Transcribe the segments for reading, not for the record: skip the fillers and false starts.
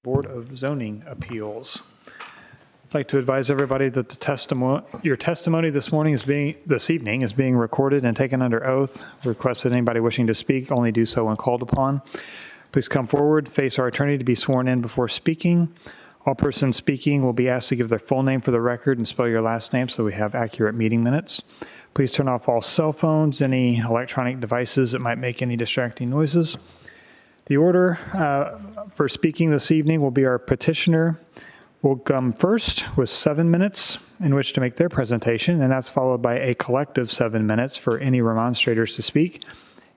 Board of Zoning Appeals. I'd like to advise everybody that your testimony this evening is being recorded and taken under oath. Request that anybody wishing to speak only do so when called upon. Please come forward, face our attorney to be sworn in before speaking. All persons speaking will be asked to give their full name for the record and spell your last name so we have accurate meeting minutes. Please turn off all cell phones, any electronic devices that might make any distracting noises. The order for speaking this evening will be our petitioner will come first with 7 minutes in which to make their presentation, and that's followed by a collective 7 minutes for any remonstrators to speak.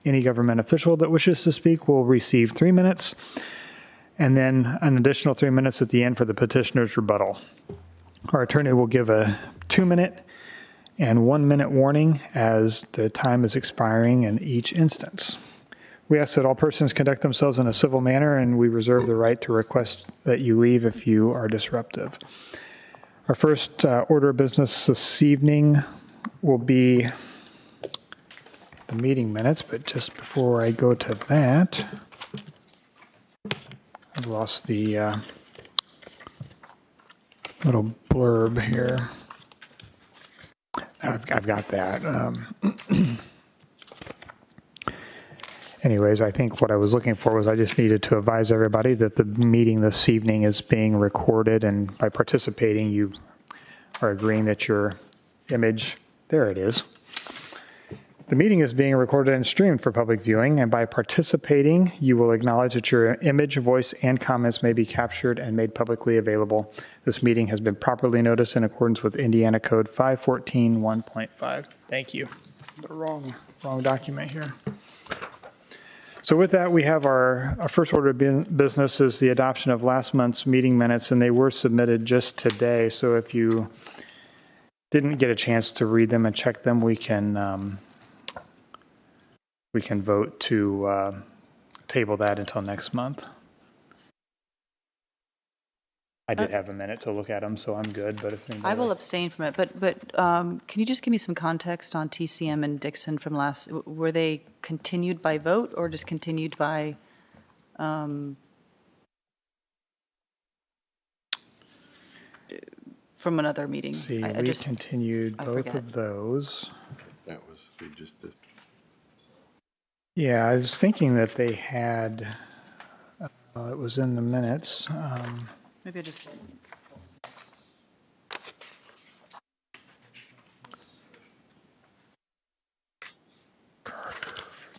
Any government official that wishes to speak will receive 3 minutes, and then an additional 3 minutes at the end for the petitioner's rebuttal. Our attorney will give a 2-minute and 1-minute warning as the time is expiring in each instance. We ask that all persons conduct themselves in a civil manner, and we reserve the right to request that you leave if you are disruptive. Our first order of business this evening will be the meeting minutes, but just before I go to that, I've lost the little blurb here. I've got that. Anyways, I think what I was looking for was I just needed to advise everybody that the meeting this evening is being recorded, and by participating, you are agreeing that your image, there it is. The meeting is being recorded and streamed for public viewing, and by participating, you will acknowledge that your image, voice, and comments may be captured and made publicly available. This meeting has been properly noticed in accordance with Indiana Code 514.1.5. Thank you. The wrong document here. So with that, we have our first order of business is the adoption of last month's meeting minutes, and they were submitted just today. So if you didn't get a chance to read them and check them, we can vote to table that until next month. I did have a minute to look at them, so I'm good. But if I will abstain from it. But can you just give me some context on TCM and Dickson from last? Were they continued by vote or just continued by? From another meeting. See, we continued both of those. That was just this. Yeah, I was thinking that they had. It was in the minutes. Maybe I just.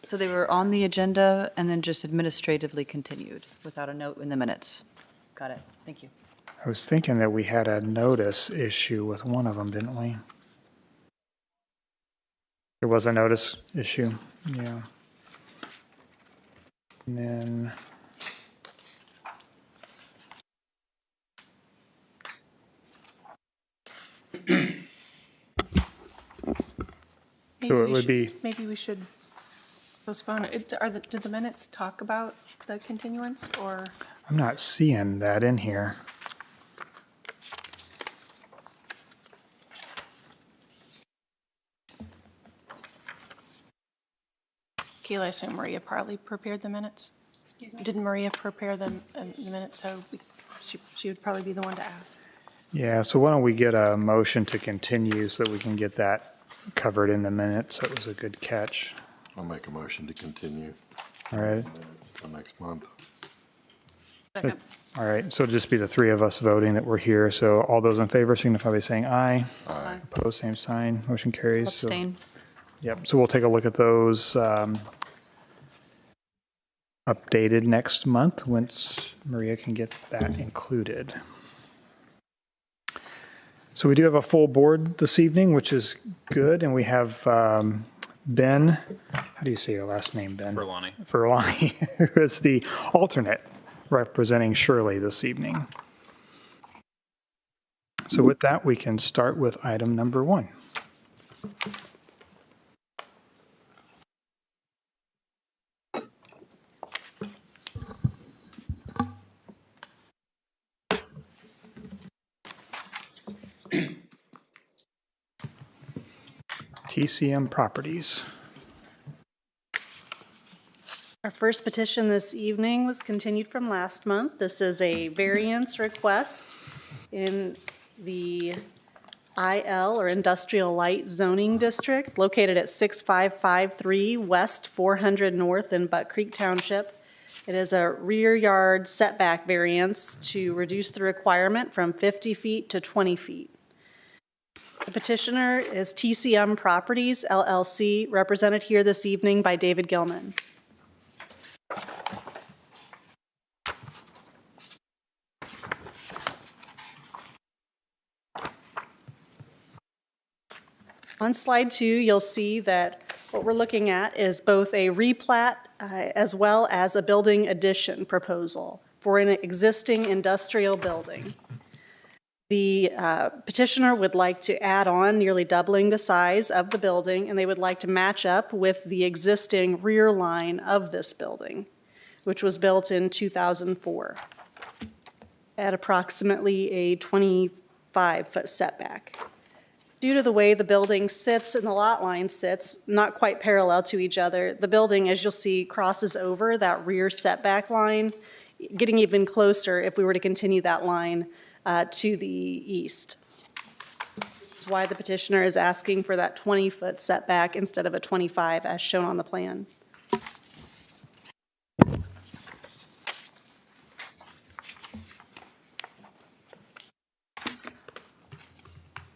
So they were on the agenda and then just administratively continued without a note in the minutes. Got it. Thank you. I was thinking that we had a notice issue with one of them, didn't we? There was a notice issue, yeah. And then. So it would be. Maybe we should postpone it. Did the minutes talk about the continuance, or? I'm not seeing that in here. Kayla, I assume Maria probably prepared the minutes. Excuse me? Didn't Maria prepare the minutes, so she would probably be the one to ask. Yeah, so why don't we get a motion to continue so that we can get that covered in the minutes. That was a good catch. I'll make a motion to continue. All right. Till next month. Second. All right, so it'll just be the three of us voting that we're here. So all those in favor signify by saying aye. Aye. Opposed, same sign. Motion carries. Abstain. So, yep, so we'll take a look at those updated next month once Maria can get that included. So we do have a full board this evening, which is good, and we have Ben, how do you say your last name, Ben? Furlani, who is the alternate representing Shirley this evening. So with that, we can start with item number 1. TCM Properties. Our first petition this evening was continued from last month. This is a variance request in the IL, or Industrial Light Zoning District, located at 6553 West 400 North in Buck Creek Township. It is a rear yard setback variance to reduce the requirement from 50 feet to 20 feet. The petitioner is TCM Properties, LLC, represented here this evening by David Gilman. On slide 2, you'll see that what we're looking at is both a replat as well as a building addition proposal for an existing industrial building. The petitioner would like to add on, nearly doubling the size of the building, and they would like to match up with the existing rear line of this building, which was built in 2004 at approximately a 25-foot setback. Due to the way the building sits and the lot line sits, not quite parallel to each other, the building, as you'll see, crosses over that rear setback line, getting even closer if we were to continue that line to the east. That's why the petitioner is asking for that 20-foot setback instead of a 25 as shown on the plan.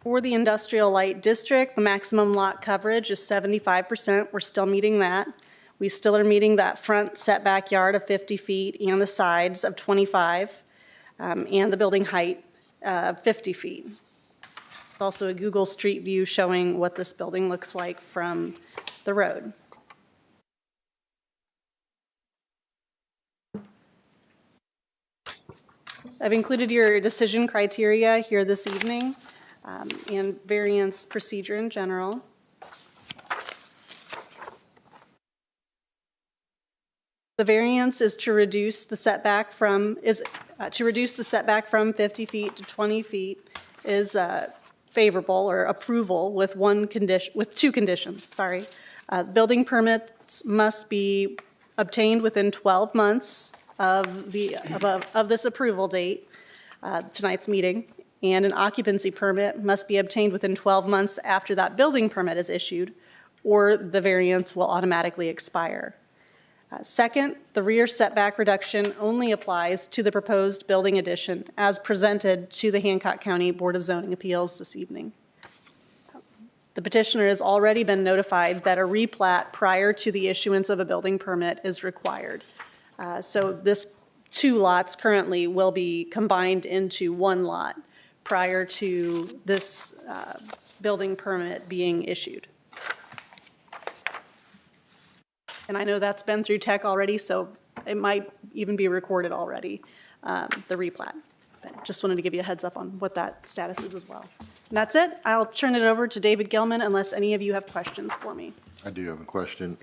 For the industrial light district, the maximum lot coverage is 75%. We're still meeting that. We still are meeting that front setback yard of 50 feet and the sides of 25, and the building height of 50 feet. Also a Google Street View showing what this building looks like from the road. I've included your decision criteria here this evening. And variance procedure in general. The variance is to reduce the setback from 50 feet to 20 feet is favorable or approval with two conditions. Sorry, building permits must be obtained within 12 months of this approval date, tonight's meeting. And an occupancy permit must be obtained within 12 months after that building permit is issued, or the variance will automatically expire. Second, the rear setback reduction only applies to the proposed building addition as presented to the Hancock County Board of Zoning Appeals this evening. The petitioner has already been notified that a replat prior to the issuance of a building permit is required. So this 2 lots currently will be combined into 1 lot prior to this building permit being issued. And I know that's been through tech already, so it might even be recorded already, the replat. But just wanted to give you a heads up on what that status is as well. And that's it. I'll turn it over to David Gilman unless any of you have questions for me. I do have a question.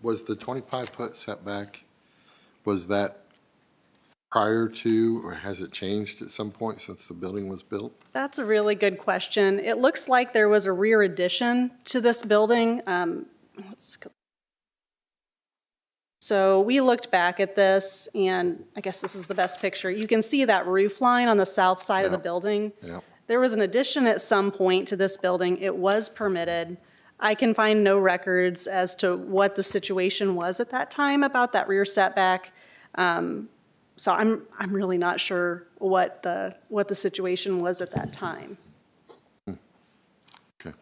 Was the 25-foot setback, was that prior to, or has it changed at some point since the building was built? That's a really good question. It looks like there was a rear addition to this building. Let's go. So we looked back at this, and I guess this is the best picture. You can see that roof line on the south side of the building. Yeah. There was an addition at some point to this building. It was permitted. I can find no records as to what the situation was at that time about that rear setback. So I'm really not sure what the situation was at that time. Okay.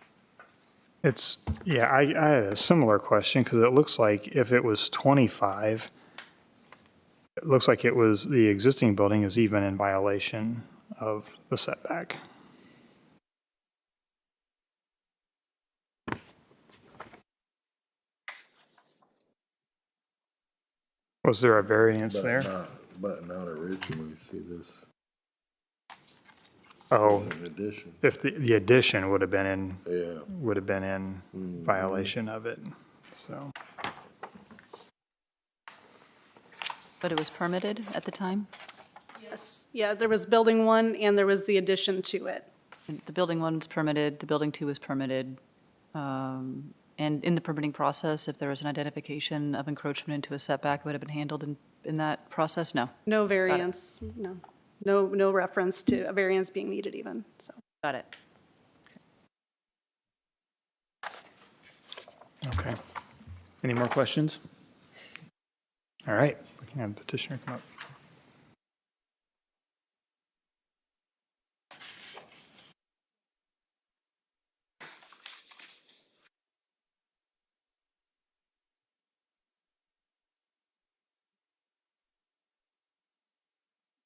I had a similar question because it looks like if it was 25, it looks like it was the existing building is even in violation of the setback. Was there a variance there? But not originally, see this? Oh, It's an addition. if the addition would have been in, Yeah. violation of it, so. But it was permitted at the time? Yes. Yeah, there was building 1 and there was the addition to it. And the building 1 was permitted, the building 2 was permitted. And in the permitting process, if there was an identification of encroachment into a setback, it would have been handled in that process? No. No variance, no. No reference to a variance being needed even, so. Got it. Okay. Any more questions? All right, we can have the petitioner come up.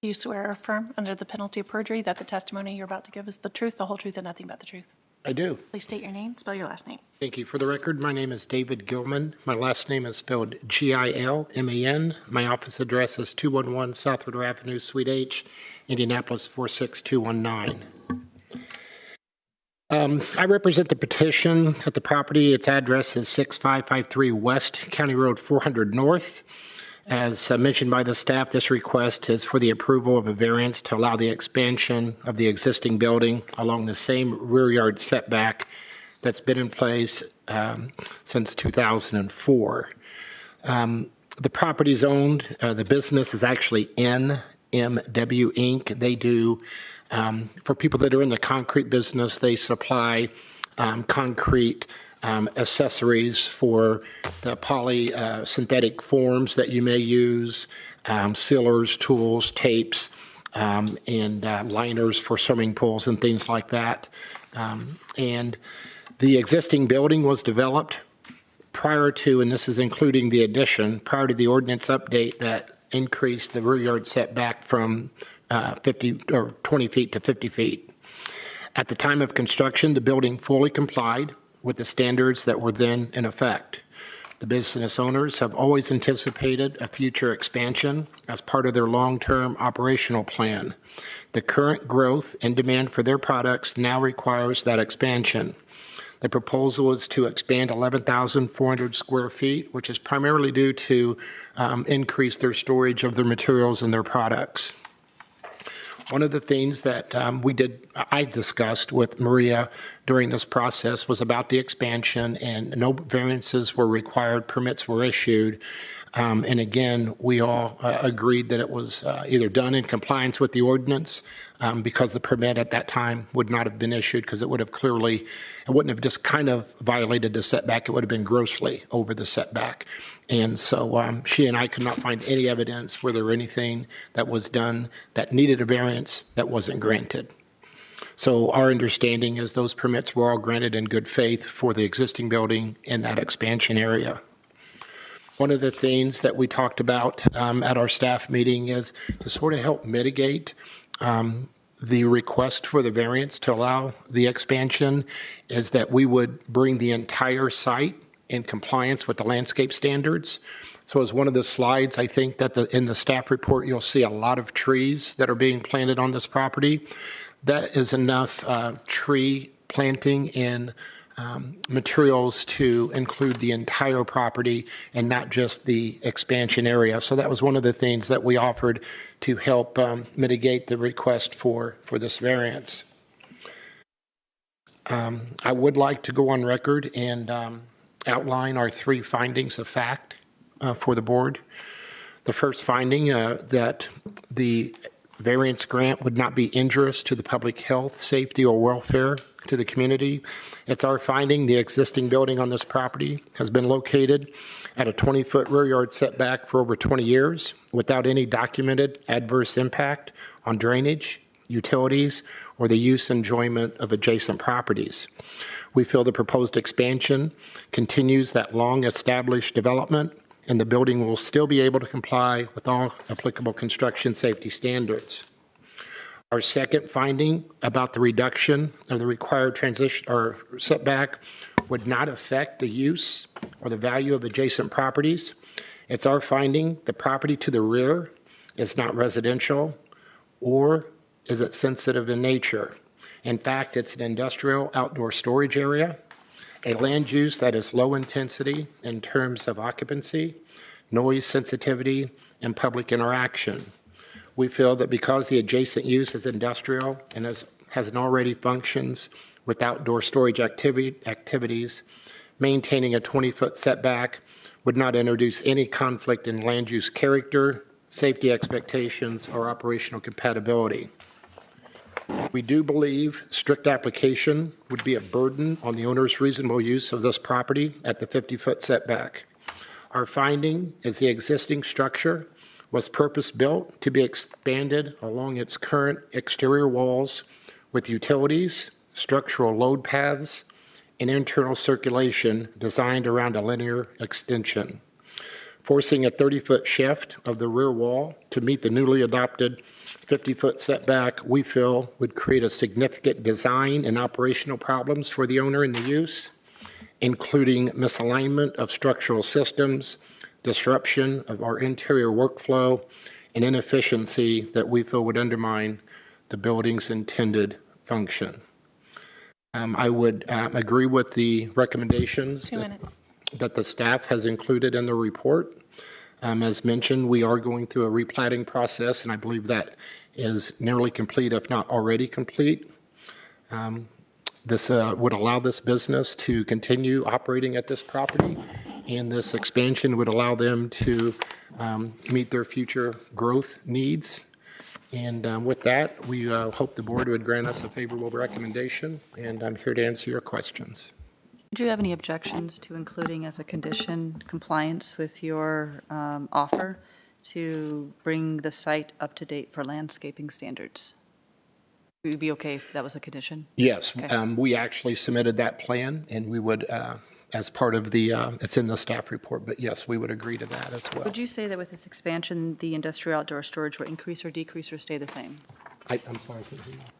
Do you swear or affirm under the penalty of perjury that the testimony you're about to give is the truth, the whole truth, and nothing but the truth? I do. Please state your name, spell your last name. Thank you. For the record, my name is David Gilman. My last name is spelled Gilman. My office address is 211 South River Avenue, Suite H, Indianapolis 46219. I represent the petition at the property. Its address is 6553 West County Road 400 North. As mentioned by the staff, this request is for the approval of a variance to allow the expansion of the existing building along the same rear yard setback that's been in place since 2004. The property is owned, the business is actually NMW Inc. They do, for people that are in the concrete business, they supply concrete accessories for the synthetic forms that you may use, sealers, tools, tapes, and liners for swimming pools and things like that. And the existing building was developed prior to, and this is including the addition, prior to the ordinance update that increased the rear yard setback from 20 feet to 50 feet. At the time of construction, the building fully complied with the standards that were then in effect. The business owners have always anticipated a future expansion as part of their long-term operational plan. The current growth and demand for their products now requires that expansion. The proposal is to expand 11,400 square feet, which is primarily due to increase their storage of their materials and their products. One of the things that I discussed with Maria during this process was about the expansion, and no variances were required, permits were issued. And again, we all agreed that it was either done in compliance with the ordinance because the permit at that time would not have been issued because it would have it wouldn't have just kind of violated the setback, it would have been grossly over the setback. And so she and I could not find any evidence where there were anything that was done that needed a variance that wasn't granted. So our understanding is those permits were all granted in good faith for the existing building in that expansion area. One of the things that we talked about at our staff meeting is to sort of help mitigate the request for the variance to allow the expansion is that we would bring the entire site in compliance with the landscape standards. So as one of the slides, I think that in the staff report, you'll see a lot of trees that are being planted on this property. That is enough tree planting in materials to include the entire property and not just the expansion area. So that was one of the things that we offered to help mitigate the request for this variance. I would like to go on record and outline our 3 findings of fact for the board. The first finding that the variance grant would not be injurious to the public health, safety, or welfare to the community. It's our finding the existing building on this property has been located at a 20-foot rear yard setback for over 20 years without any documented adverse impact on drainage, utilities, or the use and enjoyment of adjacent properties. We feel the proposed expansion continues that long-established development, and the building will still be able to comply with all applicable construction safety standards. Our second finding about the reduction of the required transition or setback would not affect the use or the value of adjacent properties. It's our finding the property to the rear is not residential, or is it sensitive in nature. In fact, it's an industrial outdoor storage area, a land use that is low intensity in terms of occupancy, noise sensitivity, and public interaction. We feel that because the adjacent use is industrial and has already functions with outdoor storage activities, maintaining a 20-foot setback would not introduce any conflict in land use character, safety expectations, or operational compatibility. We do believe strict application would be a burden on the owner's reasonable use of this property at the 50-foot setback. Our finding is the existing structure was purpose-built to be expanded along its current exterior walls with utilities, structural load paths, and internal circulation designed around a linear extension. Forcing a 30-foot shift of the rear wall to meet the newly adopted 50-foot setback, we feel would create a significant design and operational problems for the owner in the use, including misalignment of structural systems, disruption of our interior workflow, and inefficiency that we feel would undermine the building's intended function. I would agree with the recommendations 2 minutes. that the staff has included in the report. As mentioned, we are going through a replatting process, and I believe that is nearly complete, if not already complete. This would allow this business to continue operating at this property, and this expansion would allow them to meet their future growth needs. And with that, we hope the board would grant us a favorable recommendation, and I'm here to answer your questions. Do you have any objections to including as a condition compliance with your offer to bring the site up to date for landscaping standards? Would you be okay if that was a condition? Yes, Okay. we actually submitted that plan, and we would, as part of the, it's in the staff report, but yes, we would agree to that as well. Would you say that with this expansion, the industrial outdoor storage will increase or decrease or stay the same? I'm sorry.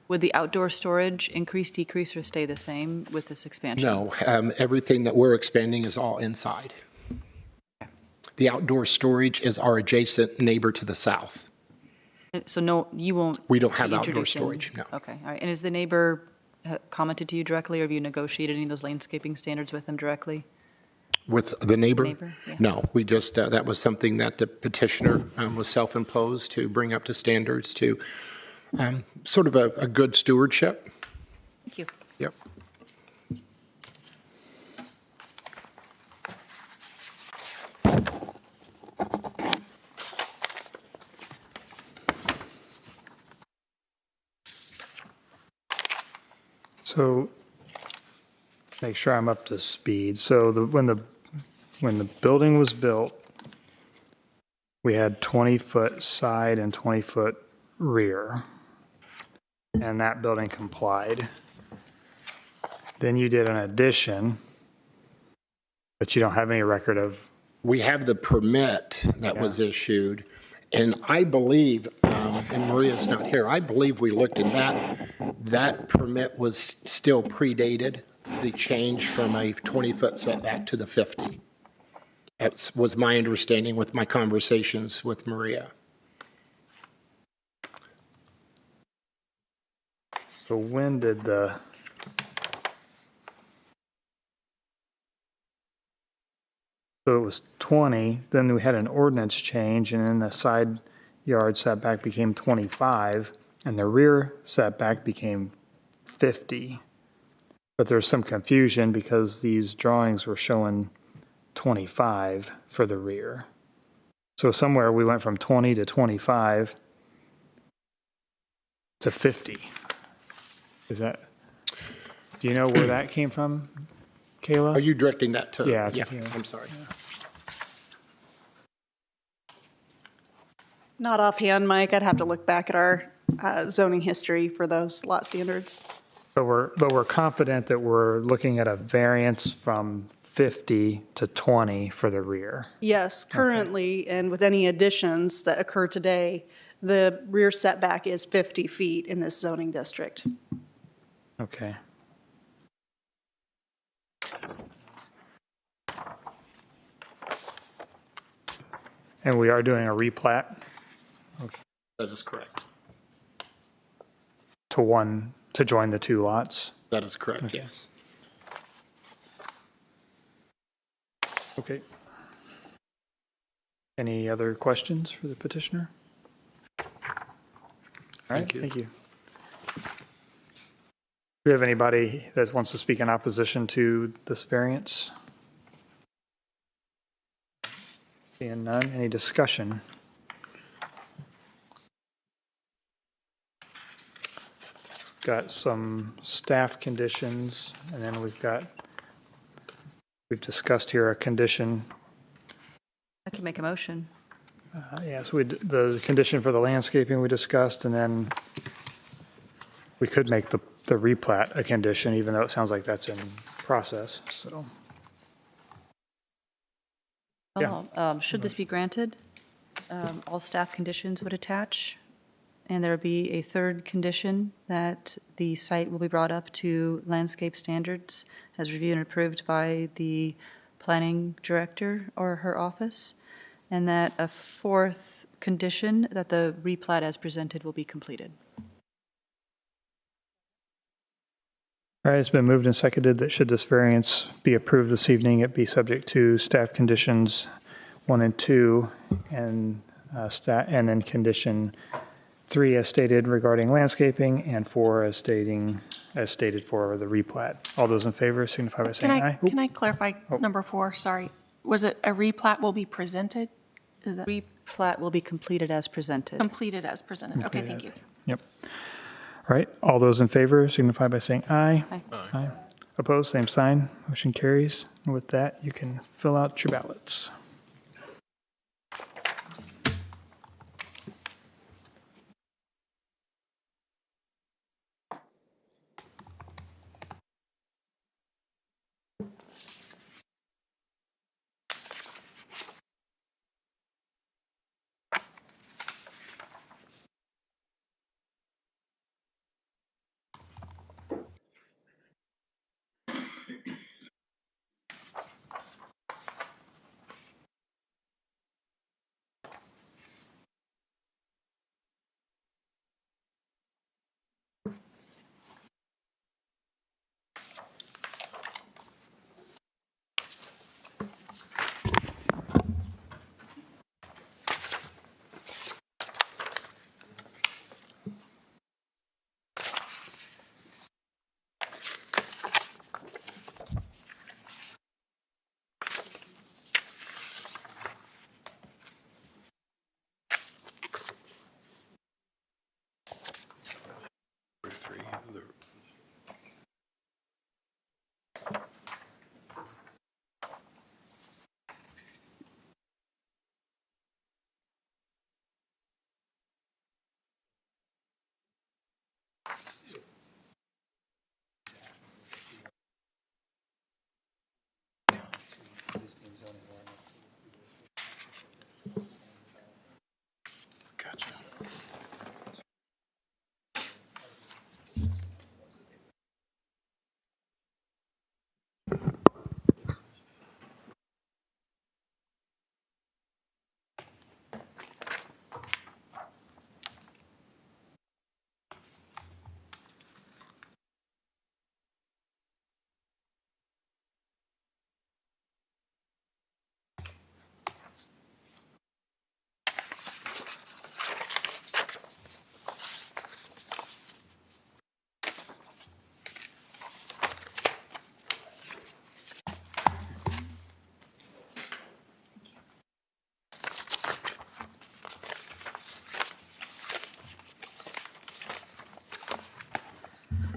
Would the outdoor storage increase, decrease, or stay the same with this expansion? No, everything that we're expanding is all inside. The outdoor storage is our adjacent neighbor to the south. So no, you won't? We don't have be outdoor introducing- storage, no. Okay, all right. And has the neighbor commented to you directly, or have you negotiated any of those landscaping standards with them directly? With the neighbor? Neighbor, yeah. No, we just, that was something that the petitioner was self-imposed to bring up to standards to sort of a good stewardship. Thank you. Yep. So, make sure I'm up to speed. So when the building was built, we had 20-foot side and 20-foot rear, and that building complied. Then you did an addition, but you don't have any record of, We have the permit that was issued, and I believe, and Maria's not here, I believe we looked at that permit was still predated the change from a 20-foot setback to the 50. That was my understanding with my conversations with Maria. so when did the, so it was 20, then we had an ordinance change, and then the side yard setback became 25, and the rear setback became 50. But there's some confusion because these drawings were showing 25 for the rear. So somewhere we went from 20 to 25 to 50. Is that, do you know where that came from, Kayla? Are you directing that to? Yeah, to Keegan. I'm sorry. Not offhand, Mike. I'd have to look back at our zoning history for those lot standards. But we're confident that we're looking at a variance from 50 to 20 for the rear. Yes, currently, and with any additions that occur today, the rear setback is 50 feet in this zoning district. Okay. And we are doing a replat That is correct. to join the two lots. That is correct, yes. Okay. Any other questions for the petitioner? All right, Thank you. thank you. Do we have anybody that wants to speak in opposition to this variance? Seeing none, any discussion? Got some staff conditions, and then we've discussed here a condition. I can make a motion. Yes, the condition for the landscaping we discussed, and then we could make the replat a condition, even though it sounds like that's in process, so. Yeah. Should this be granted, all staff conditions would attach, and there would be a third condition that the site will be brought up to landscape standards as reviewed and approved by the planning director or her office, and that a fourth condition that the replat as presented will be completed. All right, it's been moved and seconded that should this variance be approved this evening, it be subject to staff conditions 1 and 2, and then condition 3 as stated regarding landscaping, and 4 as stated for the replat. All those in favor signify by saying aye. Can I clarify number 4? Sorry. Was it a replat will be presented? Is that Replat will be completed as presented. completed as presented? Okay, thank you. Yep. All right, all those in favor signify by saying aye. Aye. Aye. Opposed, same sign. Motion carries. And with that, you can fill out your ballots.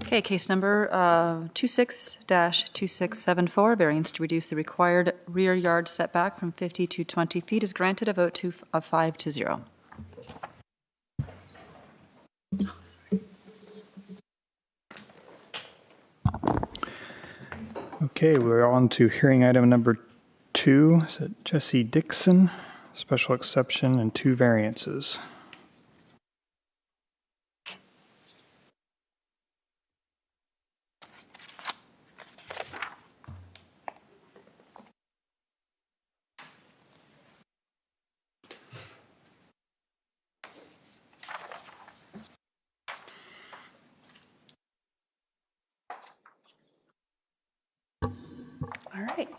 Okay, case number 26-2674, variance to reduce the required rear yard setback from 50 to 20 feet is granted, a vote of 5-0. Okay, we're on to hearing item number 2. Is it Jesse Dickson? Special exception and 2 variances. All right.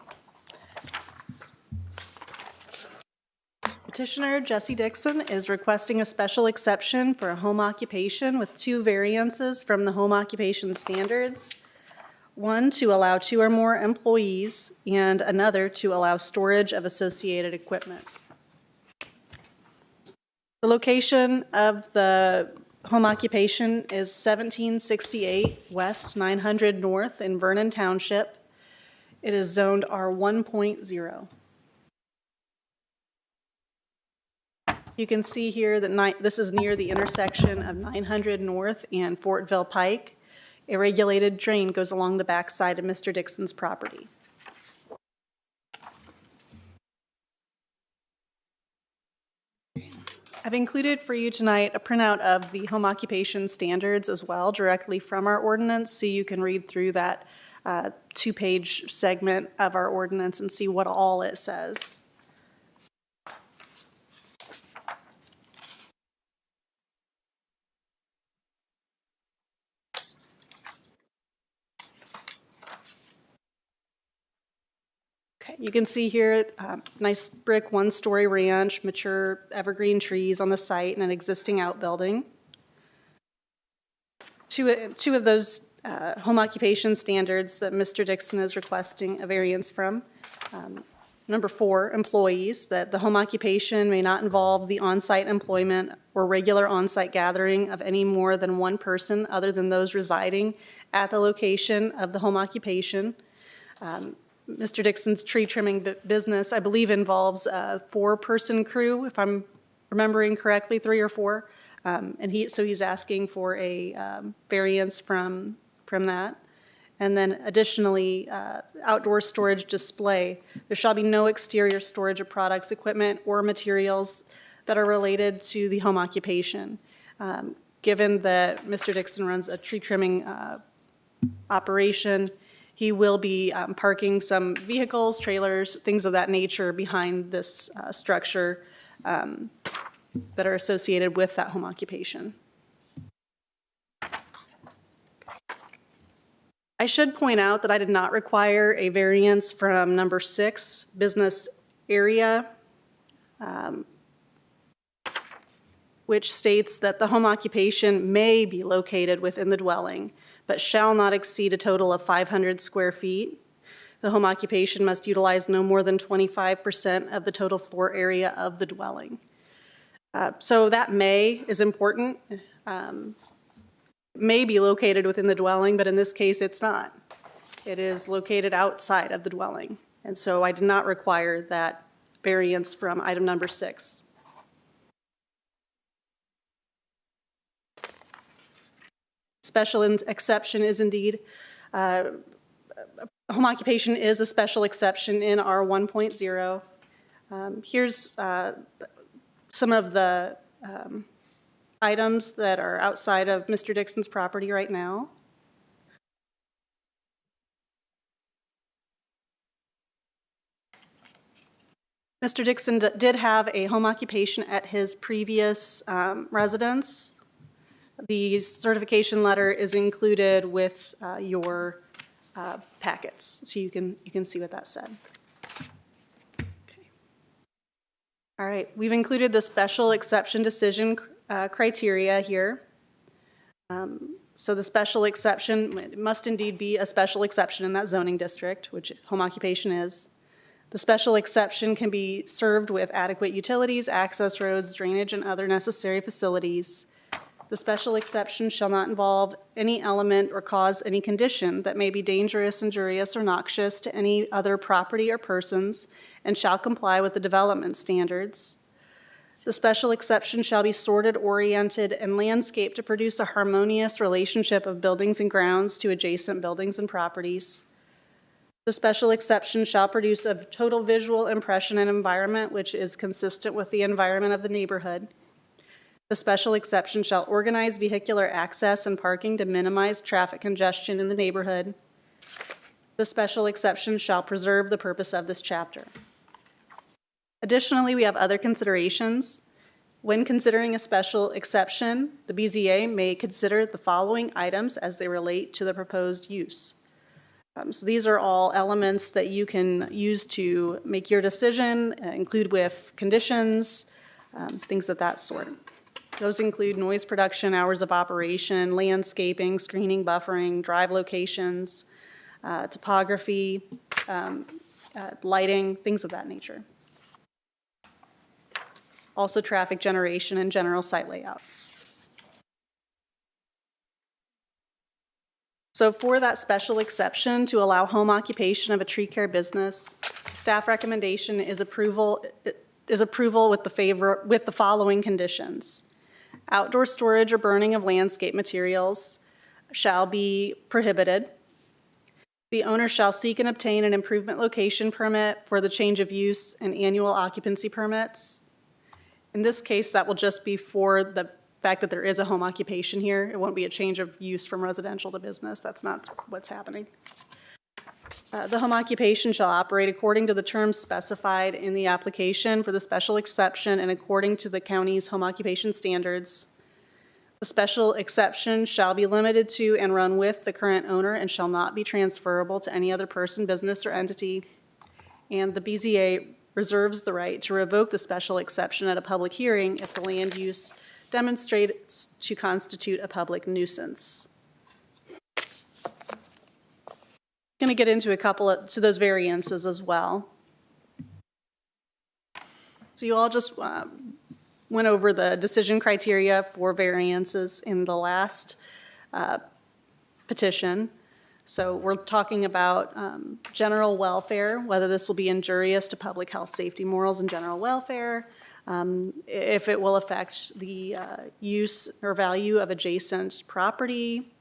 Petitioner Jesse Dickson is requesting a special exception for a home occupation with 2 variances from the home occupation standards. One to allow 2 or more employees, and another to allow storage of associated equipment. The location of the home occupation is 1768 West 900 North in Vernon Township. It is zoned R1.0. You can see here that this is near the intersection of 900 North and Fortville Pike. A regulated drain goes along the backside of Mr. Dickson's property. I've included for you tonight a printout of the home occupation standards as well, directly from our ordinance, so you can read through that two-page segment of our ordinance and see what all it says. Okay, you can see here, nice brick one-story ranch, mature evergreen trees on the site, and an existing outbuilding. Two of those home occupation standards that Mr. Dickson is requesting a variance from. Number 4, employees, that the home occupation may not involve the on-site employment or regular on-site gathering of any more than one person other than those residing at the location of the home occupation. Mr. Dickson's tree trimming business, I believe, involves a 4-person crew, if I'm remembering correctly, 3 or 4. And he's asking for a variance from that. And then additionally, outdoor storage display. There shall be no exterior storage of products, equipment, or materials that are related to the home occupation. Given that Mr. Dickson runs a tree trimming operation, he will be parking some vehicles, trailers, things of that nature behind this structure that are associated with that home occupation. I should point out that I did not require a variance from number 6, business area, which states that the home occupation may be located within the dwelling, but shall not exceed a total of 500 square feet. The home occupation must utilize no more than 25% of the total floor area of the dwelling. So that may is important. May be located within the dwelling, but in this case it's not. It is located outside of the dwelling. And so I did not require that variance from item number 6. Special exception is indeed, home occupation is a special exception in R 1.0. Here's some of the items that are outside of Mr. Dickson's property right now. Mr. Dickson did have a home occupation at his previous residence. The certification letter is included with your packets, so you can see what that said. Okay. All right, we've included the special exception decision criteria here. So the special exception must indeed be a special exception in that zoning district, which home occupation is. The special exception can be served with adequate utilities, access roads, drainage, and other necessary facilities. The special exception shall not involve any element or cause any condition that may be dangerous, injurious, or noxious to any other property or persons, and shall comply with the development standards. The special exception shall be sorted, oriented, and landscaped to produce a harmonious relationship of buildings and grounds to adjacent buildings and properties. The special exception shall produce a total visual impression and environment which is consistent with the environment of the neighborhood. The special exception shall organize vehicular access and parking to minimize traffic congestion in the neighborhood. The special exception shall preserve the purpose of this chapter. Additionally, we have other considerations. When considering a special exception, the BZA may consider the following items as they relate to the proposed use. So these are all elements that you can use to make your decision, include with conditions, things of that sort. Those include noise production, hours of operation, landscaping, screening, buffering, drive locations, topography, lighting, things of that nature. also traffic generation and general site layout. So for that special exception to allow home occupation of a tree care business, staff recommendation is approval with the following conditions. Outdoor storage or burning of landscape materials shall be prohibited. The owner shall seek and obtain an improvement location permit for the change of use and annual occupancy permits. In this case, that will just be for the fact that there is a home occupation here. It won't be a change of use from residential to business. That's not what's happening. The home occupation shall operate according to the terms specified in the application for the special exception and according to the county's home occupation standards. The special exception shall be limited to and run with the current owner and shall not be transferable to any other person, business, or entity. And the BZA reserves the right to revoke the special exception at a public hearing if the land use demonstrates to constitute a public nuisance. Going to get into a couple of those variances as well. So you all just went over the decision criteria for variances in the last petition. So we're talking about general welfare, whether this will be injurious to public health, safety, morals, and general welfare, if it will affect the use or value of adjacent property,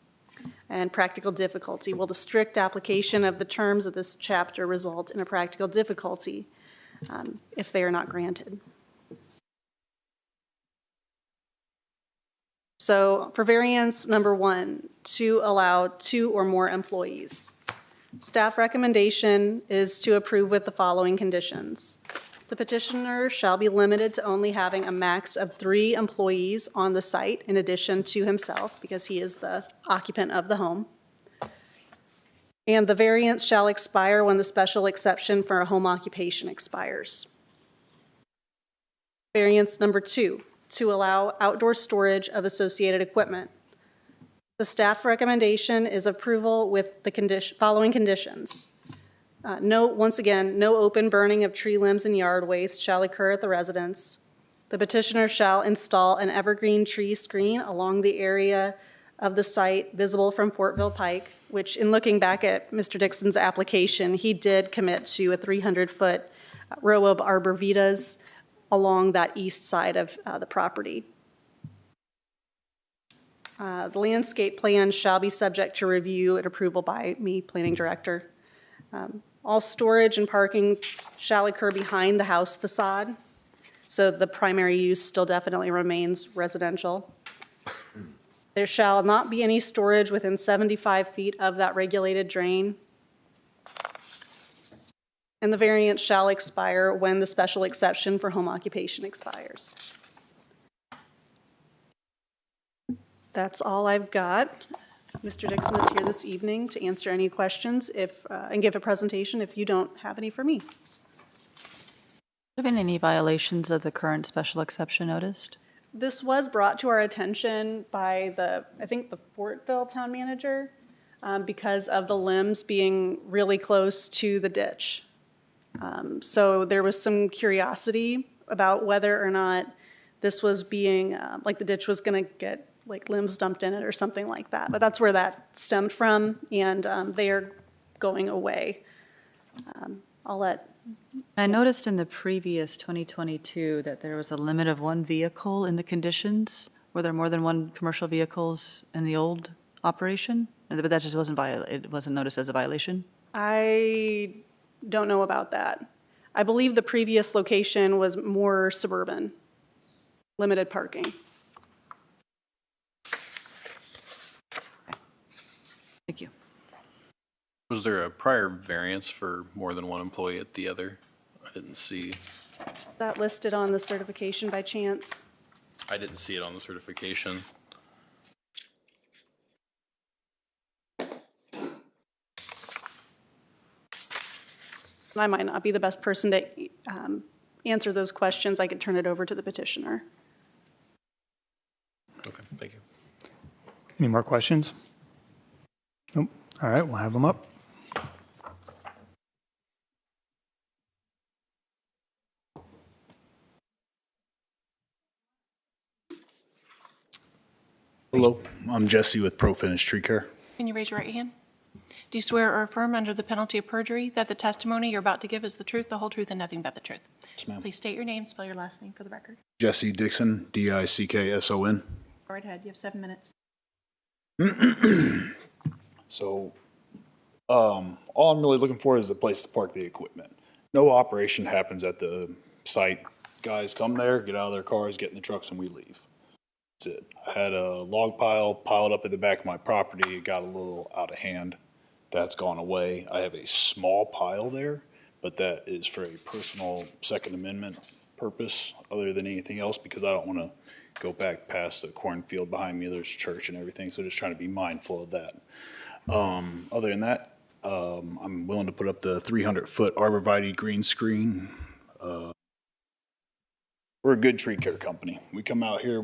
and practical difficulty. Will the strict application of the terms of this chapter result in a practical difficulty if they are not granted? So for variance number 1, to allow 2 or more employees. Staff recommendation is to approve with the following conditions. The petitioner shall be limited to only having a max of 3 employees on the site in addition to himself, because he is the occupant of the home. And the variance shall expire when the special exception for a home occupation expires. Variance number 2, to allow outdoor storage of associated equipment. The staff recommendation is approval with the following conditions. Once again, no open burning of tree limbs and yard waste shall occur at the residence. The petitioner shall install an evergreen tree screen along the area of the site visible from Fortville Pike, which in looking back at Mr. Dickson's application, he did commit to a 300-foot row of arborvitaes along that east side of the property. The landscape plan shall be subject to review and approval by me, planning director. All storage and parking shall occur behind the house facade, so the primary use still definitely remains residential. There shall not be any storage within 75 feet of that regulated drain. And the variance shall expire when the special exception for home occupation expires. That's all I've got. Mr. Dickson is here this evening to answer any questions and give a presentation if you don't have any for me. Have been any violations of the current special exception noticed? This was brought to our attention by I think the Fortville town manager because of the limbs being really close to the ditch. So there was some curiosity about whether or not this was being, like the ditch was going to get like limbs dumped in it or something like that. But that's where that stemmed from, and they are going away. I noticed in the previous 2022 that there was a limit of 1 vehicle in the conditions. Were there more than 1 commercial vehicles in the old operation? But that just it wasn't noticed as a violation? I don't know about that. I believe the previous location was more suburban, limited parking. Thank you. Was there a prior variance for more than 1 employee at the other? I didn't see. Is that listed on the certification by chance? I didn't see it on the certification. I might not be the best person to answer those questions. I could turn it over to the petitioner. Okay, thank you. Any more questions? Nope. All right, we'll have them up. Hello, I'm Jesse with Pro Finish Tree Care. Can you raise your right hand? Do you swear or affirm under the penalty of perjury that the testimony you're about to give is the truth, the whole truth, and nothing but the truth? Yes, ma'am. Please state your name, spell your last name for the record. Jesse Dickson, Dickson. Go right ahead, you have 7 minutes. So, all I'm really looking for is a place to park the equipment. No operation happens at the site. Guys come there, get out of their cars, get in the trucks, and we leave. That's it. I had a log pile piled up at the back of my property. It got a little out of hand. That's gone away. I have a small pile there, but that is for a personal Second Amendment purpose other than anything else, because I don't want to go back past the cornfield behind me. There's church and everything, so just trying to be mindful of that. Other than that, I'm willing to put up the 300-foot arborvitae green screen. We're a good tree care company. We come out here,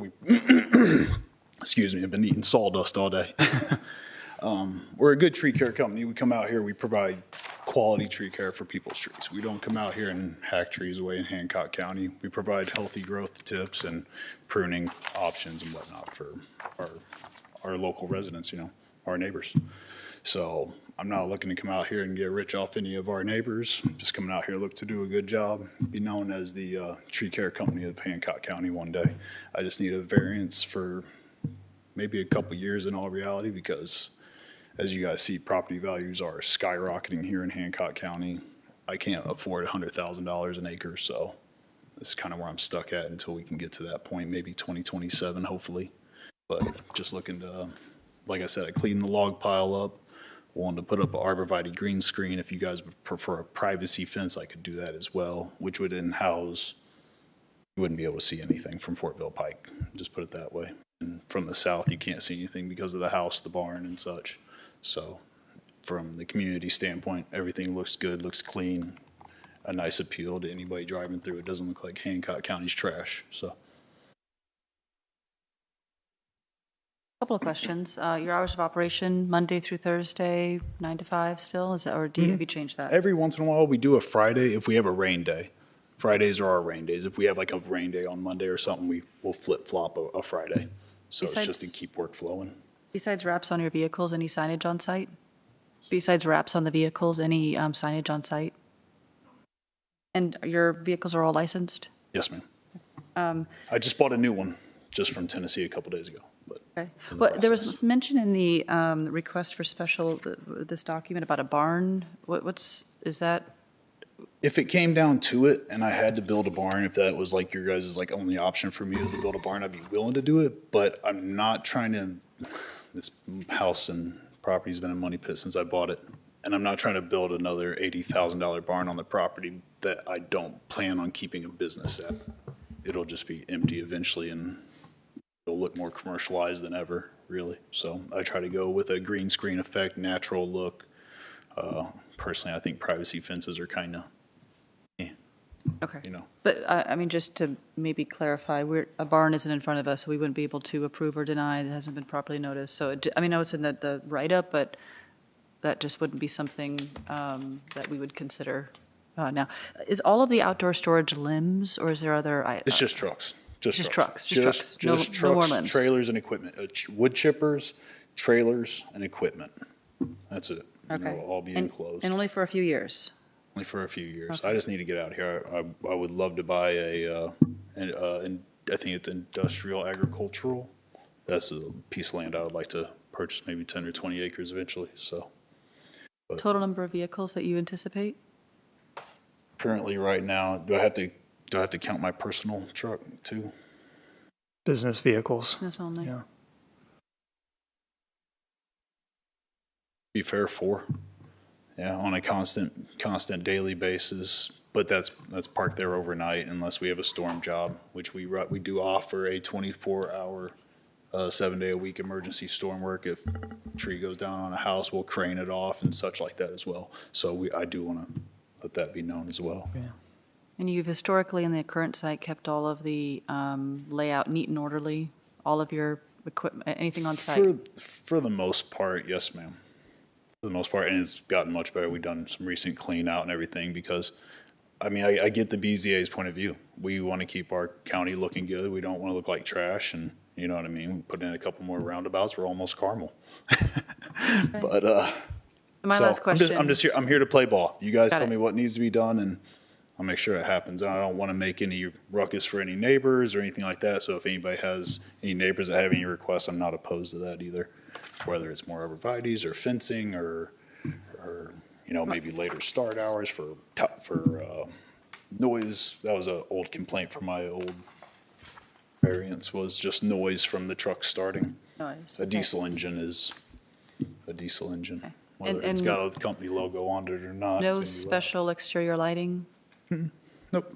excuse me, I've been eating sawdust all day. We're a good tree care company. We come out here, we provide quality tree care for people's trees. We don't come out here and hack trees away in Hancock County. We provide healthy growth tips and pruning options and whatnot for our local residents, you know, our neighbors. So I'm not looking to come out here and get rich off any of our neighbors. I'm just coming out here, look to do a good job, be known as the tree care company of Hancock County one day. I just need a variance for maybe a couple years in all reality, because as you guys see, property values are skyrocketing here in Hancock County. I can't afford $100,000 an acre, so that's kind of where I'm stuck at until we can get to that point, maybe 2027, hopefully. But just looking to, like I said, I cleaned the log pile up. Wanted to put up an arborvitae green screen. If you guys would prefer a privacy fence, I could do that as well, which would in-house, you wouldn't be able to see anything from Fortville Pike, just put it that way. And from the south, you can't see anything because of the house, the barn, and such. So from the community standpoint, everything looks good, looks clean, a nice appeal to anybody driving through. It doesn't look like Hancock County's trash, so. Couple of questions. Your hours of operation, Monday through Thursday, 9 to 5 still? Is that, or have you changed that? Every once in a while, we do a Friday if we have a rain day. Fridays are our rain days. If we have like a rain day on Monday or something, we'll flip-flop a Friday. So it's just to keep work flowing. Besides wraps on your vehicles, any signage on site? Besides wraps on the vehicles, any signage on site? And your vehicles are all licensed? Yes, ma'am. I just bought a new one just from Tennessee a couple days ago. But Okay. it's in the Well, there was process. mention in the request for special, this document about a barn. Is that? If it came down to it and I had to build a barn, if that was like your guys' like only option for me was to build a barn, I'd be willing to do it. But I'm not trying to, this house and property's been a money pit since I bought it. And I'm not trying to build another $80,000 barn on the property that I don't plan on keeping a business at. It'll just be empty eventually and it'll look more commercialized than ever, really. So I try to go with a green screen effect, natural look. Personally, I think privacy fences are kind of, Okay. you know. But I mean, just to maybe clarify, a barn isn't in front of us, so we wouldn't be able to approve or deny. It hasn't been properly noticed. So, I mean, I was in the write-up, but that just wouldn't be something that we would consider now. Is all of the outdoor storage limbs, or is there other? It's just trucks. Just trucks. Just trucks. Just No more trucks, limbs. trailers, and equipment. Wood chippers, trailers, and equipment. That's it. And Okay. they'll all be And- enclosed. And only for a few years. Only for a few years. Okay. I just need to get out here. I would love to buy I think it's industrial agricultural. That's a piece of land I would like to purchase, maybe 10 or 20 acres eventually, so. Total number of vehicles that you anticipate? Currently, right now, do I have to count my personal truck too? Business vehicles. Business only? Yeah. Be fair, 4. Yeah, on a constant daily basis, but that's parked there overnight unless we have a storm job, which we do offer a 24-hour, 7-day-a-week emergency storm work. If a tree goes down on a house, we'll crane it off and such like that as well. So I do want to let that be known as well. Yeah. And you've historically, in the current site, kept all of the layout neat and orderly, all of your equipment, anything on site? For the most part, yes, ma'am. For the most part, and it's gotten much better. We've done some recent clean out and everything because, I mean, I get the BZA's point of view. We want to keep our county looking good. We don't want to look like trash, and You know what I mean? We put in a couple more roundabouts, we're almost Carmel. But, My so last question. I'm here to play ball. You guys Got tell it. me what needs to be done, and I'll make sure it happens. And I don't want to make any ruckus for any neighbors or anything like that. So if anybody has any neighbors that have any requests, I'm not opposed to that either. Whether it's more arborvitaes or fencing or maybe later start hours for noise. That was an old complaint from my old variance, was just noise from the truck starting. Noise, A okay. diesel engine is a diesel engine. Okay. Whether it's And- got a company logo on it or not. No it's gonna be loud. special exterior lighting? Nope.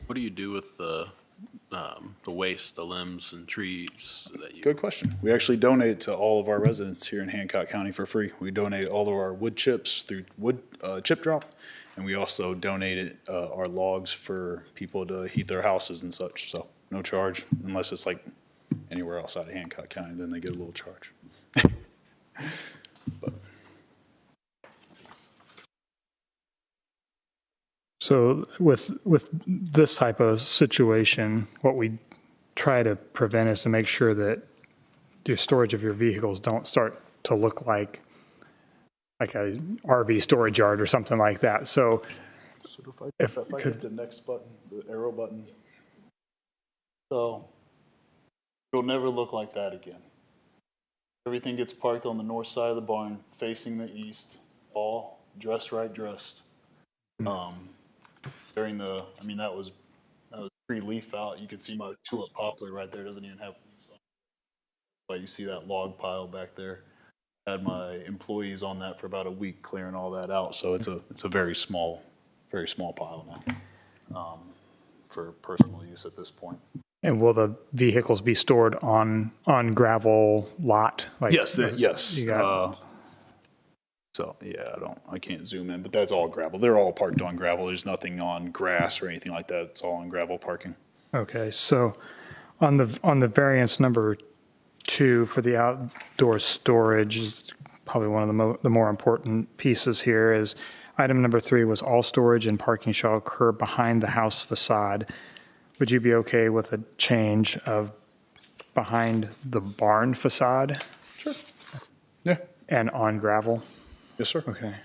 What do you do with the waste, the limbs and trees that you? Good question. We actually donate to all of our residents here in Hancock County for free. We donate all of our wood chips through wood chip drop, and we also donated our logs for people to heat their houses and such. So no charge, unless it's like anywhere else out of Hancock County, then they get a little charge. But So with this type of situation, what we try to prevent is to make sure that your storage of your vehicles don't start to look like a RV storage yard or something like that. So if I hit the next button, the arrow button. So it'll never look like that again. Everything gets parked on the north side of the barn, facing the east, all dressed. During that was pre-leaf out. You can see my tulip poplar right there, doesn't even have leaves on it. But you see that log pile back there. I had my employees on that for about a week clearing all that out, so it's a very small pile now, for personal use at this point. And will the vehicles be stored on gravel lot? Like Yes, yes. You got, So, yeah, I can't zoom in, but that's all gravel. They're all parked on gravel. There's nothing on grass or anything like that. It's all on gravel parking. okay, so on the variance number 2 for the outdoor storage is probably one of the more important pieces here. Is item number 3 was all storage and parking shall occur behind the house facade. Would you be okay with a change of behind the barn facade Sure. Yeah. and on gravel? Yes, sir. Okay.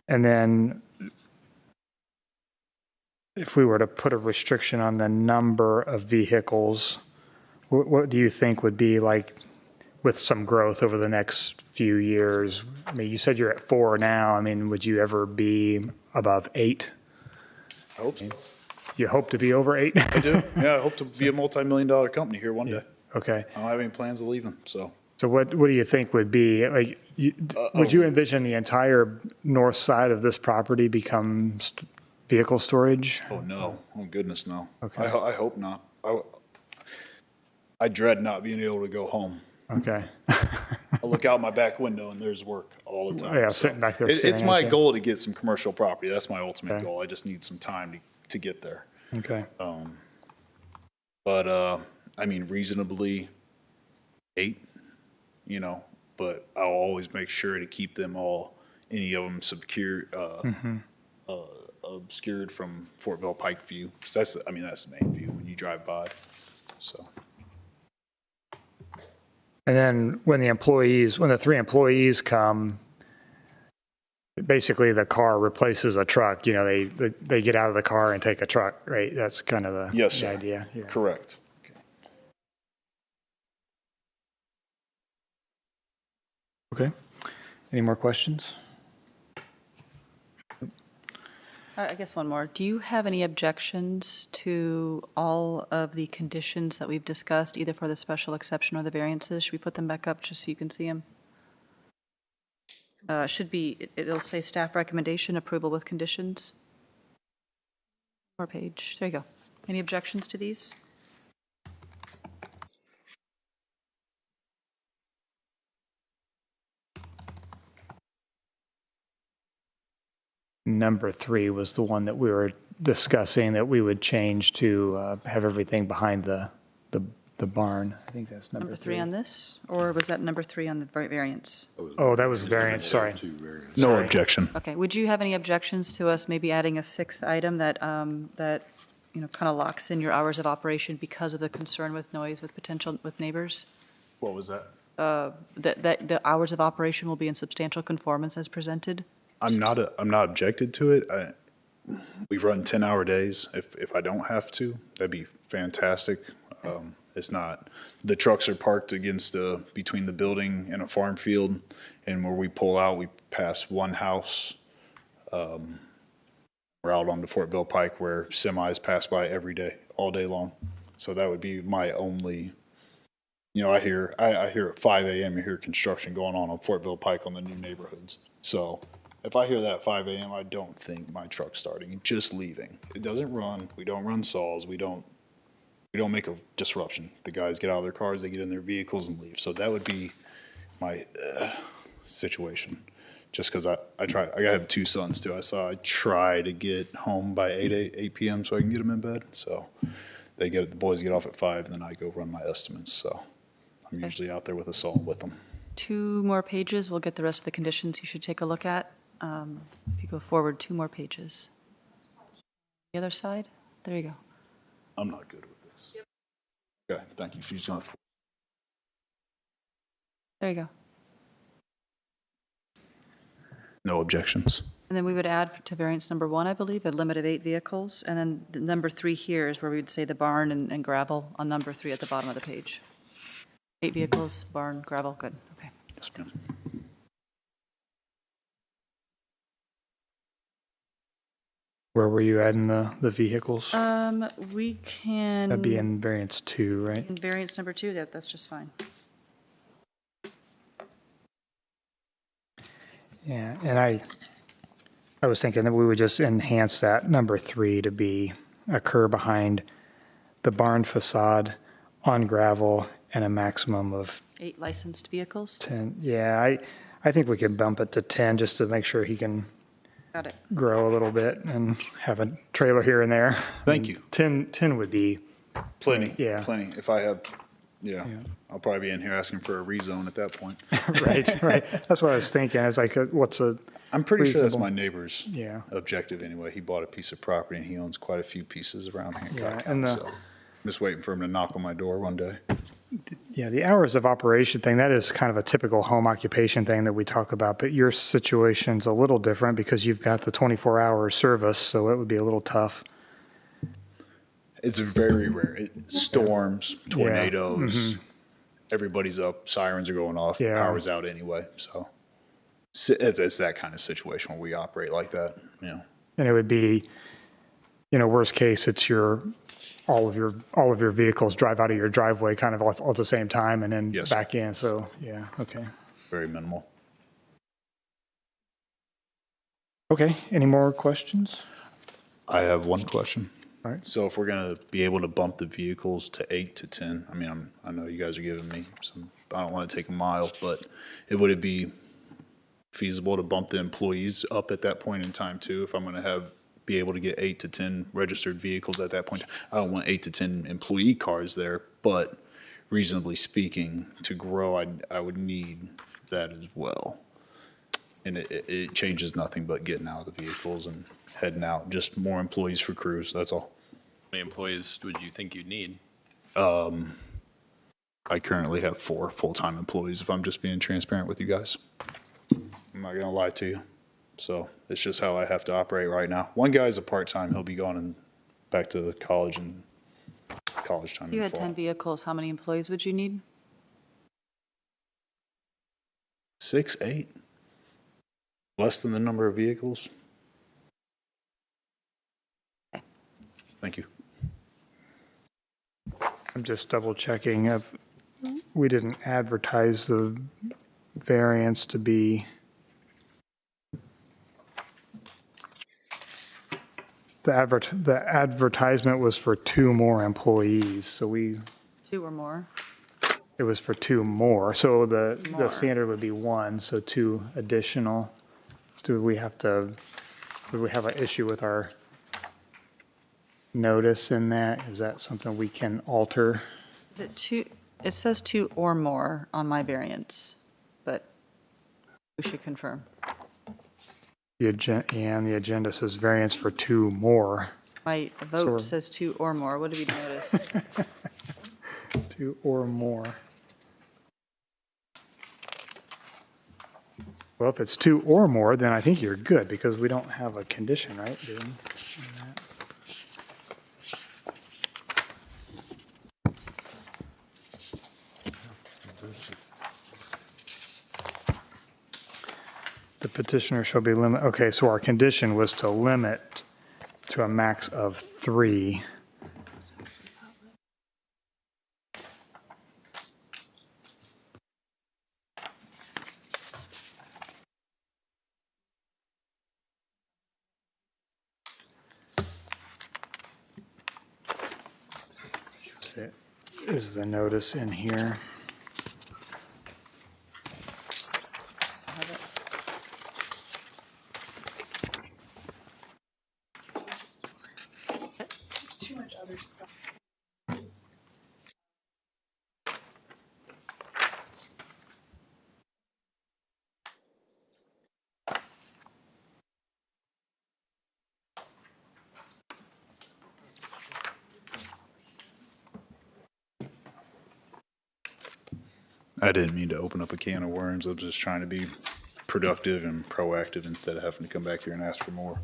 And then if we were to put a restriction on the number of vehicles, what do you think would be like with some growth over the next few years? I mean, you said you're at 4 now. I mean, would you ever be above 8? I hope so. You hope to be over 8? I do. Yeah, I hope to be a multi-million-dollar company here one day. Okay. I don't have any plans of leaving, so. So what do you think would be, like, would you envision the entire north side of this property become vehicle storage? Oh, no. Oh, goodness, no. Okay. I hope not. I dread not being able to go home. Okay. I look out my back window and there's work all the time. Yeah, so. sitting back there It's staring my at you. goal to get some commercial property. That's my ultimate Okay. goal. I just need some time to get there. Okay. But I mean, reasonably 8, but I'll always make sure to keep them all, any of them secure, obscured from Fortville Pike view. 'Cause that's the main view when you drive by, so. And then when the 3 employees come, basically the car replaces a truck, they get out of the car and take a truck, right? That's kind of the Yes, the sir. idea. Yeah. Correct. Okay. Any more questions? I guess one more. Do you have any objections to all of the conditions that we've discussed, either for the special exception or the variances? Should we put them back up just so you can see them? It'll say staff recommendation, approval with conditions. Or page, there you go. Any objections to these? Number 3 was the one that we were discussing that we would change to have everything behind the the barn. I think that's number Number 3. three on this, or was that number 3 on the variance? Oh, that was variance, sorry. Two variants. No objection. Okay, would you have any objections to us maybe adding a 6th item that, kind of locks in your hours of operation because of the concern with noise with neighbors? What was that? That the hours of operation will be in substantial conformance as presented? I'm not objected to it. We've run 10-hour days. If I don't have to, that'd be fantastic. It's not, the trucks are parked against between the building and a farm field, and where we pull out, we pass one house. We're out on the Fortville Pike where semis pass by every day, all day long. So that would be my only, I hear at 5 a.m., you hear construction going on Fortville Pike on the new neighborhoods. So if I hear that at 5 a.m., I don't think my truck's starting, just leaving. It doesn't run. We don't run saws. We don't make a disruption. The guys get out of their cars, they get in their vehicles and leave. So that would be my situation. Just because I have 2 sons too. I try to get home by 8 p.m. so I can get them in bed. So the boys get off at 5, and then I go run my estimates. So I'm usually out there with a saw with them. 2 more pages, we'll get the rest of the conditions you should take a look at. If you go forward 2 more pages. The other side, there you go. I'm not good with this. Okay, thank you. She's on. There you go. No objections. And then we would add to variance number 1, I believe, a limit of 8 vehicles. And then the number 3 here is where we'd say the barn and gravel on number 3 at the bottom of the page. 8 vehicles, barn, gravel, good, okay. Yes, ma'am. Where were you adding the vehicles? We can. That'd be in variance 2, right? In variance number 2, that's just fine. Yeah, and I was thinking that we would just enhance that number 3 to be occur behind the barn facade on gravel and a maximum of 8 licensed vehicles, 10. Yeah, I think we could bump it to 10 just to make sure he can got it. grow a little bit and have a trailer here and there. Thank you. 10 would be, Plenty. Yeah. Plenty. If I have, I'll probably be in here asking for a rezone at that point. right. That's what I was thinking. I was like, I'm pretty sure that's Reasonable. my neighbor's Yeah. objective anyway. He bought a piece of property and he owns quite a few pieces around Hancock Yeah, County. and So I'm just waiting for him to knock on my door one day. Yeah, the hours of operation thing, that is kind of a typical home occupation thing that we talk about, but your situation's a little different because you've got the 24-hour service, so it would be a little tough. It's very rare. Storms, tornadoes, everybody's up, sirens are going off, Yeah. power's out anyway. So it's that kind of situation where we operate like that. And it would be, worst case, it's all of your vehicles drive out of your driveway kind of all at the same time and then Yes. back in, so, yeah, okay. Very minimal. Okay, any more questions? I have one question. All right. So if we're going to be able to bump the vehicles to 8 to 10, I know you guys are giving me some, I don't want to take a mile, but would it be feasible to bump the employees up at that point in time too? If I'm going to be able to get 8 to 10 registered vehicles at that point. I don't want 8 to 10 employee cars there, but reasonably speaking, to grow, I would need that as well. And it changes nothing but getting out of the vehicles and heading out. Just more employees for crews, that's all. How many employees would you think you'd need? I currently have 4 full-time employees, if I'm just being transparent with you guys. I'm not gonna lie to you. So it's just how I have to operate right now. One guy's a part-time, he'll be gone and back to college and college time in You the had fall. 10 vehicles, how many employees would you need? 6, 8? Less than the number of vehicles? Okay. Thank you. I'm just double checking if we didn't advertise the variance to be the advertisement was for 2 more employees, so 2 or more? it was for 2 more. So the More. standard would be 1, so 2 additional. Do we have an issue with our notice in that? Is that something we can alter? Is it two, it says two or more on my variance, but we should confirm. The agenda, and the agenda says variance for 2 more. My Sure. vote says two or more. What did we notice? 2 or more. Well, if it's 2 or more, then I think you're good, because we don't have a condition, right? Do we? The petitioner shall be limit, okay, so our condition was to limit to a max of 3. Is the notice in here? I didn't mean to open up a can of worms. I'm just trying to be productive and proactive instead of having to come back here and ask for more.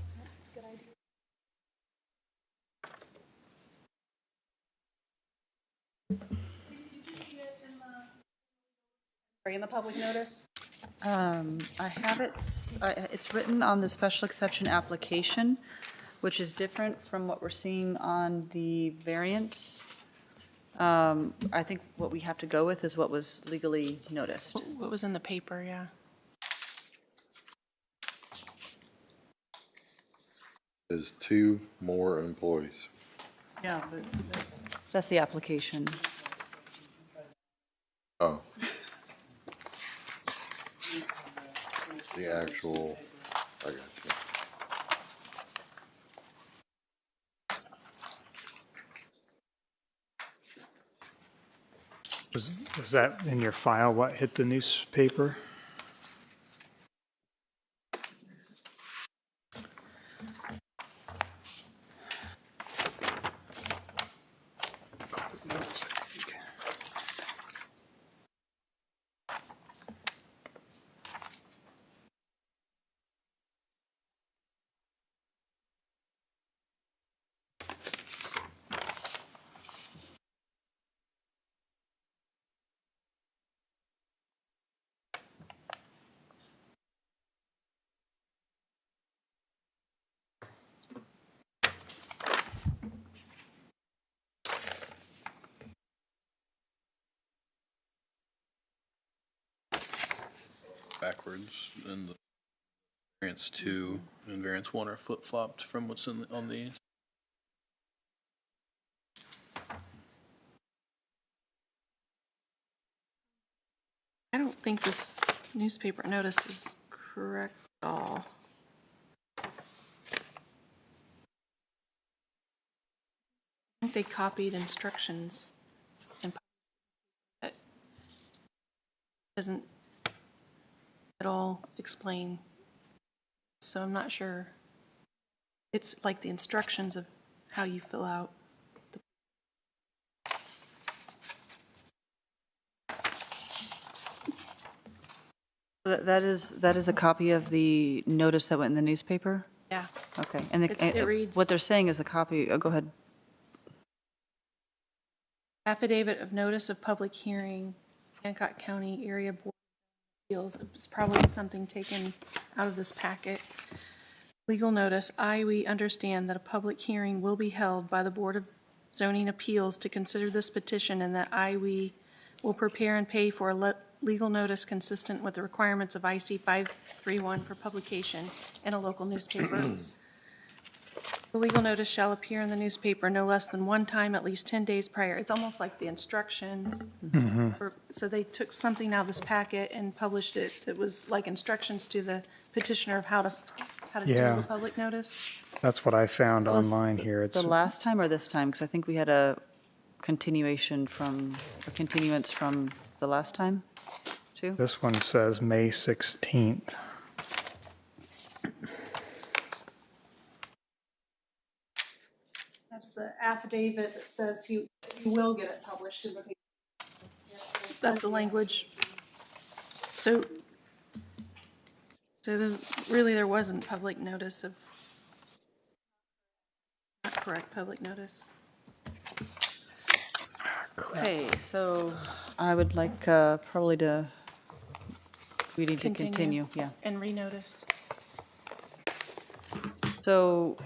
In the public notice? I have it, it's written on the special exception application, which is different from what we're seeing on the variance. I think what we have to go with is what was legally noticed. What was in the paper, yeah. Is 2 more employees. Yeah, but that's the application. Oh. The actual, I got you. Was that in your file, what hit the newspaper? Backwards, and the variance 2 and variance 1 are flip-flopped from what's in, on these. I don't think this newspaper notice is correct at all. I think they copied instructions and that doesn't at all explain. So I'm not sure. It's like the instructions of how you fill out. That is a copy of the notice that went in the newspaper? Yeah. Okay, and It reads- what they're saying is a copy, oh, go ahead. Affidavit of notice of public hearing, Hancock County Area Board of Appeals. It's probably something taken out of this packet. Legal notice, we understand that a public hearing will be held by the Board of Zoning Appeals to consider this petition, and that we will prepare and pay for a legal notice consistent with the requirements of IC 531 for publication in a local newspaper. The legal notice shall appear in the newspaper no less than one time at least 10 days prior. It's almost like the instructions. So they took something out of this packet and published it. It was like instructions to the petitioner of how to do Yeah. the public notice. That's what I found Was online here. It's The last time or this time? Because I think we had a continuation from, or continuance from the last time, too? This one says May 16th. That's the affidavit that says he will get it published in the paper. That's the language. So then, really, there wasn't public notice of, not correct public notice. Okay, so I would like probably we need to continue, yeah. And renotice. So,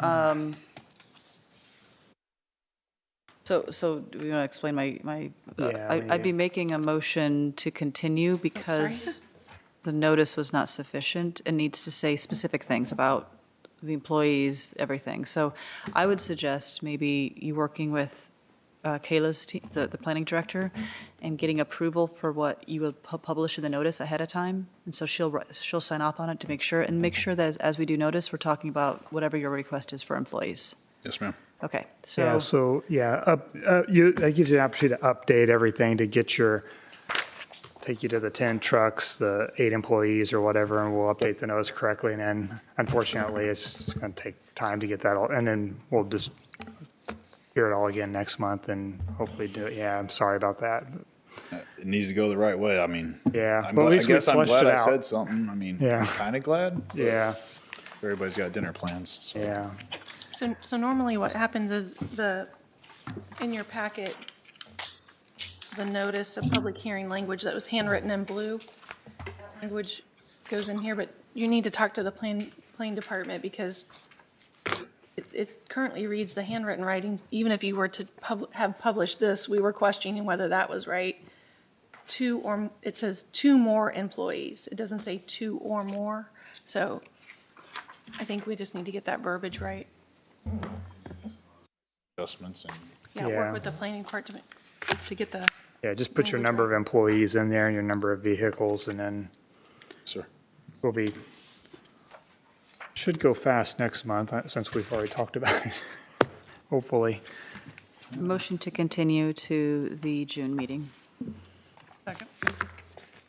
so do we want to explain my, Yeah, I'd be making a motion to continue because the notice was not sufficient and needs to say specific things about the employees, everything. So I would suggest maybe you working with Kayla's team, the planning director, and getting approval for what you will publish in the notice ahead of time. And so she'll sign off on it to make sure that as we do notice, we're talking about whatever your request is for employees. Yes, ma'am. Okay, Yeah, so, that gives you an opportunity to update everything to get take you to the 10 trucks, the 8 employees or whatever, and we'll update the notice correctly. And then unfortunately, it's just going to take time to get that all, and then we'll just hear it all again next month and hopefully do it. Yeah, I'm sorry about that. It needs to go the right way. I mean, Yeah, I'm but at glad, I least we guess I'm fleshed glad it I out. said something. I mean, Yeah. I'm kind of glad. Yeah, Everybody's got dinner plans. So. yeah. So normally what happens is in your packet, the notice of public hearing language that was handwritten in blue, that language goes in here, but you need to talk to the planning department because it currently reads the handwritten writings. Even if you were to have published this, we were questioning whether that was right. It says 2 more employees. It doesn't say 2 or more. So I think we just need to get that verbiage right. Adjustments and Yeah, Yeah. work with the planning department to get the, Yeah, just put your number of employees in there and your number of vehicles, and then sir. should go fast next month, since we've already talked about it, hopefully. motion to continue to the June meeting.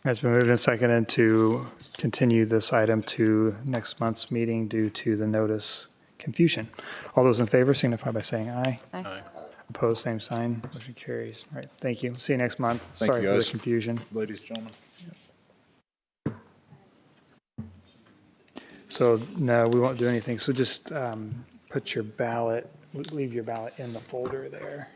It's been moved and seconded to continue this item to next month's meeting due to the notice confusion. All those in favor signify by saying aye. Aye. Opposed, same sign. Motion carries. All right, thank you. See you next month. Thank Sorry you, for the guys. confusion. Ladies and gentlemen. So, no, we won't do anything. So just put your ballot, leave your ballot in the folder there.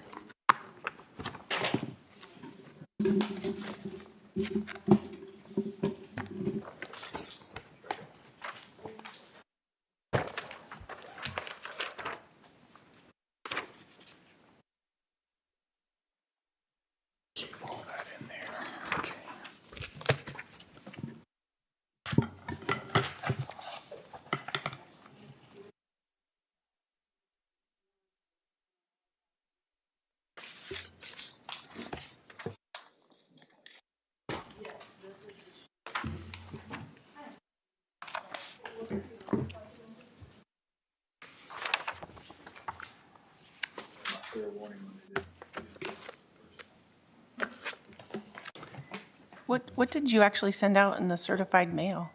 Keep all that in there. Okay. what did you actually send out in the certified mail?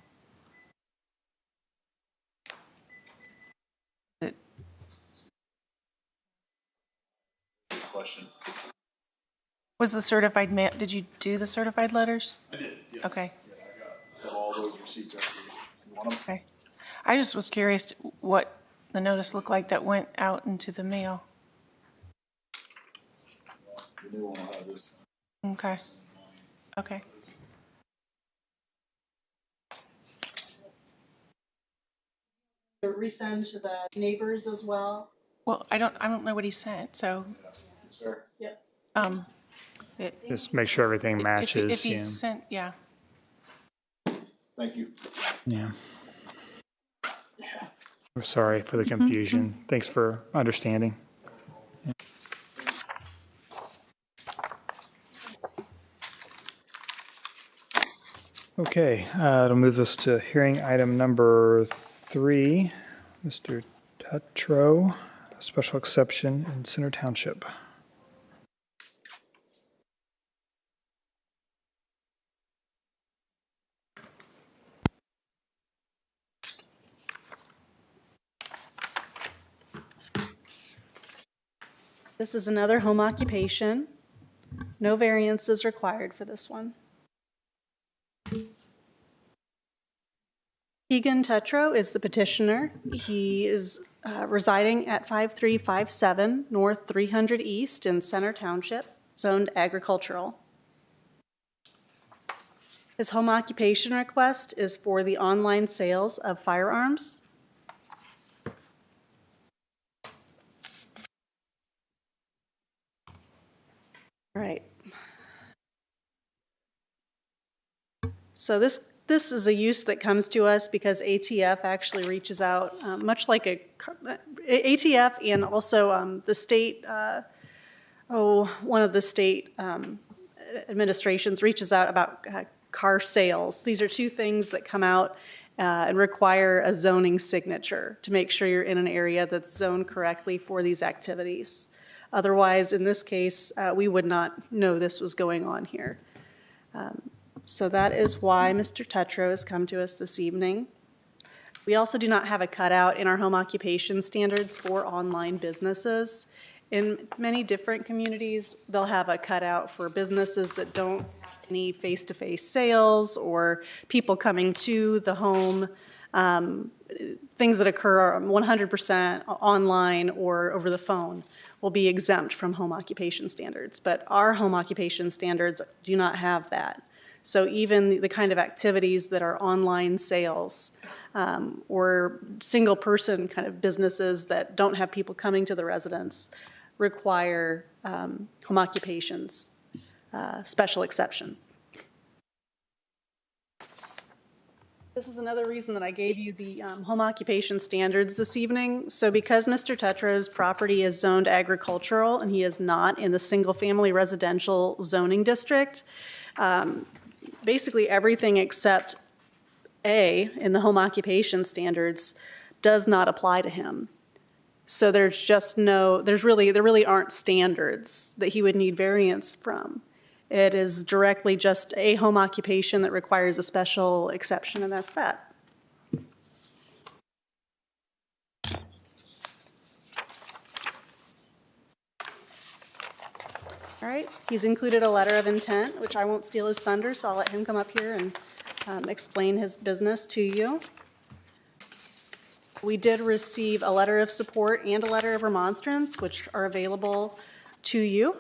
Question. Was the certified mail, did you do the certified letters? I did. Yes. Okay, I got all those receipts after you. You want them? okay. I just was curious what the notice looked like that went out into the mail. The new one will have this. Okay, okay. Resend to the neighbors as well. Well, I don't know what he sent, so, Sir. Yep. Just make sure everything if matches. he Yeah. sent, yeah. Thank you. Yeah. We're sorry for the confusion. Thanks for understanding. Okay, it'll move us to hearing item number 3, Mr. Tutrow, special exception in Center Township. This is another home occupation. No variance is required for this one. Keegan Tutrow is the petitioner. He is residing at 5357 North 300 East in Center Township, zoned agricultural. His home occupation request is for the online sales of firearms. All right. So this is a use that comes to us because ATF actually reaches out, much like ATF and also the state, one of the state administrations reaches out about car sales. These are two things that come out and require a zoning signature to make sure you're in an area that's zoned correctly for these activities. Otherwise, in this case, we would not know this was going on here. So that is why Mr. Tutrow has come to us this evening. We also do not have a cutout in our home occupation standards for online businesses. In many different communities, they'll have a cutout for businesses that don't have any face-to-face sales or people coming to the home, things that occur 100% online or over the phone will be exempt from home occupation standards. But our home occupation standards do not have that. So even the kind of activities that are online sales or single person kind of businesses that don't have people coming to the residence require home occupations, special exception. This is another reason that I gave you the home occupation standards this evening. So because Mr. Tutrow's property is zoned agricultural and he is not in the single family residential zoning district, basically everything except A in the home occupation standards does not apply to him. So there really aren't standards that he would need variance from. It is directly just a home occupation that requires a special exception, and that's that. All right, he's included a letter of intent, which I won't steal his thunder, so I'll let him come up here and explain his business to you. We did receive a letter of support and a letter of remonstrance, which are available to you.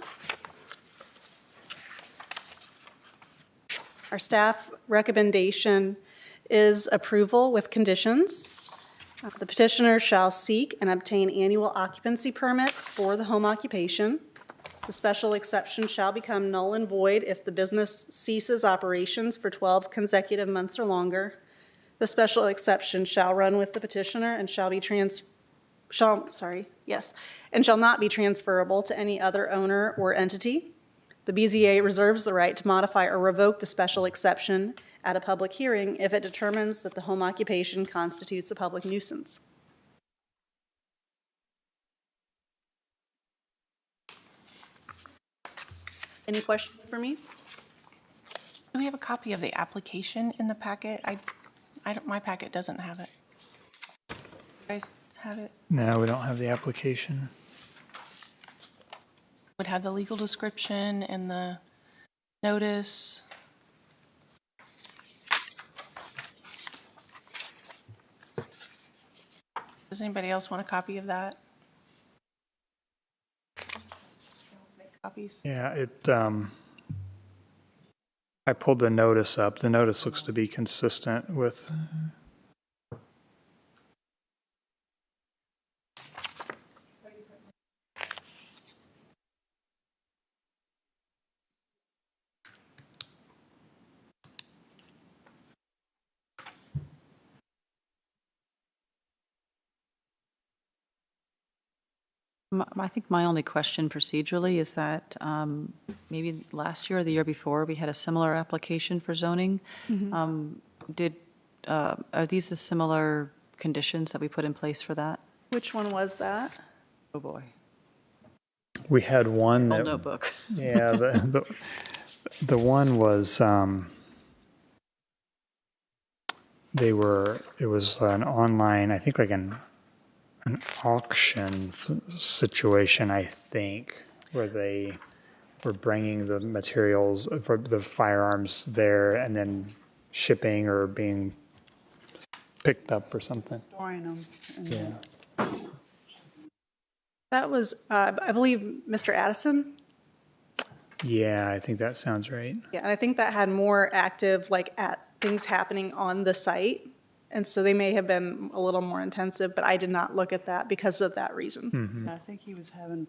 Our staff recommendation is approval with conditions. The petitioner shall seek and obtain annual occupancy permits for the home occupation. The special exception shall become null and void if the business ceases operations for 12 consecutive months or longer. The special exception shall run with the petitioner and shall not be transferable to any other owner or entity. The BZA reserves the right to modify or revoke the special exception at a public hearing if it determines that the home occupation constitutes a public nuisance. Any questions for me? Do we have a copy of the application in the packet? My packet doesn't have it. You guys have it? No, we don't have the application. Would have the legal description and the notice. Does anybody else want a copy of that? Copies? Yeah, I pulled the notice up. The notice looks to be consistent with. I think my only question procedurally is that maybe last year or the year before, we had a similar application for zoning. Are these the similar conditions that we put in place for that? Which one was that? Oh, boy. We had one Old that, notebook. yeah, the one was, it was an online, I think like an an auction situation, I think, where they were bringing the materials for the firearms there and then shipping or being picked up or something. Storing them. Yeah. That was, I believe, Mr. Addison. Yeah, I think that sounds right. Yeah, and I think that had more active, like, at things happening on the site. And so they may have been a little more intensive, but I did not look at that because of that reason. I think he was having.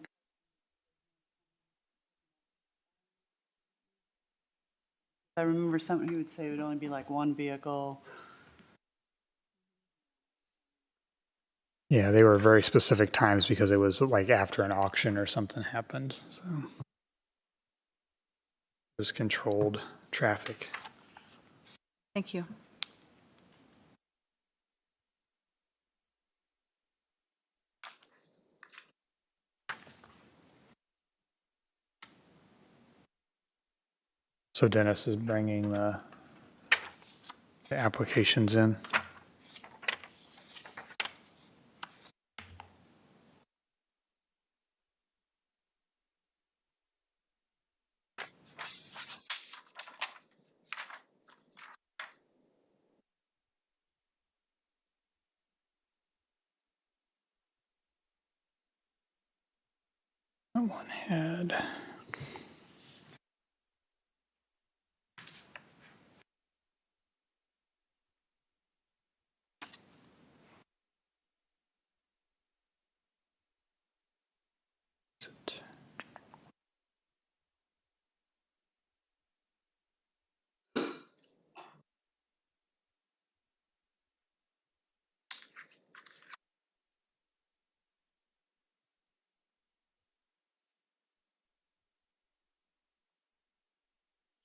I remember something he would say it would only be like one vehicle. Yeah, they were very specific times because it was like after an auction or something happened. So it was controlled traffic. Thank you. So Dennis is bringing the applications in. That one had.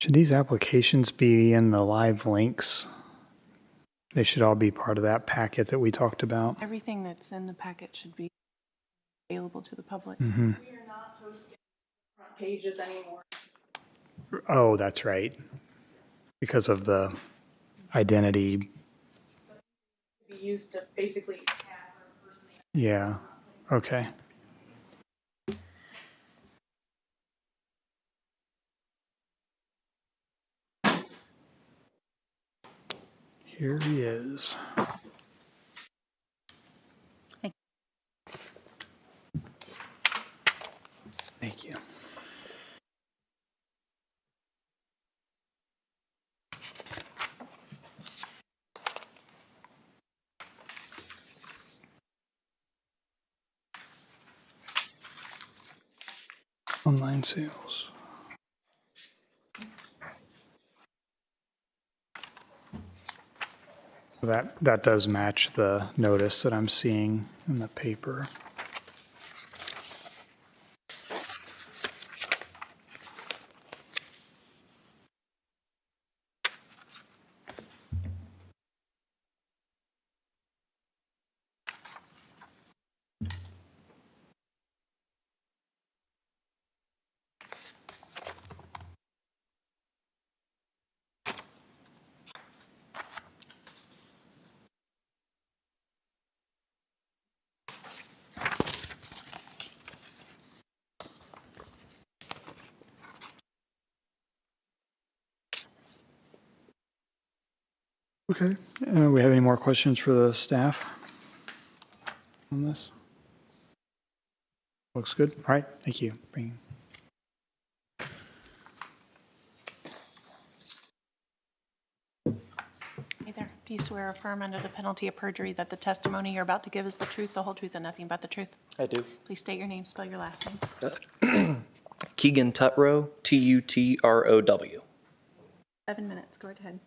Should these applications be in the live links? They should all be part of that packet that we talked about. Everything that's in the packet should be available to the public. We are not posting front pages anymore. Oh, that's right. Because of the identity. Be used to basically tag our person. Yeah. Okay. Here he is. Thank you. Online sales. That does match the notice that I'm seeing in the paper. Okay. We have any more questions for the staff on this? Looks good. All right. Thank you. Hey there. Do you swear or affirm under the penalty of perjury that the testimony you're about to give is the truth, the whole truth, and nothing but the truth? I do. Please state your name, spell your last name. Keegan Tutrow, Tutrow. 7 minutes. Go right ahead.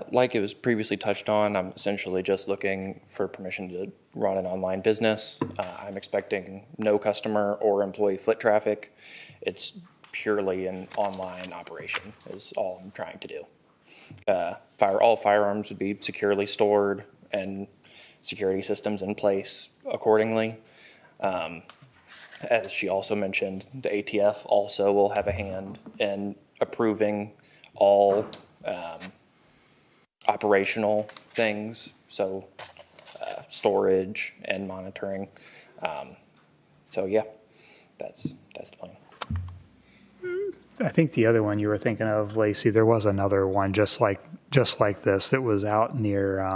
Like it was previously touched on, I'm essentially just looking for permission to run an online business. I'm expecting no customer or employee foot traffic. It's purely an online operation is all I'm trying to do. All firearms would be securely stored and security systems in place accordingly. As she also mentioned, the ATF also will have a hand in approving all operational things. So storage and monitoring. So yeah, that's the plan. I think the other one you were thinking of, Lacey, there was another one just like this. It was out near,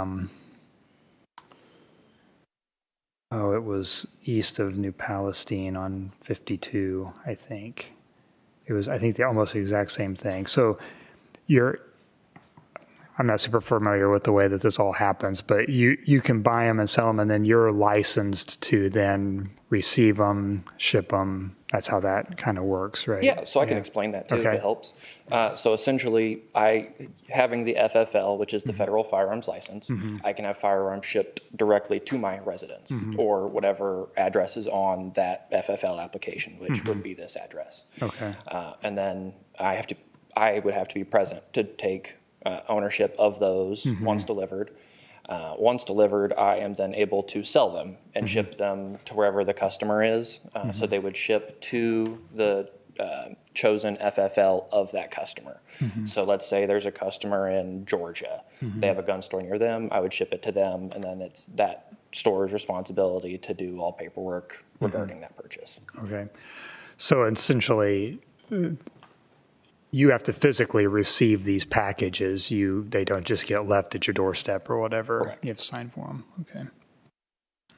it was east of New Palestine on 52, I think. It was, I think, almost the exact same thing. So I'm not super familiar with the way that this all happens, but you can buy them and sell them, and then you're licensed to then receive them, ship them. That's how that kind of works, right? Yeah, so I can explain that too if Okay. it helps. So essentially, having the FFL, which is the Federal Firearms License, I can have firearms shipped directly to my residence or whatever address is on that FFL application, which would be this address. Okay. And then I would have to be present to take ownership of those once delivered. Once delivered, I am then able to sell them and ship them to wherever the customer is. So they would ship to the chosen FFL of that customer. So let's say there's a customer in Georgia. They have a gun store near them. I would ship it to them, and then it's that store's responsibility to do all paperwork regarding that purchase. Okay. So essentially, you have to physically receive these packages. They don't just get left at your doorstep or whatever. Correct. You have to sign for them. Okay.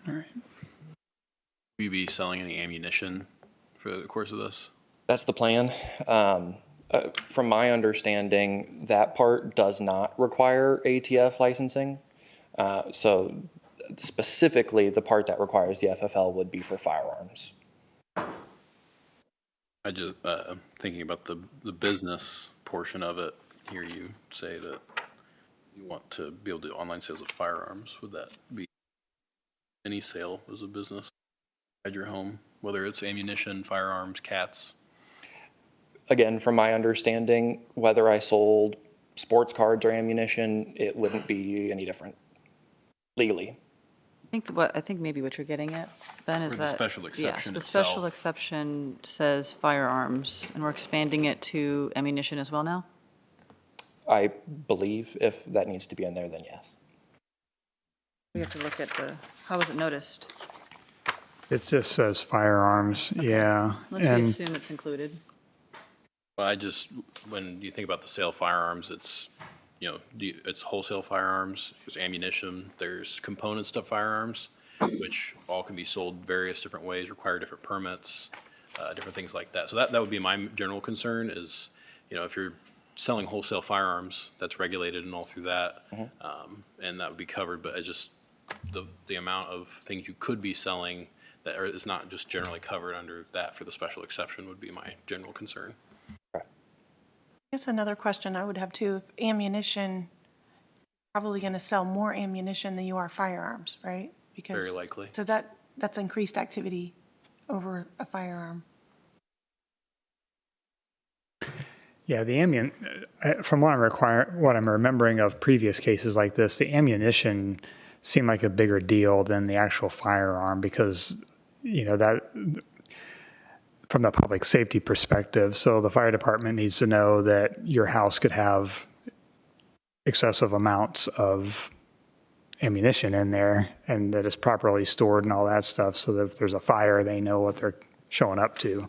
All right. Will you be selling any ammunition for the course of this? That's the plan. From my understanding, that part does not require ATF licensing. So specifically, the part that requires the FFL would be for firearms. I just thinking about the business portion of it. Here you say that you want to be able to do online sales of firearms. Would that be any sale as a business at your home, whether it's ammunition, firearms, cats? Again, from my understanding, whether I sold sports cards or ammunition, it wouldn't be any different legally. I think maybe what you're getting at, Ben, is Or the that. special Yes, exception the special itself. exception says firearms, and we're expanding it to ammunition as well now? I believe if that needs to be in there, then yes. We have to look at how was it noticed? It just says firearms. Yeah. Unless we And assume it's included. Well, when you think about the sale of firearms, it's, it's wholesale firearms, there's ammunition, there's components to firearms, which all can be sold various different ways, require different permits, different things like that. So that would be my general concern is, if you're selling wholesale firearms, that's regulated and all through that, and that would be covered. But it just the amount of things you could be selling that is not just generally covered under that for the special exception would be my general concern. I guess another question I would have too, if ammunition, probably going to sell more ammunition than you are firearms, right? Because Very likely. So that's increased activity over a firearm. yeah, from what I'm remembering of previous cases like this, the ammunition seemed like a bigger deal than the actual firearm because, that from the public safety perspective. So the fire department needs to know that your house could have excessive amounts of ammunition in there and that it's properly stored and all that stuff. So that if there's a fire, they know what they're showing up to.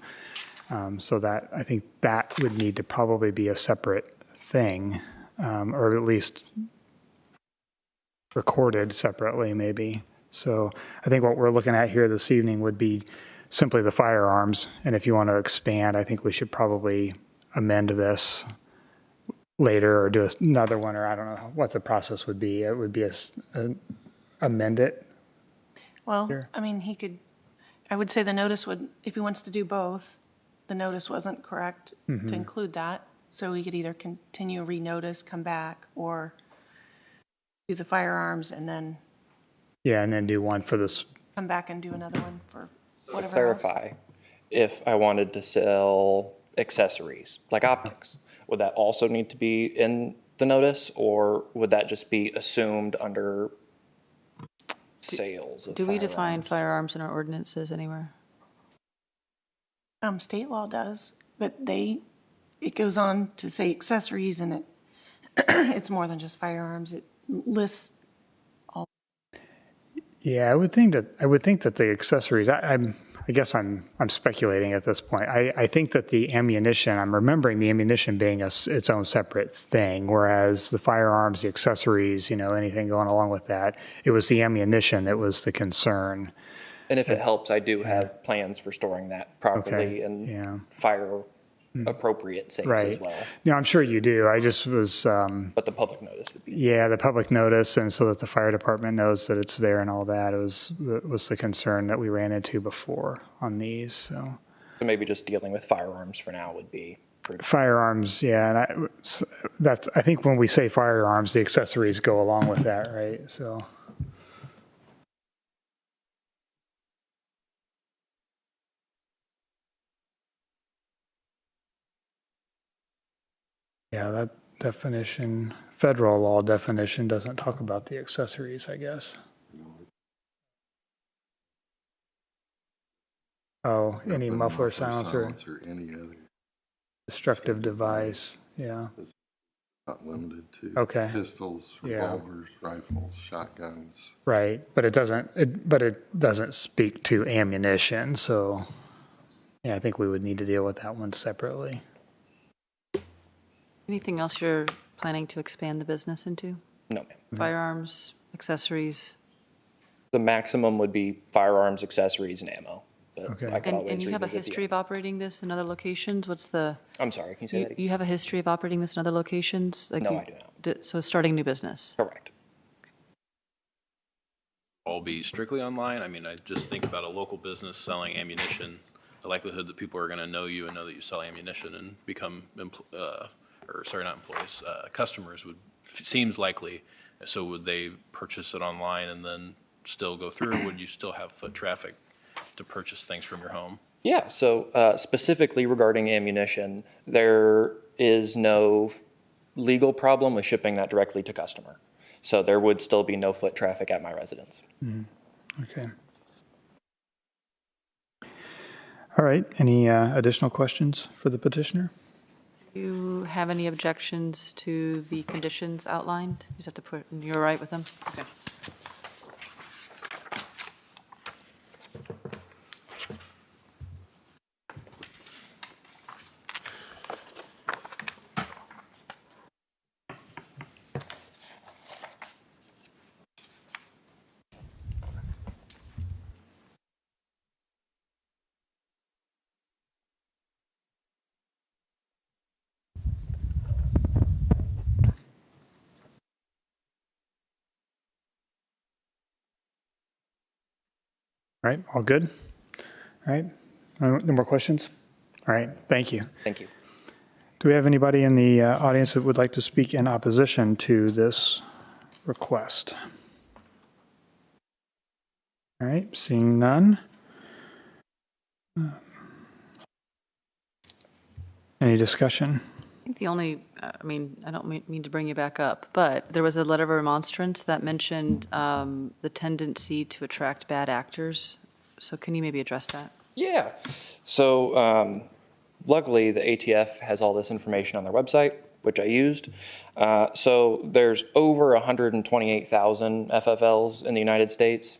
So that I think that would need to probably be a separate thing, or at least recorded separately maybe. So I think what we're looking at here this evening would be simply the firearms. And if you want to expand, I think we should probably amend this later or do another one, or I don't know what the process would be. It would be amend it. Well, Sure. I mean, I would say the notice would, if he wants to do both, the notice wasn't correct to include that. So he could either continue renotice, come back, or do the firearms and then Yeah, and then do one for this. come back and do another one for To whatever else. clarify, if I wanted to sell accessories like optics, would that also need to be in the notice, or would that just be assumed under sales of Do we define firearms? firearms in our ordinances anywhere? State law does, but it goes on to say accessories, and it's more than just firearms. It lists Yeah, I would think that the accessories, I guess I'm speculating at this point. I think that the ammunition, I'm remembering the ammunition being its own separate thing, whereas the firearms, the accessories, anything going along with that, it was the ammunition that was the concern. And if it helps, I do have plans for storing that properly Yeah. and fire appropriate safes as Right. well. No, I'm sure you do. I just was, But the public notice would be. yeah, the public notice, and so that the fire department knows that it's there and all that was the concern that we ran into before on these, so. So maybe just dealing with firearms for now would be prudent. Firearms, yeah, and I think when we say firearms, the accessories go along with that, right? So, yeah, that definition, federal law definition doesn't talk about the accessories, I guess. Oh, any muffler, silencer, Any other, destructive device, yeah, not limited to. Okay. Pistols, Yeah. revolvers, rifles, shotguns. right. But it doesn't speak to ammunition, so, yeah, I think we would need to deal with that one separately. Anything else you're planning to expand the business into? No, ma'am. Firearms, accessories? The maximum would be firearms, accessories, and ammo. But Okay. I could always And you have a revisit the history of operating this in other locations? What's the, I'm sorry, can you say that again? you have a history of operating this in other locations? Like No, you- I do not. So starting new business? Correct. All be strictly online? I mean, I just think about a local business selling ammunition, the likelihood that people are going to know you and know that you sell ammunition and become, not employees, customers seems likely. So would they purchase it online and then still go through, or would you still have foot traffic to purchase things from your home? Yeah, so specifically regarding ammunition, there is no legal problem with shipping that directly to customer. So there would still be no foot traffic at my residence. Okay. All right, any additional questions for the petitioner? Do you have any objections to the conditions outlined? You just have to put, you're all right with them? Okay. All right, all good? All right, no more questions? All right, thank you. Thank you. Do we have anybody in the audience that would like to speak in opposition to this request? All right, seeing none. Any discussion? I think the only, I don't mean to bring you back up, but there was a letter of remonstrance that mentioned the tendency to attract bad actors. So can you maybe address that? Yeah. So luckily, the ATF has all this information on their website, which I used. So there's over 128,000 FFLs in the United States.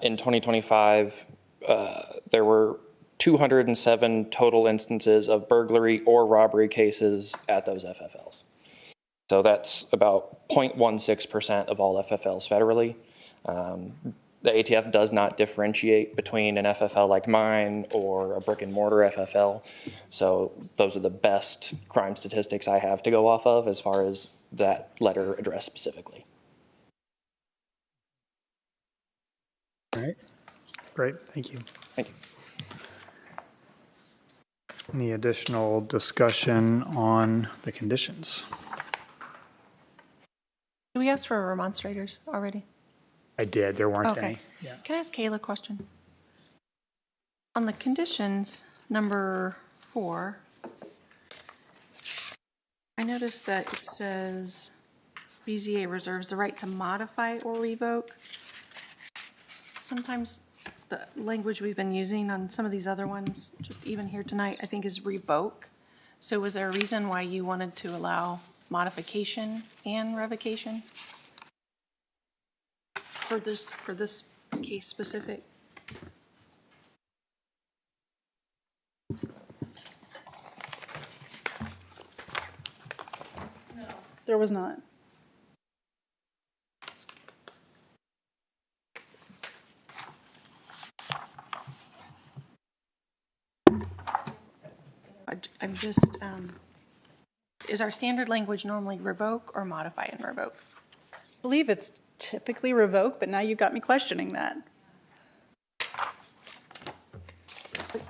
In 2025, there were 207 total instances of burglary or robbery cases at those FFLs. So that's about 0.16% of all FFLs federally. The ATF does not differentiate between an FFL like mine or a brick and mortar FFL. So those are the best crime statistics I have to go off of as far as that letter addressed specifically. All right, great, thank you. Thank you. Any additional discussion on the conditions? Did we ask for remonstrators already? I did, there weren't Okay. any. Yeah. Can I ask Kayla a question? On the conditions, number 4, I noticed that it says BZA reserves the right to modify or revoke. Sometimes the language we've been using on some of these other ones, just even here tonight, I think is revoke. So was there a reason why you wanted to allow modification and revocation? For this case specific. There was not. I'm just, is our standard language normally revoke or modify and revoke? I believe it's typically revoked, but now you've got me questioning that.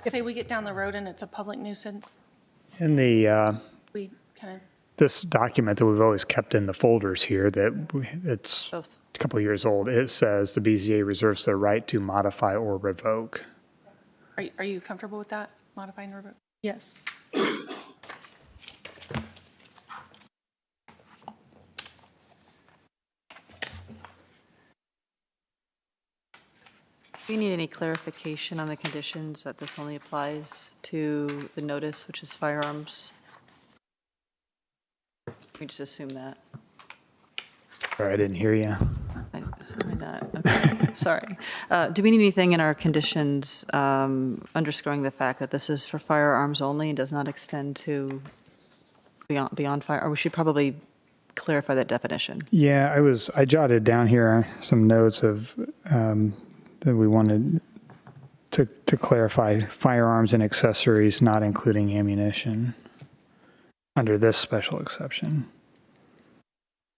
Say we get down the road and it's a public nuisance, In the, we kind of, this document that we've always kept in the folders here, it's Both. a couple of years old, it says the BZA reserves the right to modify or revoke. are you comfortable with that, modify and revoke? Yes. Do you need any clarification on the conditions that this only applies to the notice, which is firearms? We just assume that. Sorry, I didn't hear you. Assuming that, okay, sorry. Do we need anything in our conditions underscoring the fact that this is for firearms only and does not extend to beyond fire, or we should probably clarify that definition? Yeah, I jotted down here some notes of, that we wanted to clarify firearms and accessories, not including ammunition, under this special exception.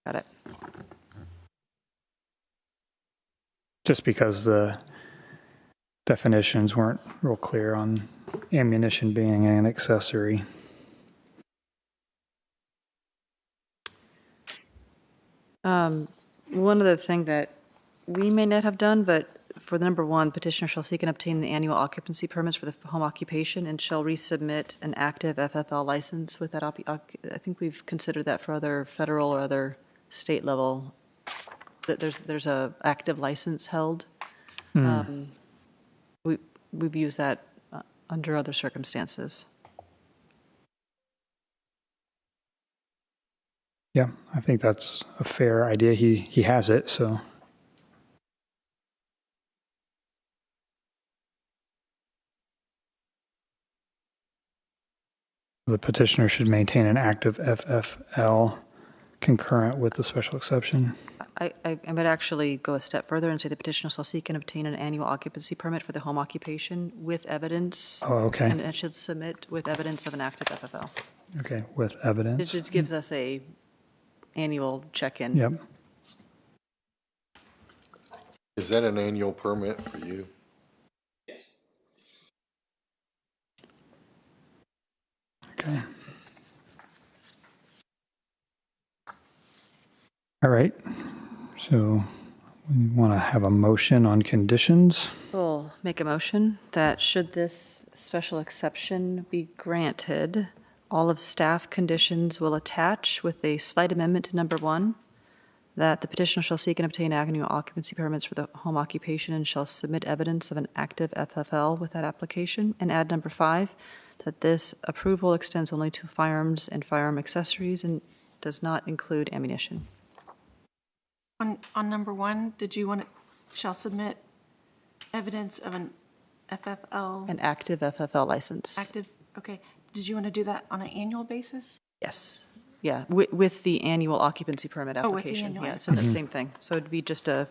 Got it. Just because the definitions weren't real clear on ammunition being an accessory. One other thing that we may not have done, but for the number one, petitioner shall seek and obtain the annual occupancy permits for the home occupation and shall resubmit an active FFL license with that. I think we've considered that for other federal or other state level. That there's a active license held. We've used that under other circumstances. Yeah, I think that's a fair idea. He has it, so. The petitioner should maintain an active FFL concurrent with the special exception. I might actually go a step further and say the petitioner shall seek and obtain an annual occupancy permit for the home occupation with evidence. Oh, okay. And it should submit with evidence of an active FFL. Okay, with It evidence. just gives us a annual check-in. Yep. Is that an annual permit for you? Okay. All right. So we want to have a motion on conditions. We'll make a motion that should this special exception be granted, all of staff conditions will attach with a slight amendment to number one, that the petitioner shall seek and obtain annual occupancy permits for the home occupation and shall submit evidence of an active FFL with that application, and add number five, that this approval extends only to firearms and firearm accessories and does not include ammunition. On number one, did you want, shall submit evidence of an FFL? An active FFL license. Active, okay. Did you want to do that on an annual basis? Yes, yeah, with the annual occupancy permit Oh, with the application. annual, Yeah, so the same thing. So it'd be just a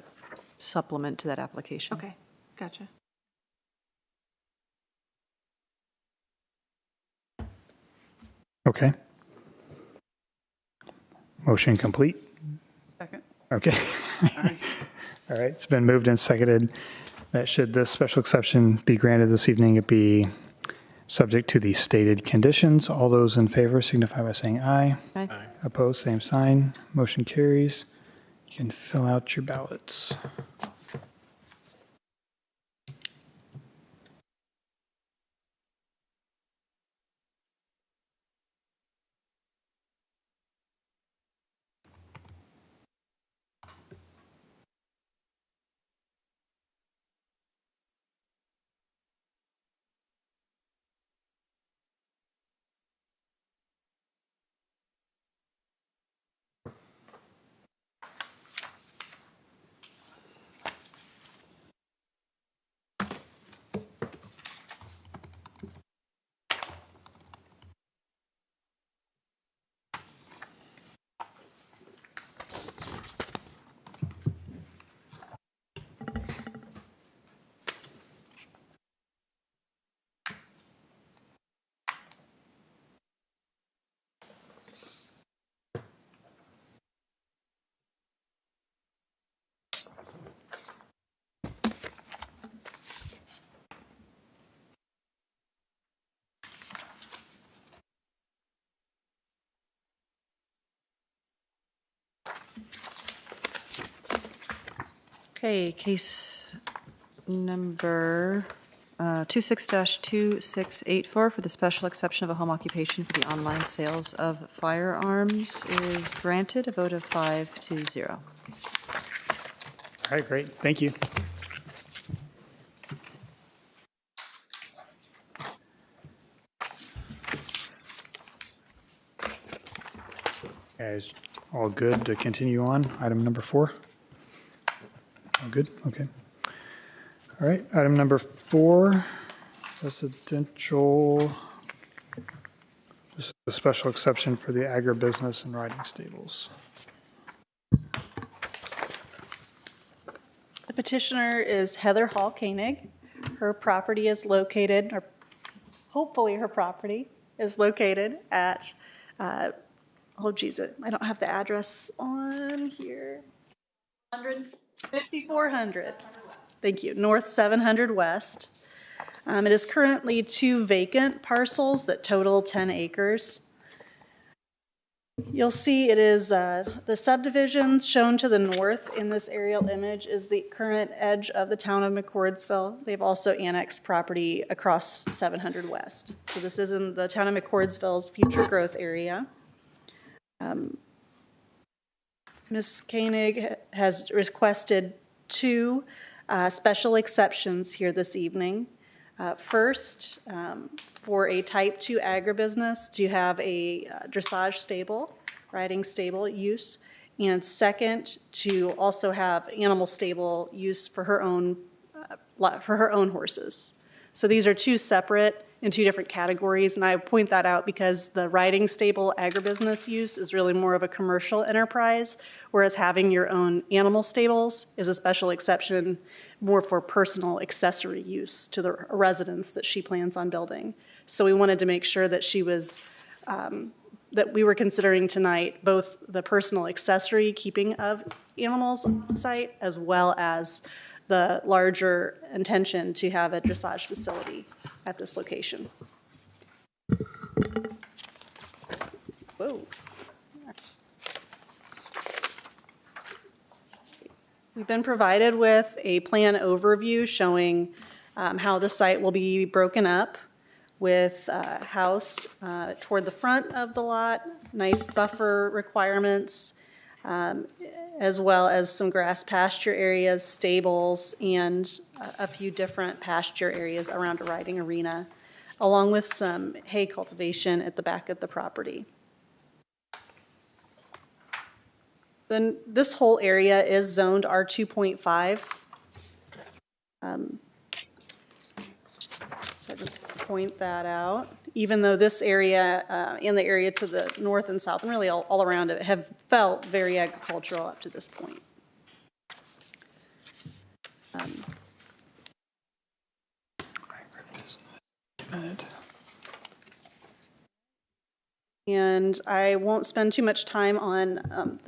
supplement to that application. Okay, gotcha. Okay. Motion complete. Second. Okay. All right, it's been moved and seconded that should this special exception be granted this evening, it be subject to the stated conditions. All those in favor signify by saying aye. Aye. Opposed, same sign. Motion carries. You can fill out your ballots. Okay, case number 26-2684 for the special exception of a home occupation for the online sales of firearms is granted, a vote of 5-0. All right, great. Thank you. Guys, all good to continue on? Item number 4? All good? Okay. All right, item number 4, residential, this is a special exception for the agribusiness and riding stables. The petitioner is Heather Hall-Koenig. Her property is located, or hopefully her property is located at, I don't have the address on here. 5400. Thank you, North 700 West. It is currently 2 vacant parcels that total 10 acres. You'll see it is the subdivision shown to the north in this aerial image is the current edge of the town of McCordsville. They've also annexed property across 700 West. So this is in the town of McCordsville's future growth area. Ms. Koenig has requested 2 special exceptions here this evening. First, for a type 2 agribusiness to have a dressage stable, riding stable use, and second, to also have animal stable use for her own horses. So these are 2 separate in 2 different categories, and I point that out because the riding stable agribusiness use is really more of a commercial enterprise, whereas having your own animal stables is a special exception more for personal accessory use to the residence that she plans on building. So we wanted to make sure that she was, that we were considering tonight both the personal accessory keeping of animals on site as well as the larger intention to have a dressage facility at this location. Whoa. We've been provided with a plan overview showing how the site will be broken up with a house toward the front of the lot, nice buffer requirements, as well as some grass pasture areas, stables, and a few different pasture areas around a riding arena, along with some hay cultivation at the back of the property. Then this whole area is zoned R2.5. So I just point that out. Even though this area and the area to the north and south, and really all around it, have felt very agricultural up to this point. And I won't spend too much time on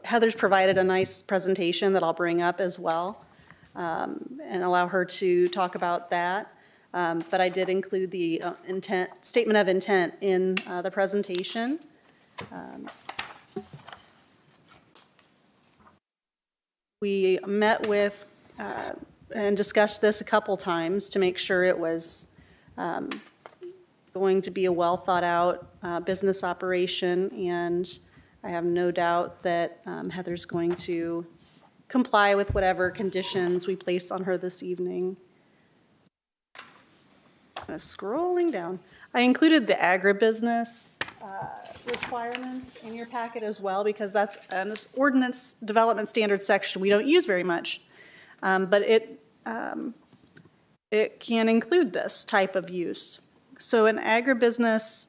Heather's provided a nice presentation that I'll bring up as well and allow her to talk about that. But I did include the statement of intent in the presentation. We met with and discussed this a couple times to make sure it was going to be a well thought out business operation, and I have no doubt that Heather's going to comply with whatever conditions we place on her this evening. Kind of scrolling down. I included the agribusiness requirements in your packet as well because that's an ordinance development standard section we don't use very much, but it can include this type of use. So an agribusiness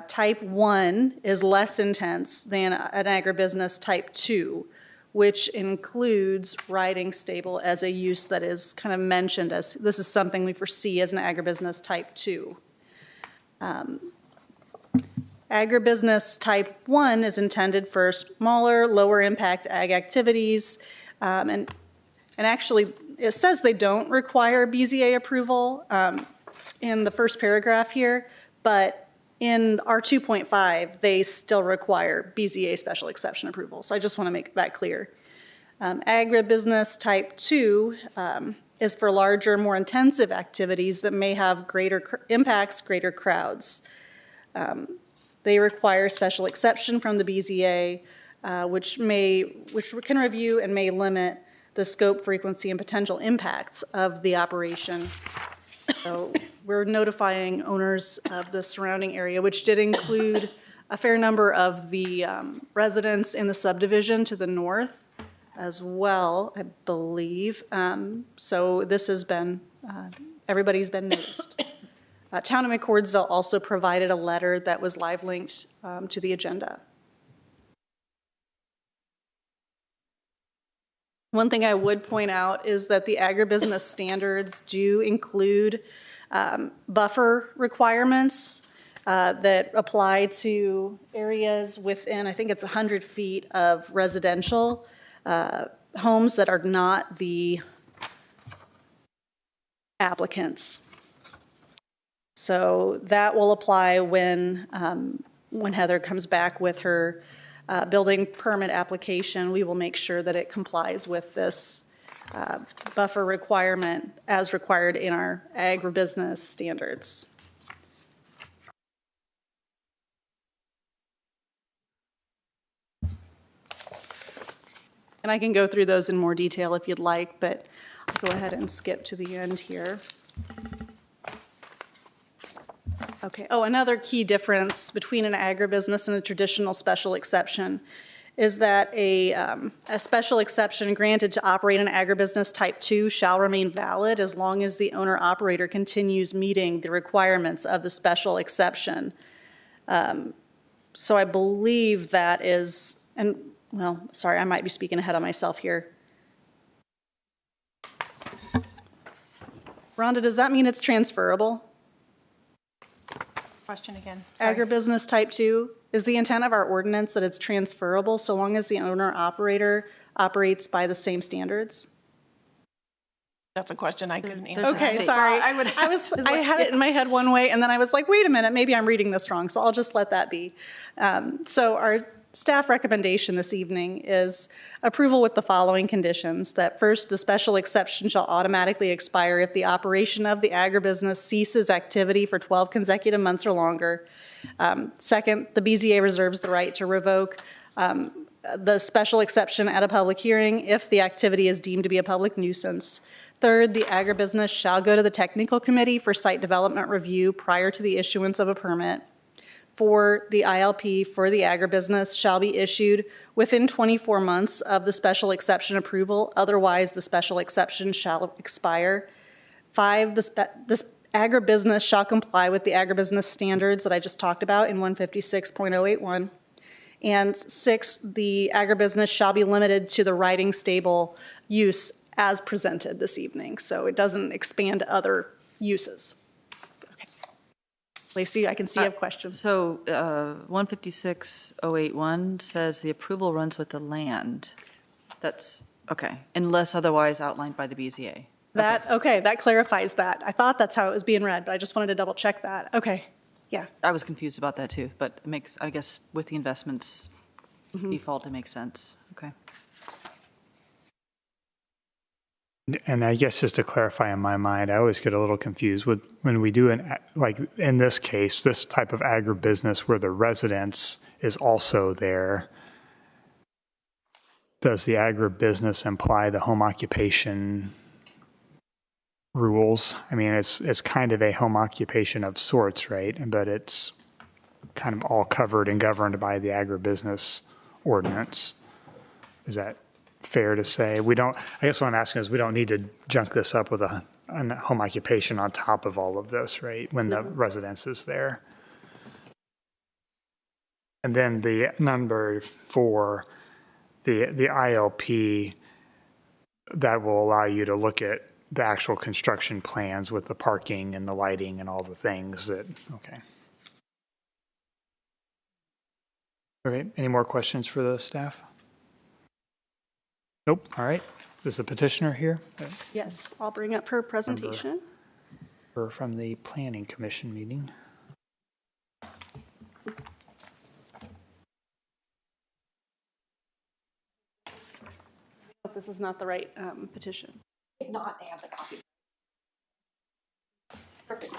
type 1 is less intense than an agribusiness type 2, which includes riding stable as a use that is kind of mentioned as this is something we foresee as an agribusiness type 2. Agribusiness type 1 is intended for smaller, lower impact ag activities, and actually it says they don't require BZA approval in the first paragraph here, but in R2.5 they still require BZA special exception approval. So I just want to make that clear. Agribusiness type 2 is for larger, more intensive activities that may have greater impacts, greater crowds. They require special exception from the BZA, which can review and may limit the scope, frequency, and potential impacts of the operation. So we're notifying owners of the surrounding area, which did include a fair number of the residents in the subdivision to the north as well, I believe. So this has been, everybody's been noticed. Town of McCordsville also provided a letter that was live linked to the agenda. One thing I would point out is that the agribusiness standards do include buffer requirements that apply to areas within, I think it's 100 feet of residential homes that are not the applicants. So that will apply when Heather comes back with her building permit application. We will make sure that it complies with this buffer requirement as required in our agribusiness standards. And I can go through those in more detail if you'd like, but I'll go ahead and skip to the end here. Okay, oh, another key difference between an agribusiness and a traditional special exception is that a special exception granted to operate an agribusiness type 2 shall remain valid as long as the owner-operator continues meeting the requirements of the special exception. So I believe that is, and well, sorry, I might be speaking ahead of myself here. Rhonda, does that mean it's transferable? Question again. Sorry. Agribusiness type 2, is the intent of our ordinance that it's transferable so long as the owner-operator operates by the same standards? That's a question I couldn't answer. Okay, sorry. I had it in my head one way, and then I was like, wait a minute, maybe I'm reading this wrong, so I'll just let that be. So our staff recommendation this evening is approval with the following conditions. That first, the special exception shall automatically expire if the operation of the agribusiness ceases activity for 12 consecutive months or longer. Second, the BZA reserves the right to revoke the special exception at a public hearing if the activity is deemed to be a public nuisance. Third, the agribusiness shall go to the technical committee for site development review prior to the issuance of a permit. 4, the ILP for the agribusiness shall be issued within 24 months of the special exception approval. Otherwise, the special exception shall expire. 5, this agribusiness shall comply with the agribusiness standards that I just talked about in 156.081. And 6, the agribusiness shall be limited to the riding stable use as presented this evening. So it doesn't expand to other uses. Lacey, I can see you have questions. So 156.081 says the approval runs with the land. That's, okay, unless otherwise outlined by the BZA. Okay, that clarifies that. I thought that's how it was being read, but I just wanted to double check that. Okay, yeah. I was confused about that too, but it makes, I guess, with the investments default, it makes sense. Okay. And I guess just to clarify in my mind, I always get a little confused with when we do like in this case, this type of agribusiness where the residence is also there. Does the agribusiness imply the home occupation rules? I mean, it's kind of a home occupation of sorts, right? But it's kind of all covered and governed by the agribusiness ordinance. Is that fair to say? We don't, I guess what I'm asking is we don't need to junk this up with a home occupation on top of all of this, right? When the residence is there. And then the number 4, the ILP, that will allow you to look at the actual construction plans with the parking and the lighting and all the things that, okay. All right, any more questions for the staff? Nope, all right. Is the petitioner here? Yes, I'll bring up her presentation. Or from the Planning Commission meeting. this is not the right petition. If not, they have the copy. Perfect.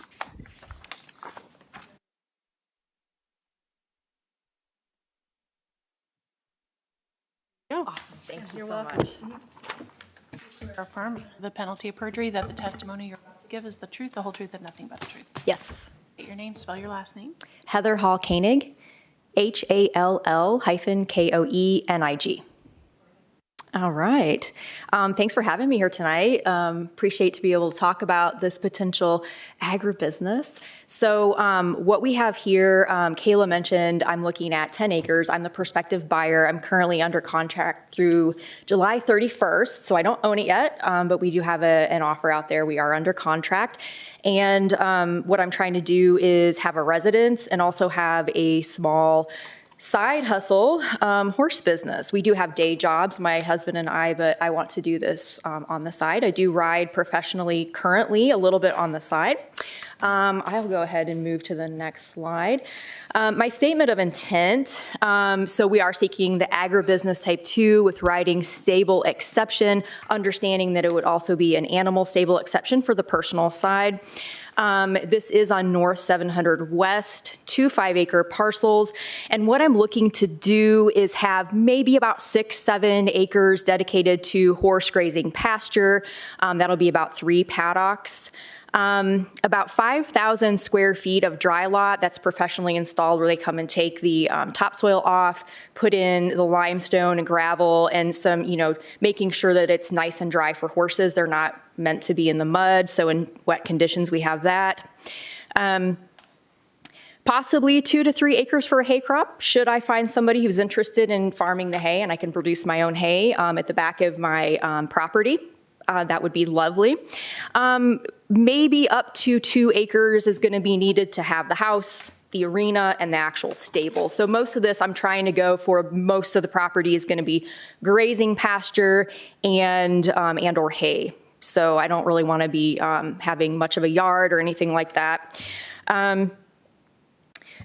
Awesome. Thank you so much. Affirm the penalty of perjury that the testimony you're about to give is the truth, the whole truth, and nothing but the truth. Yes. State your name, spell your last name. Heather Hall-Koenig, Hall-Koenig. All right. Thanks for having me here tonight. Appreciate to be able to talk about this potential agribusiness. So what we have here, Kayla mentioned, I'm looking at 10 acres. I'm the prospective buyer. I'm currently under contract through July 31st, so I don't own it yet, but we do have an offer out there. We are under contract. And what I'm trying to do is have a residence and also have a small side hustle, horse business. We do have day jobs, my husband and I, but I want to do this on the side. I do ride professionally currently, a little bit on the side. I'll go ahead and move to the next slide. My statement of intent, so we are seeking the agribusiness type 2 with riding stable exception, understanding that it would also be an animal stable exception for the personal side. This is on North 700 West, 2 5-acre parcels. And what I'm looking to do is have maybe about 6-7 acres dedicated to horse grazing pasture. That'll be about 3 paddocks. About 5,000 square feet of dry lot that's professionally installed where they come and take the topsoil off, put in the limestone and gravel and some, making sure that it's nice and dry for horses. They're not meant to be in the mud. So in wet conditions, we have that. Possibly 2 to 3 acres for a hay crop, should I find somebody who's interested in farming the hay and I can produce my own hay at the back of my property. That would be lovely. Maybe up to 2 acres is going to be needed to have the house, the arena, and the actual stable. So most of this I'm trying to go for, most of the property is going to be grazing pasture and or hay. So I don't really want to be having much of a yard or anything like that.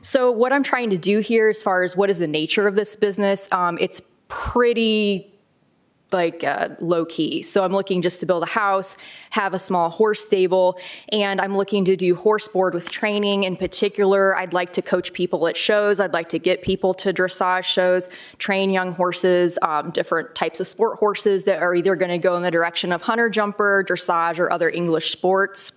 So what I'm trying to do here as far as what is the nature of this business, it's pretty low key. So I'm looking just to build a house, have a small horse stable, and I'm looking to do horse board with training. In particular, I'd like to coach people at shows. I'd like to get people to dressage shows, train young horses, different types of sport horses that are either going to go in the direction of hunter jumper, dressage, or other English sports.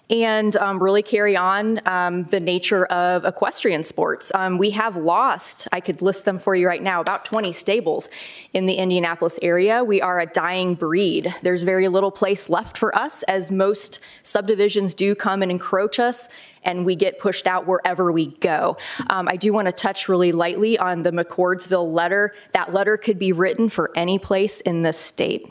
And really carry on the nature of equestrian sports. We have lost, I could list them for you right now, about 20 stables in the Indianapolis area. We are a dying breed. There's very little place left for us, as most subdivisions do come and encroach us, and we get pushed out wherever we go. I do want to touch really lightly on the McCordsville letter. That letter could be written for any place in this state.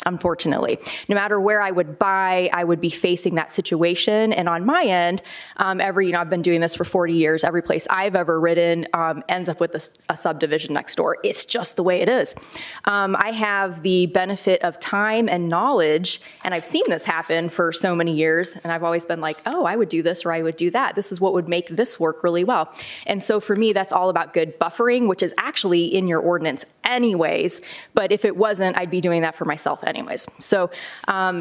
Unfortunately, no matter where I would buy, I would be facing that situation. And on my end, I've been doing this for 40 years. Every place I've ever ridden ends up with a subdivision next door. It's just the way it is. I have the benefit of time and knowledge, and I've seen this happen for so many years. And I've always been like, oh, I would do this or I would do that. This is what would make this work really well. And so for me, that's all about good buffering, which is actually in your ordinance anyways. But if it wasn't, I'd be doing that for myself anyways. So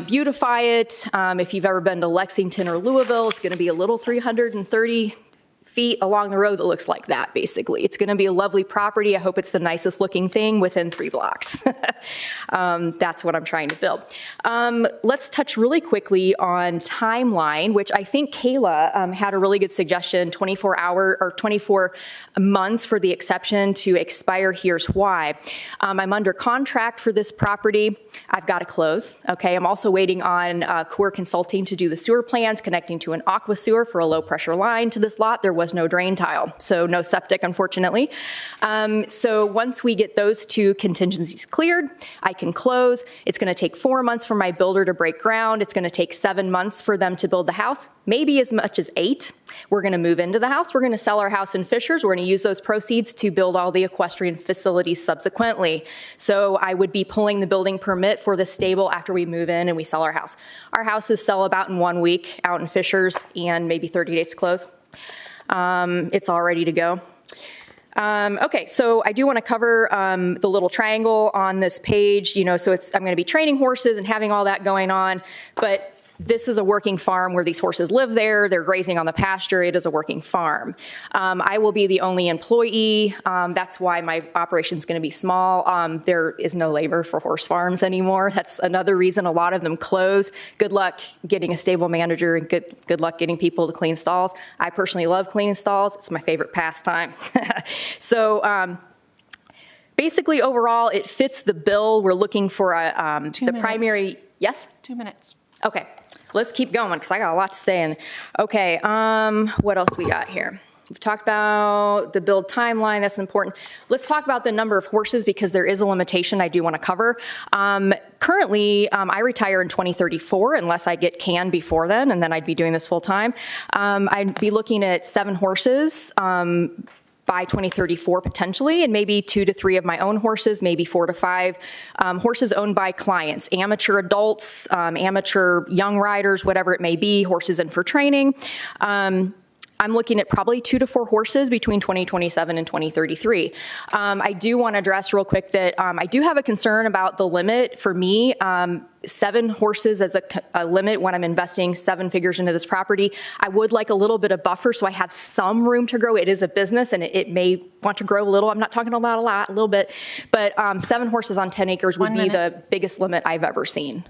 beautify it. If you've ever been to Lexington or Louisville, it's going to be a little 330 feet along the road that looks like that, basically. It's going to be a lovely property. I hope it's the nicest looking thing within 3 blocks. That's what I'm trying to build. Let's touch really quickly on timeline, which I think Kayla had a really good suggestion, 24 months for the exception to expire. Here's why. I'm under contract for this property. I've got to close. Okay. I'm also waiting on Core Consulting to do the sewer plans connecting to an aqua sewer for a low pressure line to this lot. There was no drain tile, so no septic, unfortunately. So once we get those 2 contingencies cleared, I can close. It's going to take 4 months for my builder to break ground. It's going to take 7 months for them to build the house, maybe as much as 8. We're going to move into the house. We're going to sell our house in Fishers. We're going to use those proceeds to build all the equestrian facilities subsequently. So I would be pulling the building permit for the stable after we move in and we sell our house. Our houses sell about in 1 week out in Fishers and maybe 30 days to close. It's all ready to go. Okay, so I do want to cover the little triangle on this page, so I'm going to be training horses and having all that going on, but this is a working farm where these horses live there. They're grazing on the pasture. It is a working farm. I will be the only employee. That's why my operation is going to be small. There is no labor for horse farms anymore. That's another reason a lot of them close. Good luck getting a stable manager and good luck getting people to clean stalls. I personally love cleaning stalls. It's my favorite pastime. So basically, overall, it fits the bill. We're looking for the primary. Yes? 2 minutes. Okay, let's keep going because I got a lot to say. And okay, what else we got here? We've talked about the build timeline. That's important. Let's talk about the number of horses because there is a limitation I do want to cover. Currently, I retire in 2034 unless I get canned before then, and then I'd be doing this full time. I'd be looking at 7 horses. By 2034 potentially, and maybe 2 to 3 of my own horses, maybe 4 to 5 horses owned by clients, amateur adults, amateur young riders, whatever it may be, horses in for training. I'm looking at probably 2 to 4 horses between 2027 and 2033. I do want to address real quick that I do have a concern about the limit for me. 7 horses as a limit when I'm investing 7 figures into this property. I would like a little bit of buffer so I have some room to grow. It is a business and it may want to grow a little. I'm not talking about a lot, a little bit, but 7 horses on 10 acres would be the biggest limit I've ever seen.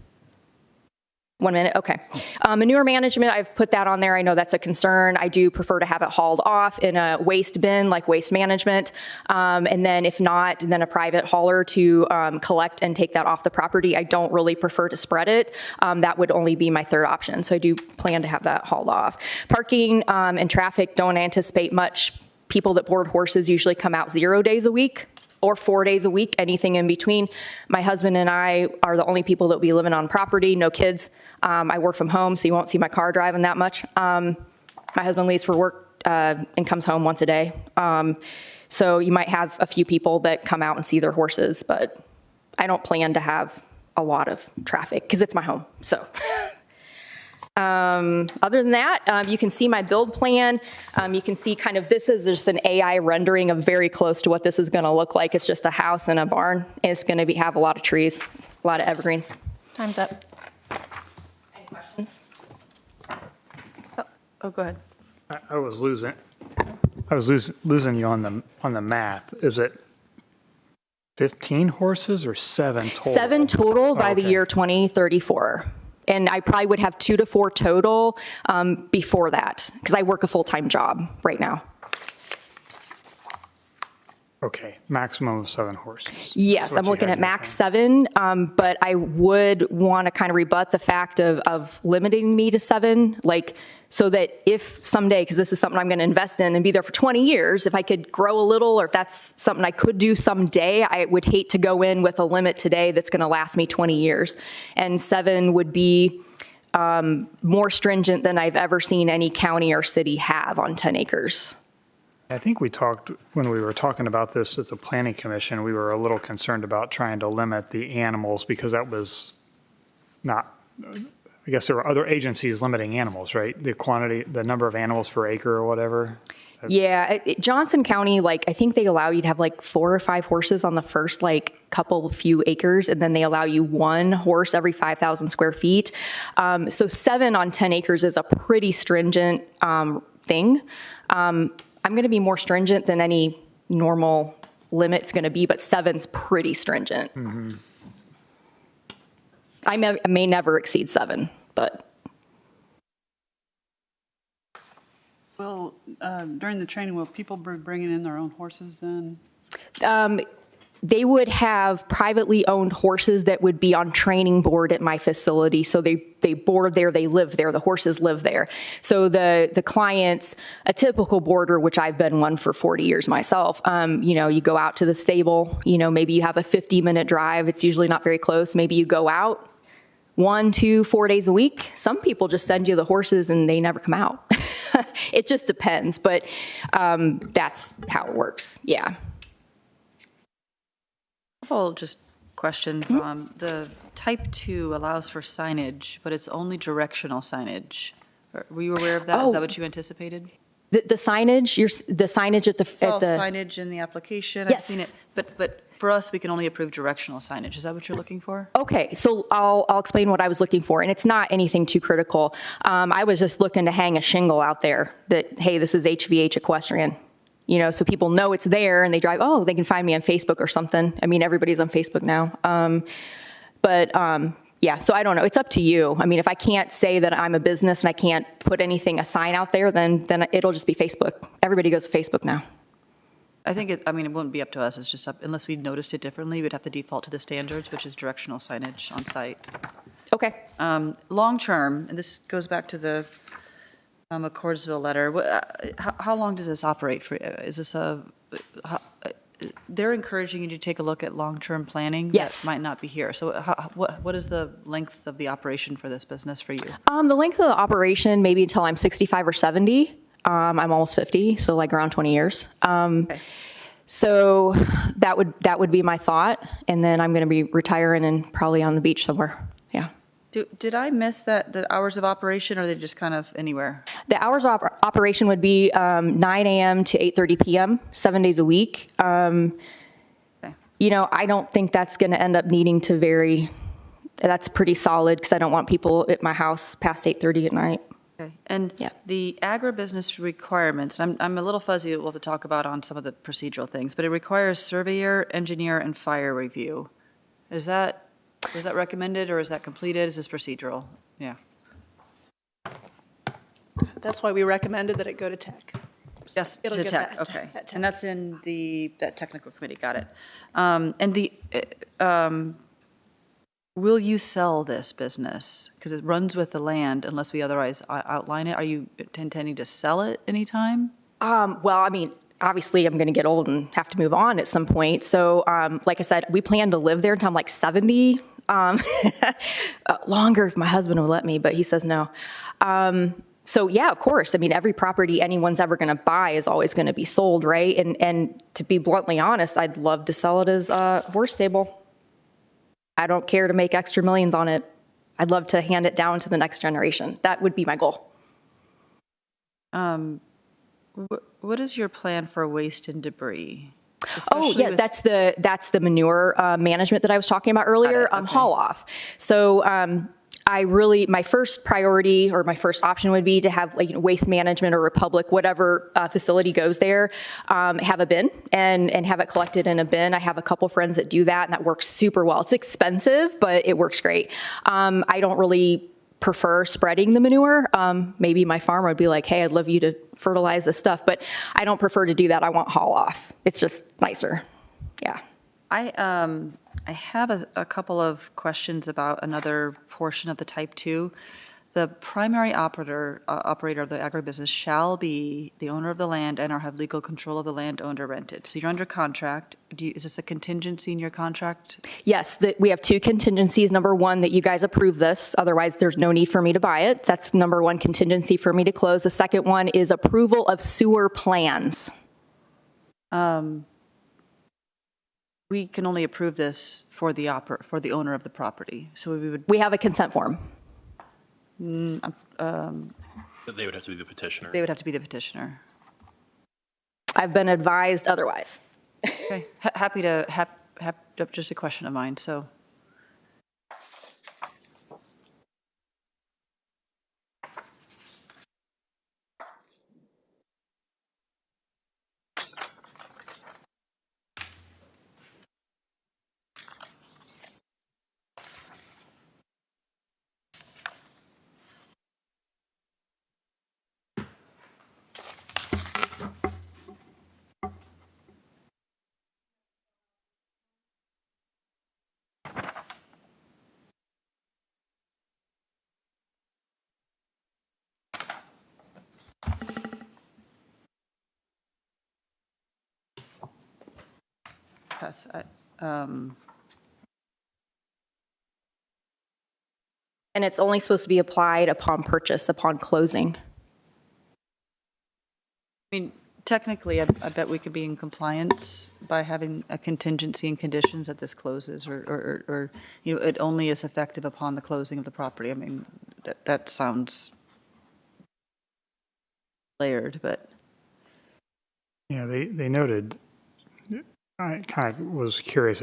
1 minute, okay. Manure management, I've put that on there. I know that's a concern. I do prefer to have it hauled off in a waste bin like waste management. And then if not, then a private hauler to collect and take that off the property. I don't really prefer to spread it. That would only be my third option. So I do plan to have that hauled off. Parking and traffic, don't anticipate much. People that board horses usually come out 0 days a week or 4 days a week, anything in between. My husband and I are the only people that will be living on property, no kids. I work from home, so you won't see my car driving that much. My husband leaves for work and comes home once a day. So you might have a few people that come out and see their horses, but I don't plan to have a lot of traffic because it's my home, so. Other than that, you can see my build plan. You can see kind of this is just an AI rendering of very close to what this is going to look like. It's just a house and a barn. And it's going to have a lot of trees, a lot of evergreens. Time's up. Any questions? Oh, go ahead. I was losing you on the math. Is it 15 horses or 7 total? 7 total by the year 2034. And I probably would have 2 to 4 total before that because I work a full-time job right now. Okay, maximum of 7 horses. Yes, I'm looking at max 7, but I would want to kind of rebut the fact of limiting me to 7, like so that if someday, because this is something I'm going to invest in and be there for 20 years, if I could grow a little or if that's something I could do someday, I would hate to go in with a limit today that's going to last me 20 years. And 7 would be more stringent than I've ever seen any county or city have on 10 acres. I think we talked, when we were talking about this at the Planning Commission, we were a little concerned about trying to limit the animals because that was not, I guess there were other agencies limiting animals, right? The quantity, the number of animals per acre or whatever. Yeah, Johnson County, like, I think they allow you to have like 4 or 5 horses on the first, like, few acres, and then they allow you 1 horse every 5,000 square feet. So 7 on 10 acres is a pretty stringent thing. I'm going to be more stringent than any normal limit's going to be, but 7's pretty stringent. Mm-hmm. I may never exceed 7, but. Well, during the training, will people be bringing in their own horses then? They would have privately owned horses that would be on training board at my facility. So they board there, they live there, the horses live there. So the clients, a typical boarder, which I've been one for 40 years myself, you go out to the stable, maybe you have a 50-minute drive. It's usually not very close. Maybe you go out 1, 2, 4 days a week. Some people just send you the horses and they never come out. It just depends, but that's how it works. Yeah. Couple just questions. The type 2 allows for signage, but it's only directional signage. Were you aware of that? Is that what you anticipated? The signage, the signage at the. Saw at the signage in the application. I've Yes. seen it. But for us, we can only approve directional signage. Is that what you're looking for? Okay, so I'll explain what I was looking for, and it's not anything too critical. I was just looking to hang a shingle out there that, hey, this is HVH Equestrian, you know, so people know it's there and they drive, oh, they can find me on Facebook or something. I mean, everybody's on Facebook now. Yeah, so I don't know. It's up to you. I mean, if I can't say that I'm a business and I can't put a sign out there, then it'll just be Facebook. Everybody goes to Facebook now. I think it wouldn't be up to us. It's just up, unless we noticed it differently, we'd have to default to the standards, which is directional signage on site. Okay. Long-term, and this goes back to the Accordsville letter, how long does this operate for? Is this they're encouraging you to take a look at long-term planning? Yes. That might not be here. So what is the length of the operation for this business for you? The length of the operation, maybe until I'm 65 or 70. I'm almost 50, so like around 20 years. Okay. So that would be my thought. And then I'm going to be retiring and probably on the beach somewhere. Yeah. Did I miss that, the hours of operation, or are they just kind of anywhere? The hours of operation would be 9 a.m. to 8:30 p.m., 7 days a week. Okay. You know, I don't think that's going to end up needing to vary. That's pretty solid because I don't want people at my house past 8:30 at night. Okay, and Yeah. the agribusiness requirements, I'm a little fuzzy, we'll have to talk about on some of the procedural things, but it requires surveyor, engineer, and fire review. Was that recommended, or is that completed? Is this procedural? Yeah. That's why we recommended that it go to tech. Yes, It'll to get tech, that- okay. that tech. And that's in that technical committee, got it. And will you sell this business? Because it runs with the land unless we otherwise outline it. Are you intending to sell it anytime? Well, I mean, obviously I'm going to get old and have to move on at some point. So, like I said, we plan to live there until I'm like 70. Longer if my husband would let me, but he says no. So yeah, of course. I mean, every property anyone's ever going to buy is always going to be sold, right? And to be bluntly honest, I'd love to sell it as a horse stable. I don't care to make extra millions on it. I'd love to hand it down to the next generation. That would be my goal. What is your plan for waste and debris? Oh, yeah, that's the manure management that I was talking about earlier, Got it, okay. haul off. So my first priority or my first option would be to have like Waste Management or Republic, whatever facility goes there, have a bin and have it collected in a bin. I have a couple friends that do that, and that works super well. It's expensive, but it works great. I don't really prefer spreading the manure. Maybe my farmer would be like, hey, I'd love you to fertilize this stuff, but I don't prefer to do that. I want haul off. It's just nicer. Yeah. I have a couple of questions about another portion of the type 2. The primary operator of the agribusiness shall be the owner of the land and or have legal control of the land owned or rented. So you're under contract. Is this a contingency in your contract? Yes, we have two contingencies. Number one, that you guys approve this. Otherwise, there's no need for me to buy it. That's number one contingency for me to close. The second one is approval of sewer plans. We can only approve this for the owner of the property. So We have a consent form. But they would have to be the petitioner. They would have to be the petitioner. I've been advised otherwise. Okay, happy to have just a question of mine. So. Yes, And it's only supposed to be applied upon purchase, upon closing. I mean, technically, I bet we could be in compliance by having a contingency and conditions that this closes, or it only is effective upon the closing of the property. I mean, that sounds layered, but Yeah, they noted, I kind of was curious,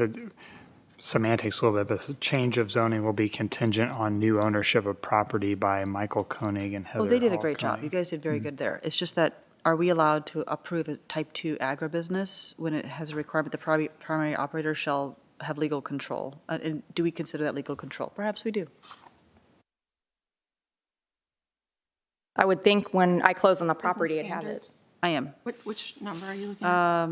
semantics a little bit, but the change of zoning will be contingent on new ownership of property by Michael Koenig and Heather Oh, they did a great job. Hall-Koenig. You guys did very good there. It's just that, are we allowed to approve a type 2 agribusiness when it has a requirement the primary operator shall have legal control? And do we consider that legal control? Perhaps we do. I would think when I close on the property, Business it had it. standards. I am. Which number are you looking at?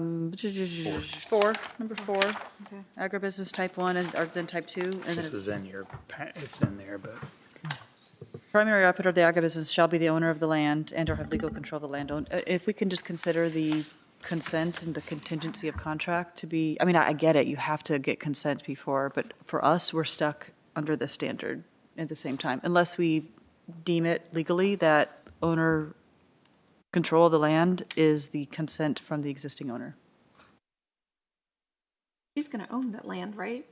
Number four. Okay. Agribusiness type 1 and, or then type 2, and then This is it's in your, it's in there, but. primary operator of the agribusiness shall be the owner of the land and or have legal control of the land. If we can just consider the consent and the contingency of contract to be, I mean, I get it, you have to get consent before, but for us, we're stuck under the standard at the same time, unless we deem it legally that owner control of the land is the consent from the existing owner. She's going to own that land, right?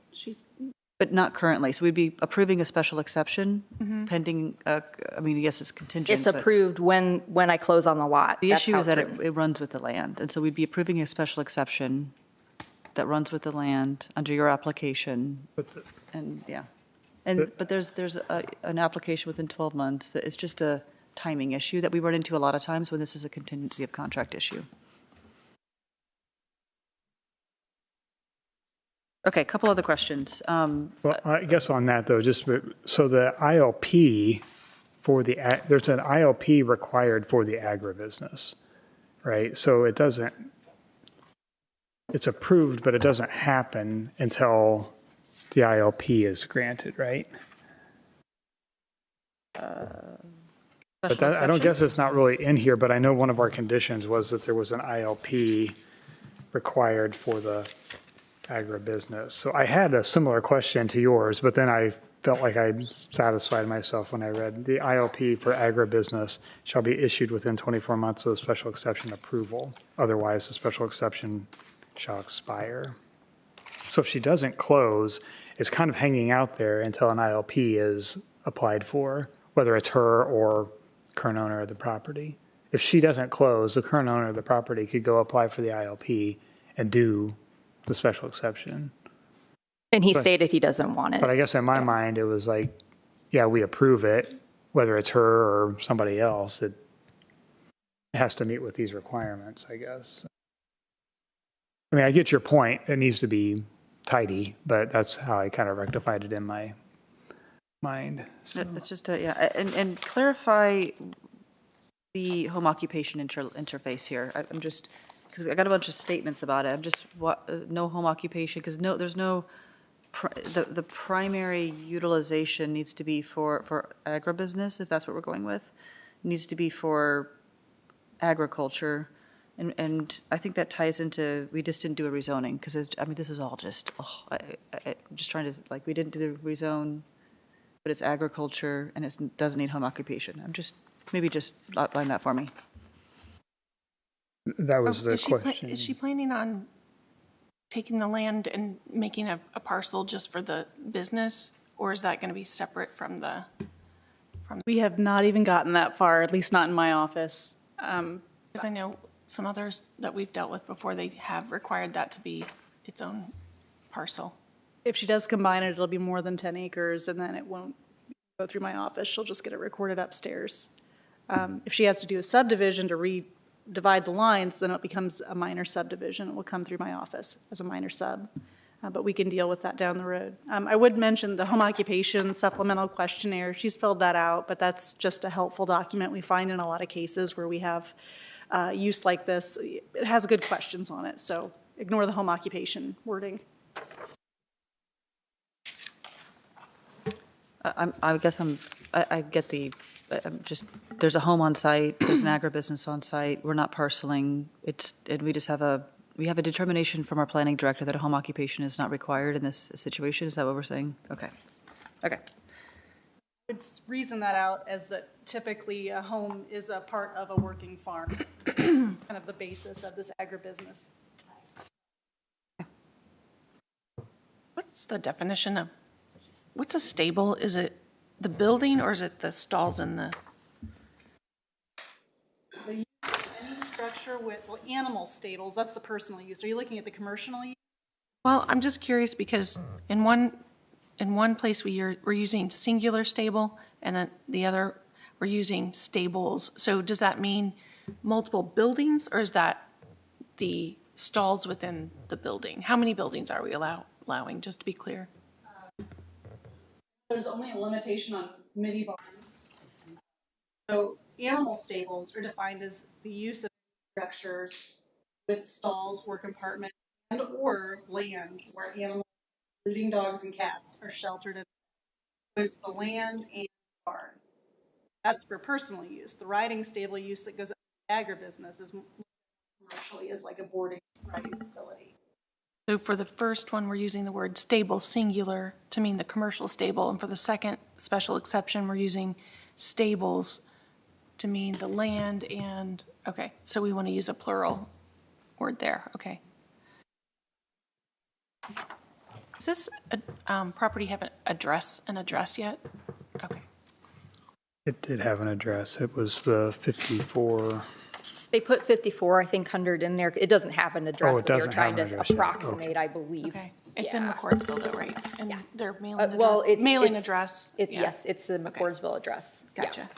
But not currently, so we'd be approving a special exception Mm-hmm. pending, I mean, yes, it's contingent. It's but approved when I close on the lot. The That's issue how is it's that written. it runs with the land, and so we'd be approving a special exception that runs with the land under your application, and, yeah. And, but there's an application within 12 months that is just a timing issue that we run into a lot of times when this is a contingency of contract issue. Okay, a couple other questions. Well, I guess on that though, just, so the ILP for the, there's an ILP required for the agribusiness, right? So it doesn't, it's approved, but it doesn't happen until the ILP is granted, right? But that, I don't guess it's not really in here, but I know one of our conditions was that there was an ILP required for the agribusiness. So I had a similar question to yours, but then I felt like I satisfied myself when I read the ILP for agribusiness shall be issued within 24 months of the special exception approval. Otherwise, the special exception shall expire. So if she doesn't close, it's kind of hanging out there until an ILP is applied for, whether it's her or current owner of the property. If she doesn't close, the current owner of the property could go apply for the ILP and do the special exception. And he stated he doesn't want it. But I guess in my mind, it was like, yeah, we approve it, whether it's her or somebody else, it has to meet with these requirements, I guess. I mean, I get your point. It needs to be tidy, but that's how I kind of rectified it in my mind. So. It's just, yeah, and clarify the home occupation interface here. I'm just, because I got a bunch of statements about it. I'm just, no home occupation, because there's no, the primary utilization needs to be for agribusiness, if that's what we're going with. It needs to be for agriculture. And I think that ties into, we just didn't do a rezoning, because, I mean, this is all just, I'm just trying to, like, we didn't do the rezone, but it's agriculture, and it doesn't need home occupation. I'm just, maybe just outline that for me. That was the question. Is she planning on taking the land and making a parcel just for the business, or is that going to be separate from the? We have not even gotten that far, at least not in my office. Because I know some others that we've dealt with before, they have required that to be its own parcel. If she does combine it, it'll be more than 10 acres, and then it won't go through my office. She'll just get it recorded upstairs. If she has to do a subdivision to divide the lines, then it becomes a minor subdivision. It will come through my office as a minor sub, but we can deal with that down the road. I would mention the home occupation supplemental questionnaire. She's filled that out, but that's just a helpful document we find in a lot of cases where we have use like this. It has good questions on it, so ignore the home occupation wording. I guess I get the, I'm just, there's a home on site, there's an agribusiness on site, we're not parceling, and we just have we have a determination from our planning director that a home occupation is not required in this situation, is that what we're saying? Okay. Okay. Would reason that out as that typically a home is a part of a working farm, kind of the basis of this agribusiness. What's the definition of, what's a stable? Is it the building, or is it the stalls in the? Any structure structure with, well, animal stables, that's the personal use. Are you looking at the commercial use? Well, I'm just curious because in one place we're using singular stable, and then the other we're using stables. So does that mean multiple buildings, or is that the stalls within the building? How many buildings are we allowing, just to be clear? There's only a limitation on mini barns. So animal stables are defined as the use of structures with stalls or compartments and or land where animals, including dogs and cats, are sheltered in. So it's the land and barn. That's for personal use. The riding stable use that goes up to agribusiness is commercially is like a boarding riding facility. So for the first one, we're using the word stable singular to mean the commercial stable, and for the second special exception, we're using stables to mean the land and, okay, so we want to use a plural word there, okay. Does this property have an address yet? Okay. It did have an address. It was the 54. They put 54, I think, 100 in there. It doesn't have an address, Oh, it but they were doesn't trying have to an address yet. approximate, I believe. Okay, it's in Yeah. McCordsville though, right? And their mailing Well, address, it's mailing address? Yeah. Yes, it's the McCordsville address. Yeah. Gotcha.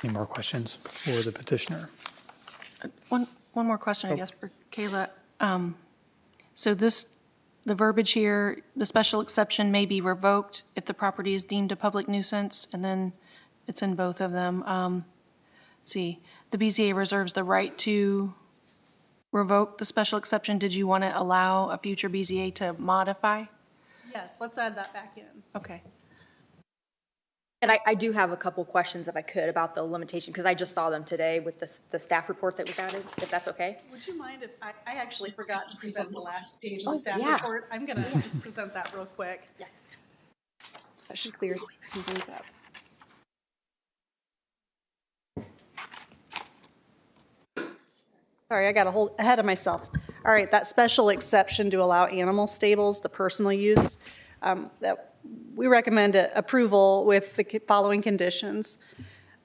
Any more questions for the petitioner? One more question, I guess, for Kayla. So the verbiage here, the special exception may be revoked if the property is deemed a public nuisance, and then it's in both of them. See, the BZA reserves the right to revoke the special exception. Did you want to allow a future BZA to modify? Yes, let's add that back in. Okay. And I do have a couple questions, if I could, about the limitation, because I just saw them today with the staff report that was added, if that's okay. Would you mind if, I actually forgot to present the last page of the Oh, staff yeah. report. I'm going to just present that real quick. Yeah. That should clear some things up. Sorry, I got ahead of myself. All right, that special exception to allow animal stables to personal use, that we recommend approval with the following conditions.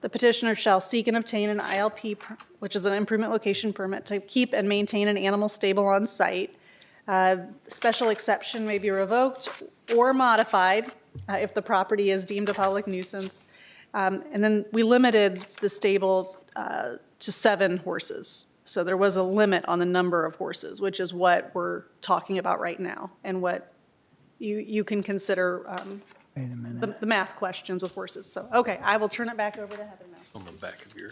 The petitioner shall seek and obtain an ILP, which is an improvement location permit, to keep and maintain an animal stable on site. Special exception may be revoked or modified if the property is deemed a public nuisance. And then we limited the stable to 7 horses. So there was a limit on the number of horses, which is what we're talking about right now, and what you can consider Wait a minute. the math questions with horses. So, okay, I will turn it back over to Heather now. On the back of your,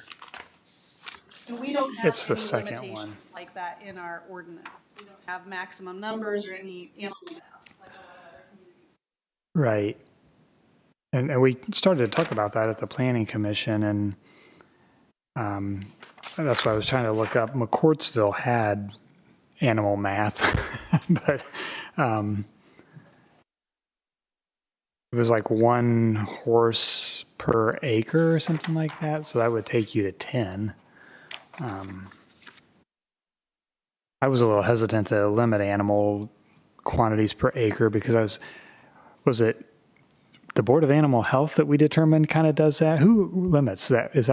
And we don't have It's the any second limitations one. like that in our ordinance. We don't have maximum numbers or any animal like a lot of other communities. Right. And we started to talk about that at the Planning Commission, and that's why I was trying to look up. McCordsville had animal math, but it was like 1 horse per acre or something like that. So that would take you to 10. I was a little hesitant to limit animal quantities per acre because was it the Board of Animal Health that we determined kind of does that? Who limits that? Is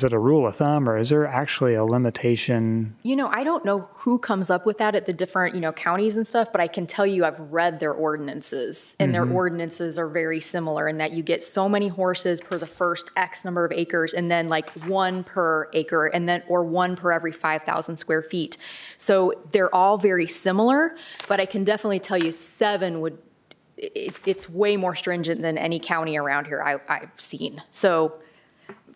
it a rule of thumb, or is there actually a limitation? I don't know who comes up with that at the different, counties and stuff, but I can tell you I've read their ordinances, and their ordinances are very similar in that you get so many horses per the first X number of acres, and then like 1 per acre, and then, or 1 per every 5,000 square feet. So they're all very similar, but I can definitely tell you 7 would, it's way more stringent than any county around here I've seen. So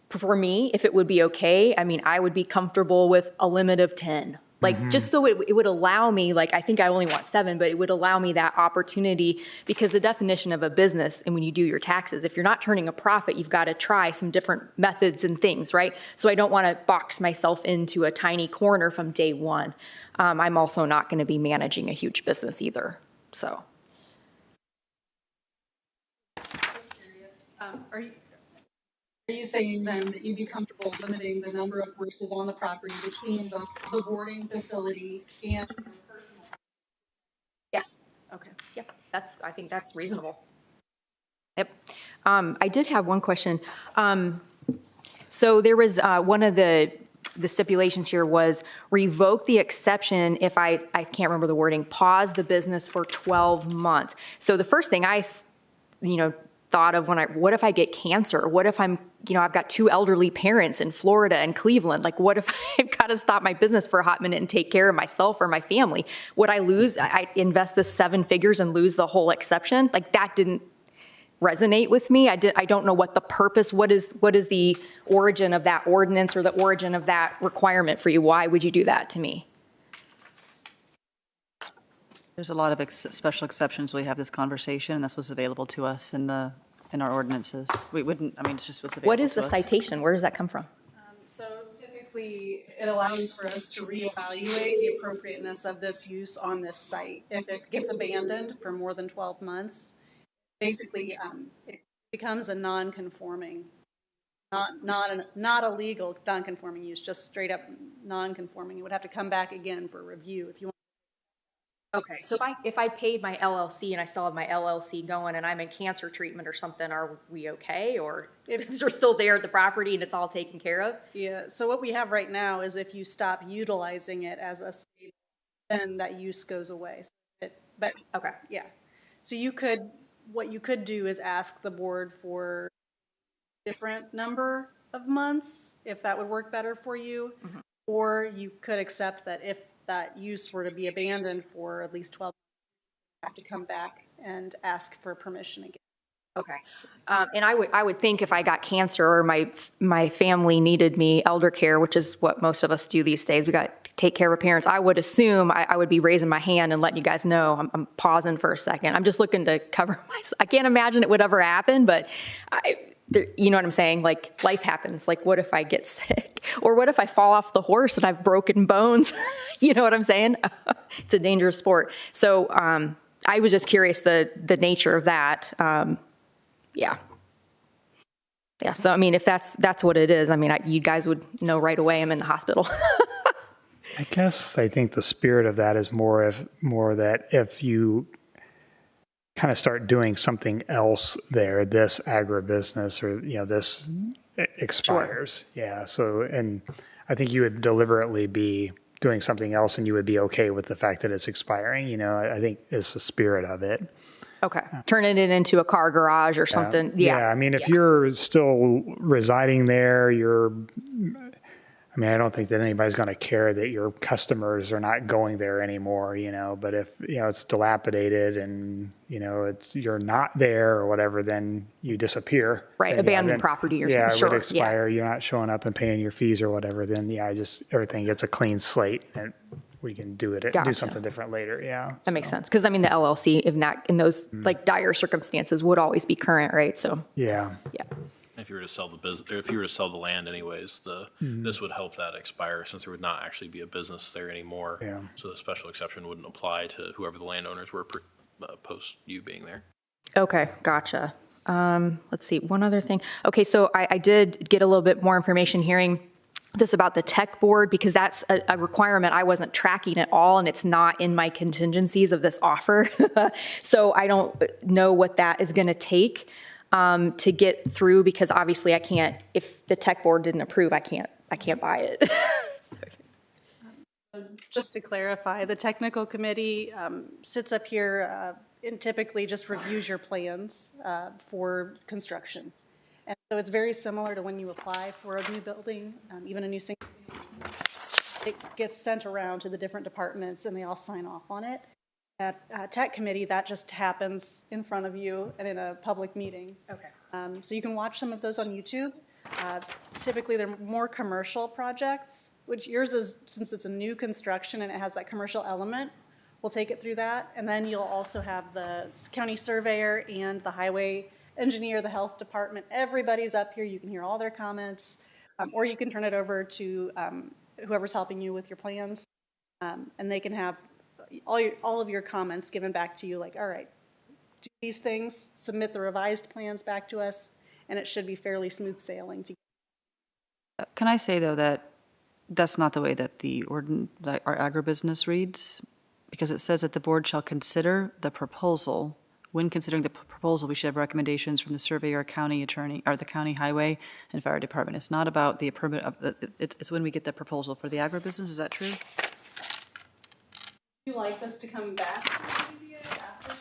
for me, if it would be okay, I would be comfortable with a limit of 10. Like, just so it would allow me, like, I think I only want 7, but it would allow me that opportunity, because the definition of a business, and when you do your taxes, if you're not turning a profit, you've got to try some different methods and things, right? So I don't want to box myself into a tiny corner from day one. I'm also not going to be managing a huge business either, so. Are you saying then that you'd be comfortable limiting the number of horses on the property between both the boarding facility and your personal? Yes. Okay. Yep. I think that's reasonable. Yep. I did have one question. So there was one of the stipulations here was revoke the exception if I can't remember the wording, pause the business for 12 months. So the first thing I thought of what if I get cancer? What if I've got 2 elderly parents in Florida and Cleveland? Like, what if I've got to stop my business for a hot minute and take care of myself or my family? Would I lose, I invest this 7 figures and lose the whole exception? Like, that didn't resonate with me. I don't know what the purpose, what is the origin of that ordinance or the origin of that requirement for you? Why would you do that to me? There's a lot of special exceptions. We have this conversation, and that's what's available to us in our ordinances. We wouldn't, it's just what's available What is to the us. citation? Where does that come from? So typically, it allows for us to reevaluate the appropriateness of this use on this site. If it gets abandoned for more than 12 months, basically, it becomes a non-conforming, not a legal non-conforming use, just straight up non-conforming. It would have to come back again for review if you want. Okay, so if I paid my LLC and I still have my LLC going and I'm in cancer treatment or something, are we okay? Or if we're still there at the property and it's all taken care of? Yeah, so what we have right now is if you stop utilizing it as a stable, then that use goes away. But okay, yeah. So what you could do is ask the board for a different number of months, if that would work better for you. Mm-hmm. Or you could accept that if that use were to be abandoned for at least 12 months, you have to come back and ask for permission again. Okay. And I would think if I got cancer or my family needed me elder care, which is what most of us do these days, we got to take care of our parents. I would assume I would be raising my hand and letting you guys know. I'm pausing for a second. I'm just looking to cover myself. I can't imagine it would ever happen, but you know what I'm saying? Like, life happens. Like, what if I get sick? Or what if I fall off the horse and I've broken bones? You know what I'm saying? It's a dangerous sport. So I was just curious the nature of that. Yeah. So, if that's what it is, you guys would know right away I'm in the hospital. I guess I think the spirit of that is more that if you kind of start doing something else there, this agribusiness or, this expires. Sure. Yeah. So, and I think you would deliberately be doing something else and you would be okay with the fact that it's expiring. I think it's the spirit of it. Okay. Turning it into a car garage or something. Yeah. If you're still residing there, I don't think that anybody's going to care that your customers are not going there anymore, but if, it's dilapidated and, you're not there or whatever, then you disappear. Right. Abandoned property or something. Sure. It would expire. Yeah. You're not showing up and paying your fees or whatever, then everything gets a clean slate and we can do something different later. Yeah. That makes sense. Because the LLC, in those dire circumstances would always be current, right? So. Yeah. Yeah. If you were to sell the land anyways, this would help that expire since there would not actually be a business there anymore. Yeah. So the special exception wouldn't apply to whoever the landowners were post you being there. Okay, gotcha. Let's see, one other thing. Okay, so I did get a little bit more information hearing this about the tech board because that's a requirement I wasn't tracking at all and it's not in my contingencies of this offer. So I don't know what that is going to take to get through because obviously I can't, if the tech board didn't approve, I can't buy it. Just to clarify, the technical committee sits up here and typically just reviews your plans for construction. And so it's very similar to when you apply for a new building, even a new single. It gets sent around to the different departments and they all sign off on it. At tech committee, that just happens in front of you and in a public meeting. Okay. So you can watch some of those on YouTube. Typically, they're more commercial projects, which yours is, since it's a new construction and it has that commercial element, we'll take it through that. And then you'll also have the county surveyor and the highway engineer, the health department. Everybody's up here. You can hear all their comments, or you can turn it over to whoever's helping you with your plans, and they can have all of your comments given back to you, like, all right, do these things, submit the revised plans back to us, and it should be fairly smooth sailing. Can I say, though, that that's not the way that our agribusiness reads? Because it says that the board shall consider the proposal when considering the proposal, we should have recommendations from the surveyor, county attorney, or the county highway and fire department. It's not about the permit of, it's when we get the proposal for the agribusiness. Is that true? Would you like this to come back to BZA after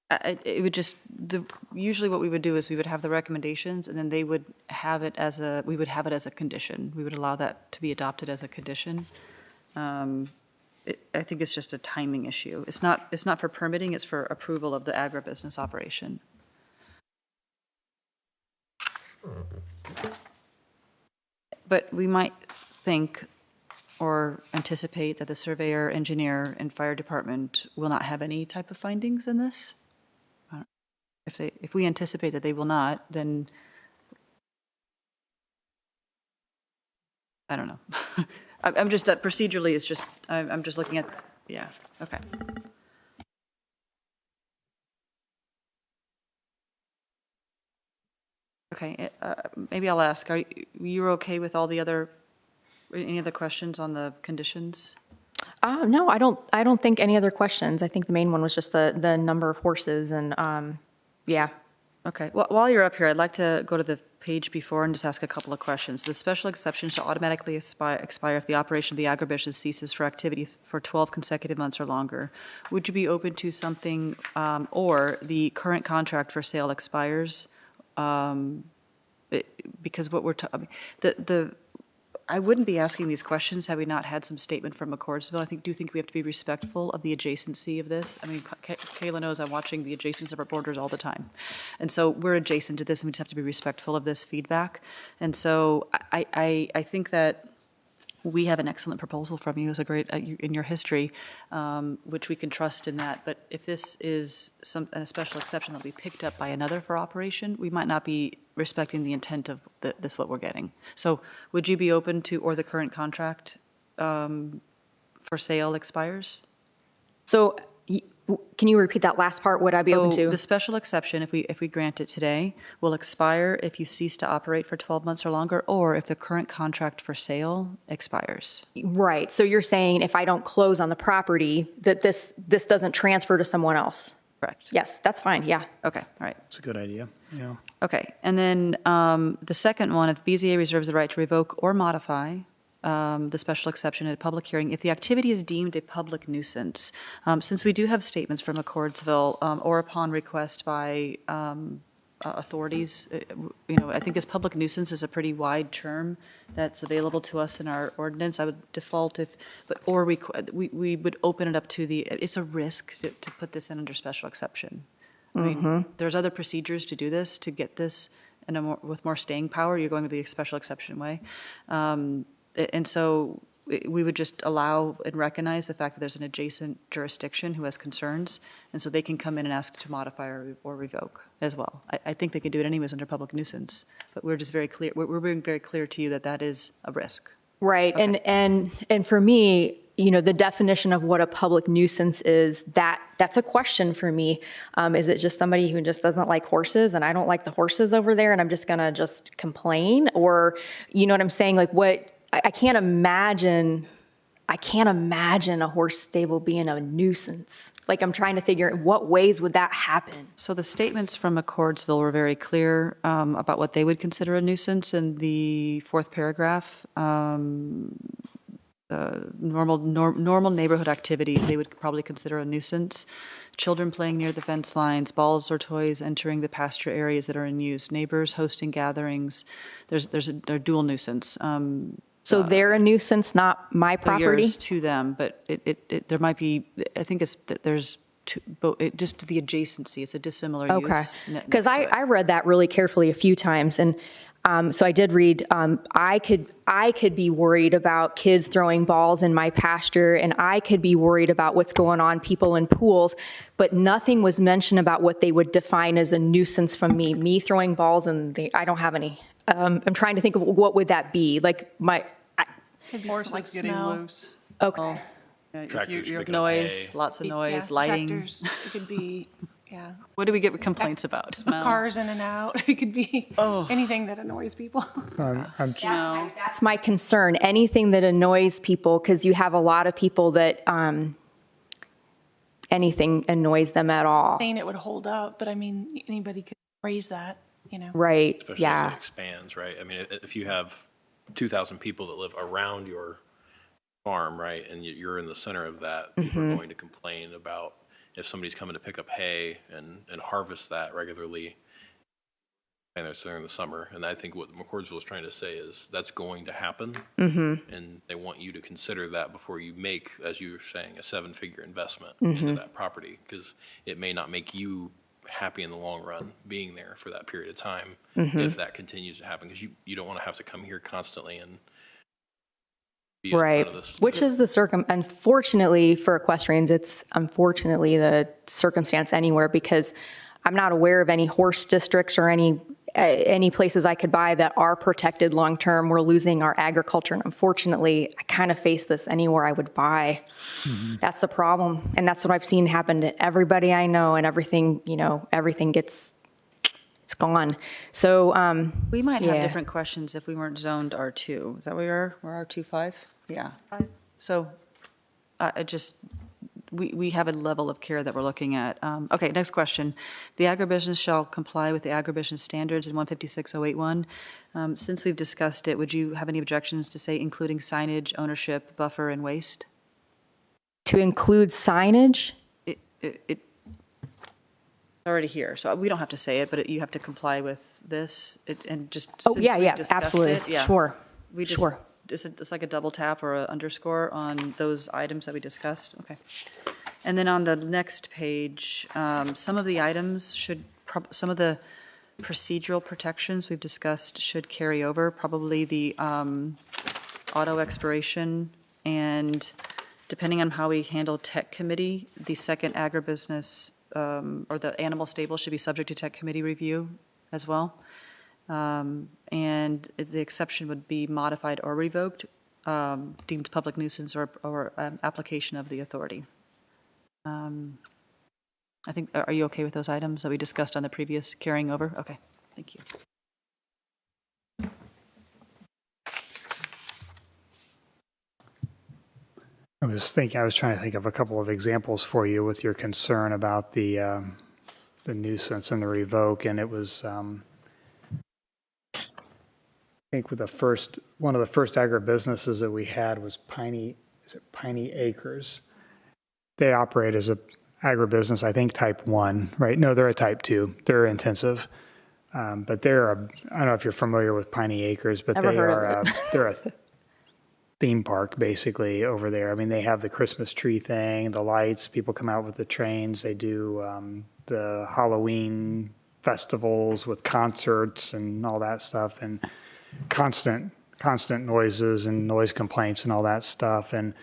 that? It would just, usually what we would do is we would have the recommendations and then they would have it as we would have it as a condition. We would allow that to be adopted as a condition. I think it's just a timing issue. It's not for permitting, it's for approval of the agribusiness operation. But we might think or anticipate that the surveyor, engineer, and fire department will not have any type of findings in this. If we anticipate that they will not, then I don't know. I'm just, procedurally, it's just, I'm just looking at, yeah, okay. Okay, maybe I'll ask, are you okay with all the other, any other questions on the conditions? No, I don't think any other questions. I think the main one was just the number of horses and, yeah. Okay, well, while you're up here, I'd like to go to the page before and just ask a couple of questions. The special exception shall automatically expire if the operation of the agribusiness ceases for activity for 12 consecutive months or longer. Would you be open to something, or the current contract for sale expires? Because what we're talking, I wouldn't be asking these questions had we not had some statement from McCordsville. Do you think we have to be respectful of the adjacency of this? I mean, Kayla knows I'm watching the adjacence of our borders all the time. And so we're adjacent to this and we just have to be respectful of this feedback. And so I think that we have an excellent proposal from you as a great, in your history, which we can trust in that. But if this is a special exception that'll be picked up by another for operation, we might not be respecting the intent of this, what we're getting. So would you be open to, or the current contract for sale expires? So can you repeat that last part? Would I be open to? The special exception, if we grant it today, will expire if you cease to operate for 12 months or longer, or if the current contract for sale expires. Right. So you're saying if I don't close on the property, that this doesn't transfer to someone else? Correct. Yes, that's fine. Yeah. Okay. All right. It's a good idea, yeah. Okay. And then the second one, if BZA reserves the right to revoke or modify the special exception at a public hearing if the activity is deemed a public nuisance. Since we do have statements from McCordsville or upon request by authorities, I think this public nuisance is a pretty wide term that's available to us in our ordinance. I would default we would open it up to it's a risk to put this in under special exception. I mean, there's other procedures to do this, to get this with more staying power. You're going with the special exception way. And so we would just allow and recognize the fact that there's an adjacent jurisdiction who has concerns, and so they can come in and ask to modify or revoke as well. I think they could do it anyways under public nuisance, but we're just very clear. We're being very clear to you that is a risk. Right, okay. and for me, the definition of what a public nuisance is, that's a question for me. Is it just somebody who just doesn't like horses and I don't like the horses over there and I'm just gonna just complain? Or, you know what I'm saying? Like I can't imagine a horse stable being a nuisance. Like I'm trying to figure out what ways would that happen? So the statements from McCordsville were very clear about what they would consider a nuisance in the fourth paragraph. Normal neighborhood activities they would probably consider a nuisance. Children playing near the fence lines, balls or toys entering the pasture areas that are in use, neighbors hosting gatherings. They're dual nuisance. So they're a nuisance, not my property? Yours to them, but there might be, I think there's just the adjacency, it's a dissimilar use. Okay, because I read that really carefully a few times, and so I did read, I could be worried about kids throwing balls in my pasture, and I could be worried about what's going on, people in pools, but nothing was mentioned about what they would define as a nuisance from me throwing balls, and I don't have any. I'm trying to think of what would that be, like Horses getting loose. Okay. Yeah, Tractors picking up noise, hay. lots of noise, lighting. Tractors, it could be, What do we get complaints about? cars in and out. It could be anything that annoys people. That's my concern. Anything that annoys people, because you have a lot of people that, anything annoys them at all. Saying it would hold up, but I mean, anybody could raise that, you know. Right, Especially as it expands, right? I mean, if you have 2,000 people that live around your farm, right, and you're in the center of that, people are going to complain about if somebody's coming to pick up hay and harvest that regularly, and they're there in the summer. And I think what McCordsville is trying to say is that's going to happen, and they want you to consider that before you make, as you were saying, a 7-figure investment into that property, because it may not make you happy in the long run being there for that period of time if that continues to happen, because you don't want to have to come here constantly and be in front of this. Which is unfortunately for equestrians, it's unfortunately the circumstance anywhere, because I'm not aware of any horse districts or any places I could buy that are protected long-term. We're losing our agriculture, and unfortunately, I kind of face this anywhere I would buy. That's the problem, and that's what I've seen happen to everybody I know, and everything it's gone. So We might have different questions if we weren't zoned R2. Is that where we are? We're R25? Yeah. So we have a level of care that we're looking at. Okay, next question. The agribusiness shall comply with the agribusiness standards in 156.081. Since we've discussed it, would you have any objections to say including signage, ownership, buffer, and waste? to include signage? It's already here, so we don't have to say it, but you have to comply with this, and just Oh, since yeah, we've yeah, discussed absolutely. it, yeah. Sure. We just, Sure. it's like a double tap or an underscore on those items that we discussed, okay. And then on the next page, some of the items should, some of the procedural protections we've discussed should carry over, probably the auto expiration, and depending on how we handle tech committee, the second agribusiness or the animal stable should be subject to tech committee review as well. And the exception would be modified or revoked, deemed public nuisance or application of the authority. I think, are you okay with those items that we discussed on the previous carrying over? Okay, thank you. I was trying to think of a couple of examples for you with your concern about the nuisance and the revoke, and it was, I think with one of the first agribusinesses that we had was Piney Acres. They operate as a agribusiness, I think type 1, right? No, they're a type 2. They're intensive. But I don't know if you're familiar with Piney Acres, but they're a theme park basically over there. I mean, they have the Christmas tree thing, the lights, people come out with the trains. They do the Halloween festivals with concerts and all that stuff, and constant noises and noise complaints and all that stuff. And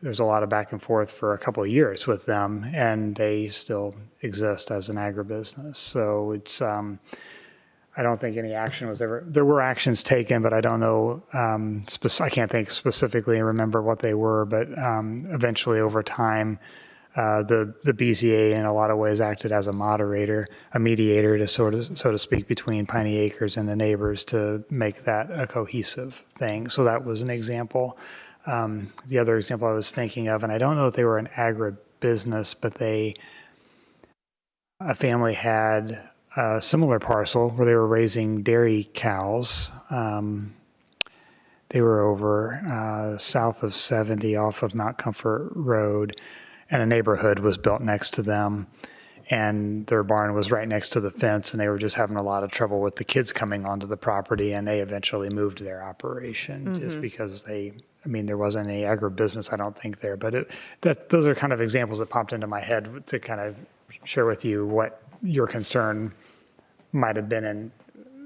there's a lot of back and forth for a couple of years with them, and they still exist as an agribusiness. So it's, I don't think any action was there were actions taken, but I don't know, I can't think specifically and remember what they were, but eventually over time, the BZA in a lot of ways acted as a mediator to so to speak, between Piney Acres and the neighbors to make that a cohesive thing. So that was an example. The other example I was thinking of, and I don't know if they were an agribusiness, but a family had a similar parcel where they were raising dairy cows. They were over south of 70 off of Mount Comfort Road, and a neighborhood was built next to them, and their barn was right next to the fence, and they were just having a lot of trouble with the kids coming onto the property, and they eventually moved their operation just because there wasn't any agribusiness, I don't think, there. But those are kind of examples that popped into my head to kind of share with you what your concern might have been, in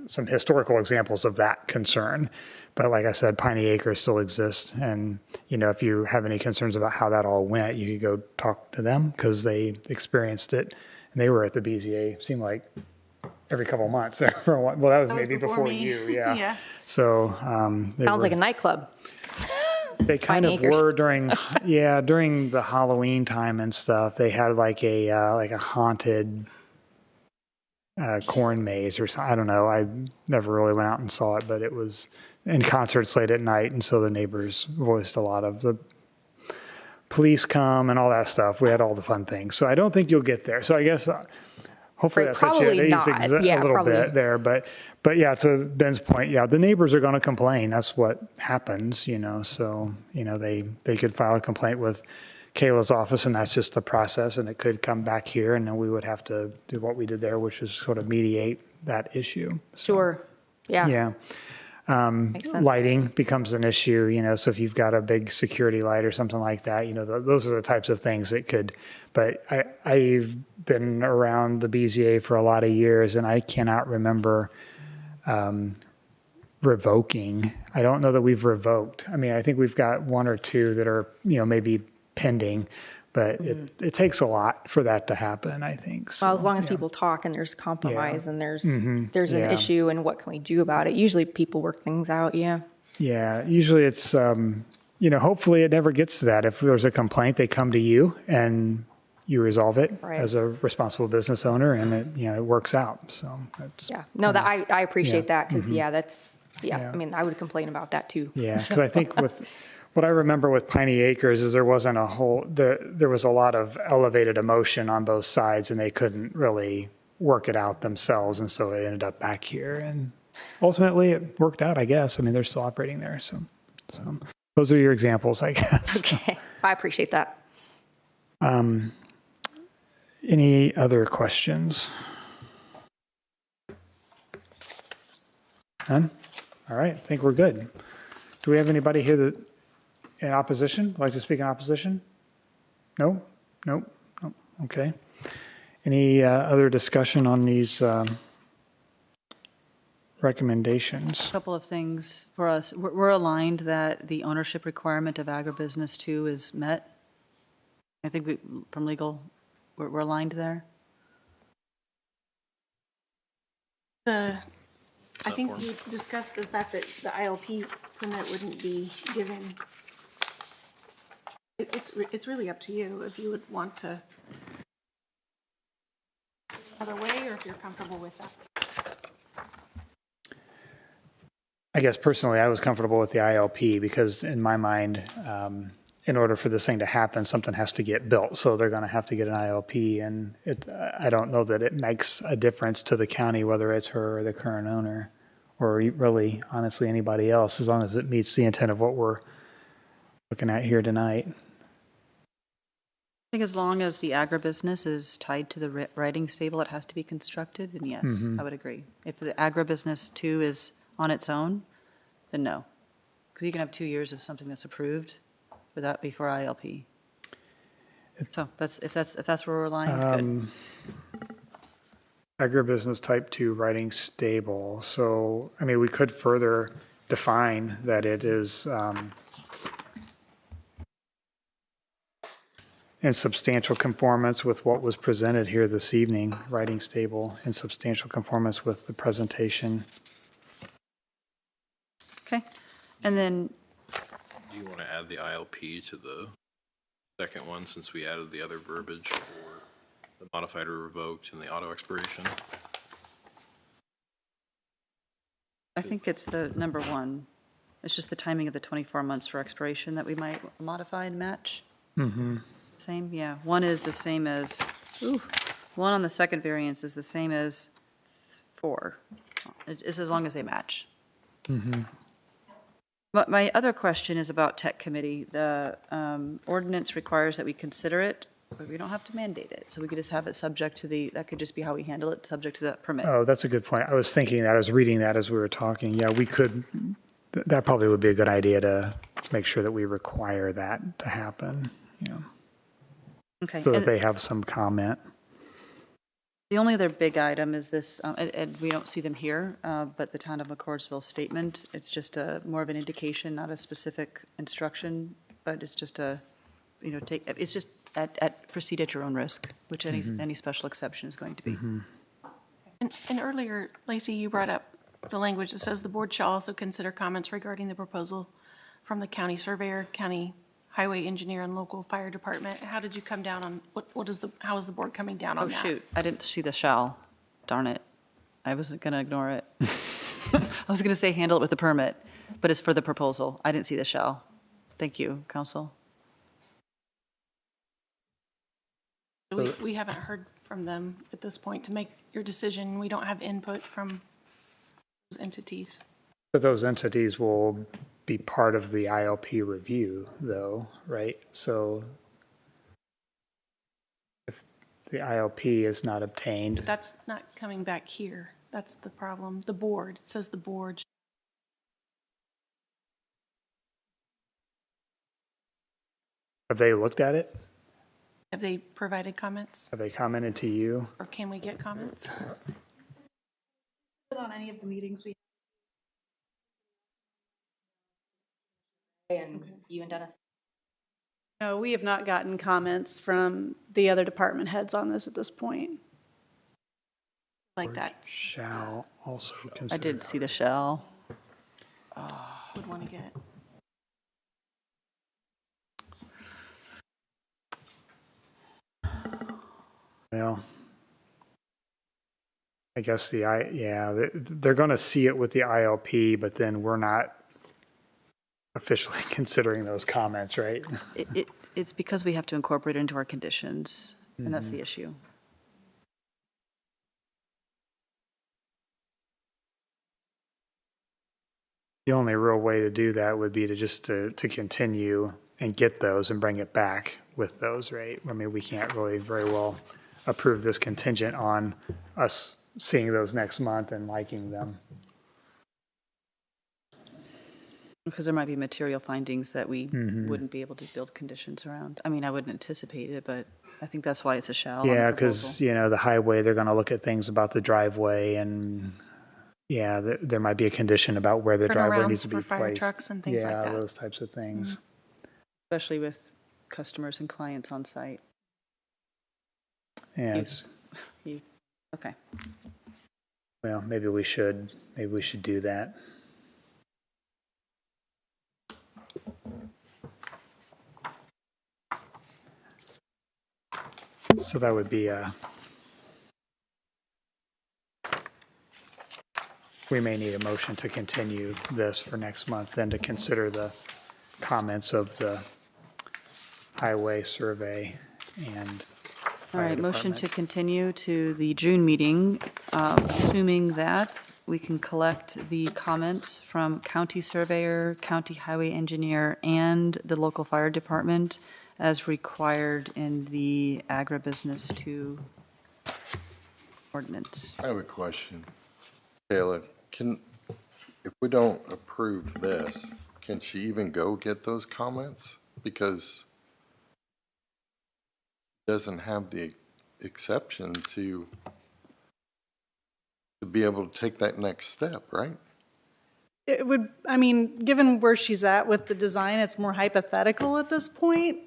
some historical examples of that concern. But like I said, Piney Acres still exists. And, if you have any concerns about how that all went, you could go talk to them because they experienced it. And they were at the BZA, seemed like every couple of months for a while. Well, that was maybe before you. Yeah. Yeah. So Sounds like a nightclub. They kind of were during the Halloween time and stuff. They had like a haunted corn maze or something. I don't know. I never really went out and saw it, but it was in concerts late at night, and so the neighbors voiced a lot of the police come and all that stuff. We had all the fun things. So I don't think you'll get there. So I guess hopefully Right, that sets you probably at ease not. Yeah, a little probably. bit there. But yeah, to Ben's point, yeah, the neighbors are going to complain. That's what happens, So, they could file a complaint with Kayla's office, and that's just the process, and it could come back here, and then we would have to do what we did there, which is sort of mediate that issue. So, Sure. Yeah. yeah. Makes sense. Lighting becomes an issue, so if you've got a big security light or something like that, those are the types of things that could, but I've been around the BZA for a lot of years, and I cannot remember revoking. I don't know that we've revoked. I mean, I think we've got one or two that are, maybe pending, but it takes a lot for that to happen, I think. So, Well, as long as yeah. people talk and there's compromise and there's an Yeah. issue and what can we do about it? Usually people work things out. Yeah. Yeah, usually it's, hopefully it never gets to that. If there's a complaint, they come to you and you resolve it Right. as a responsible business owner, and it works out. So that's, Yeah. No, that I appreciate that because that's, Yeah. I mean, I would complain about that too. yeah, because I think with what I remember with Piney Acres is there wasn't there was a lot of elevated emotion on both sides, and they couldn't really work it out themselves, and so it ended up back here. And ultimately, it worked out, I guess. I mean, they're still operating there, so those are your examples, I guess. Okay. I appreciate that. Any other questions? None? All right, I think we're good. Do we have anybody here that in opposition, would like to speak in opposition? No? Nope. Nope. Okay. Any other discussion on these recommendations? A couple of things for us. We're aligned that the ownership requirement of agribusiness 2 is met. I think from legal, we're aligned there. I think we discussed the fact that the ILP permit wouldn't be given. It's really up to you if you would want to other way or if you're comfortable with that. I guess personally, I was comfortable with the ILP because in my mind, in order for this thing to happen, something has to get built. So they're going to have to get an ILP, and I don't know that it makes a difference to the county whether it's her or the current owner, or really, honestly, anybody else, as long as it meets the intent of what we're looking at here tonight. I think as long as the agribusiness is tied to the riding stable, it has to be constructed, then yes, I would agree. If the agribusiness 2 is on its own, then no. Because you can have 2 years of something that's approved without before ILP. So if that's where we're aligned, good. Agribusiness type 2 riding stable. So, I mean, we could further define that it is in substantial conformance with what was presented here this evening, riding stable in substantial conformance with the presentation. Okay. And then Do you want to add the ILP to the second one since we added the other verbiage for the modified or revoked and the auto expiration? I think it's the number 1. It's just the timing of the 24 months for expiration that we might modify and match. Same, yeah. 1 is the same as, 1 on the second variance is the same as 4. It's as long as they match. But my other question is about tech committee. The ordinance requires that we consider it, but we don't have to mandate it. So we could just have it subject to that could just be how we handle it, subject to the permit. Oh, that's a good point. I was thinking that, I was reading that as we were talking. Yeah, we could, that probably would be a good idea to make sure that we require that to happen, Okay. so that and- they have some comment. The only other big item is this, and we don't see them here, but the town of McCordsville statement. It's just more of an indication, not a specific instruction, but it's just it's just proceed at your own risk, which any special exception is going to be. And earlier, Lacey, you brought up the language that says the board shall also consider comments regarding the proposal from the county surveyor, county highway engineer, and local fire department. How did you come down on, how is the board coming down on Oh, that? shoot, I didn't see the shall. Darn it. I wasn't going to ignore it. I was going to say handle it with the permit, but it's for the proposal. I didn't see the shall. Thank you, council. We haven't heard from them at this point to make your decision. We don't have input from those entities. But those entities will be part of the ILP review, though, right? So if the ILP is not obtained, That's not coming back here. That's the problem. The board, it says the board. have they looked at it? Have they provided comments, Have they commented to you? or can we get comments? On any of the meetings we. And you and Dennis? No, we have not gotten comments from the other department heads on this at this point. Like that. Shall also I consider. did see the shell. Would want to get. Well, I guess they're going to see it with the ILP, but then we're not officially considering those comments, right? It's because we have to incorporate it into our conditions, and that's the issue. The only real way to do that would be to just to continue and get those and bring it back with those, right? I mean, we can't really very well approve this contingent on us seeing those next month and liking them. Because there might be material findings that we wouldn't be able to build conditions around. I mean, I wouldn't anticipate it, but I think that's why it's a shall on the Yeah, proposal. because, the highway, they're going to look at things about the driveway and, there might be a condition about where the driveway Turnarounds needs to be for fire placed. trucks and things like that. Yeah, those types of things. Especially with customers and clients on site. Yeah, it's, Okay. well, maybe we should do that. So that would be we may need a motion to continue this for next month, then to consider the comments of the highway survey and All right, fire motion department. to continue to the June meeting, assuming that we can collect the comments from county surveyor, county highway engineer, and the local fire department as required in the agribusiness 2 ordinance. I have a question. Kayla, if we don't approve this, can she even go get those comments? Because she doesn't have the exception to be able to take that next step, right? It would, I mean, given where she's at with the design, it's more hypothetical at this point.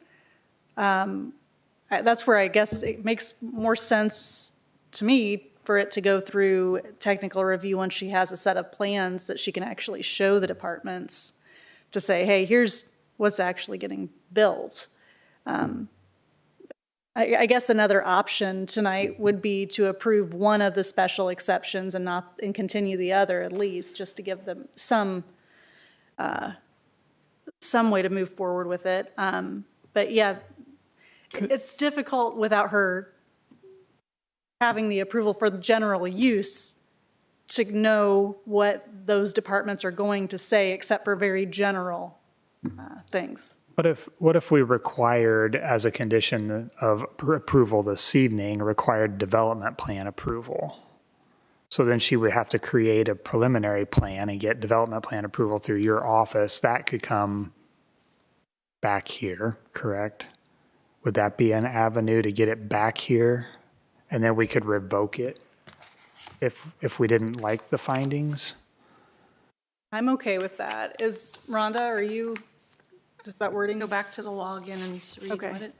That's where I guess it makes more sense to me for it to go through technical review once she has a set of plans that she can actually show the departments to say, hey, here's what's actually getting built. I guess another option tonight would be to approve one of the special exceptions and continue the other at least, just to give them some way to move forward with it. But yeah, it's difficult without her having the approval for the general use to know what those departments are going to say, except for very general things. What if we required, as a condition of approval this evening, required development plan approval? So then she would have to create a preliminary plan and get development plan approval through your office. That could come back here, correct? Would that be an avenue to get it back here? And then we could revoke it if we didn't like the findings? I'm okay with that. Is Rhonda, are you, does that wording? Go back to the law again and read Okay. what it.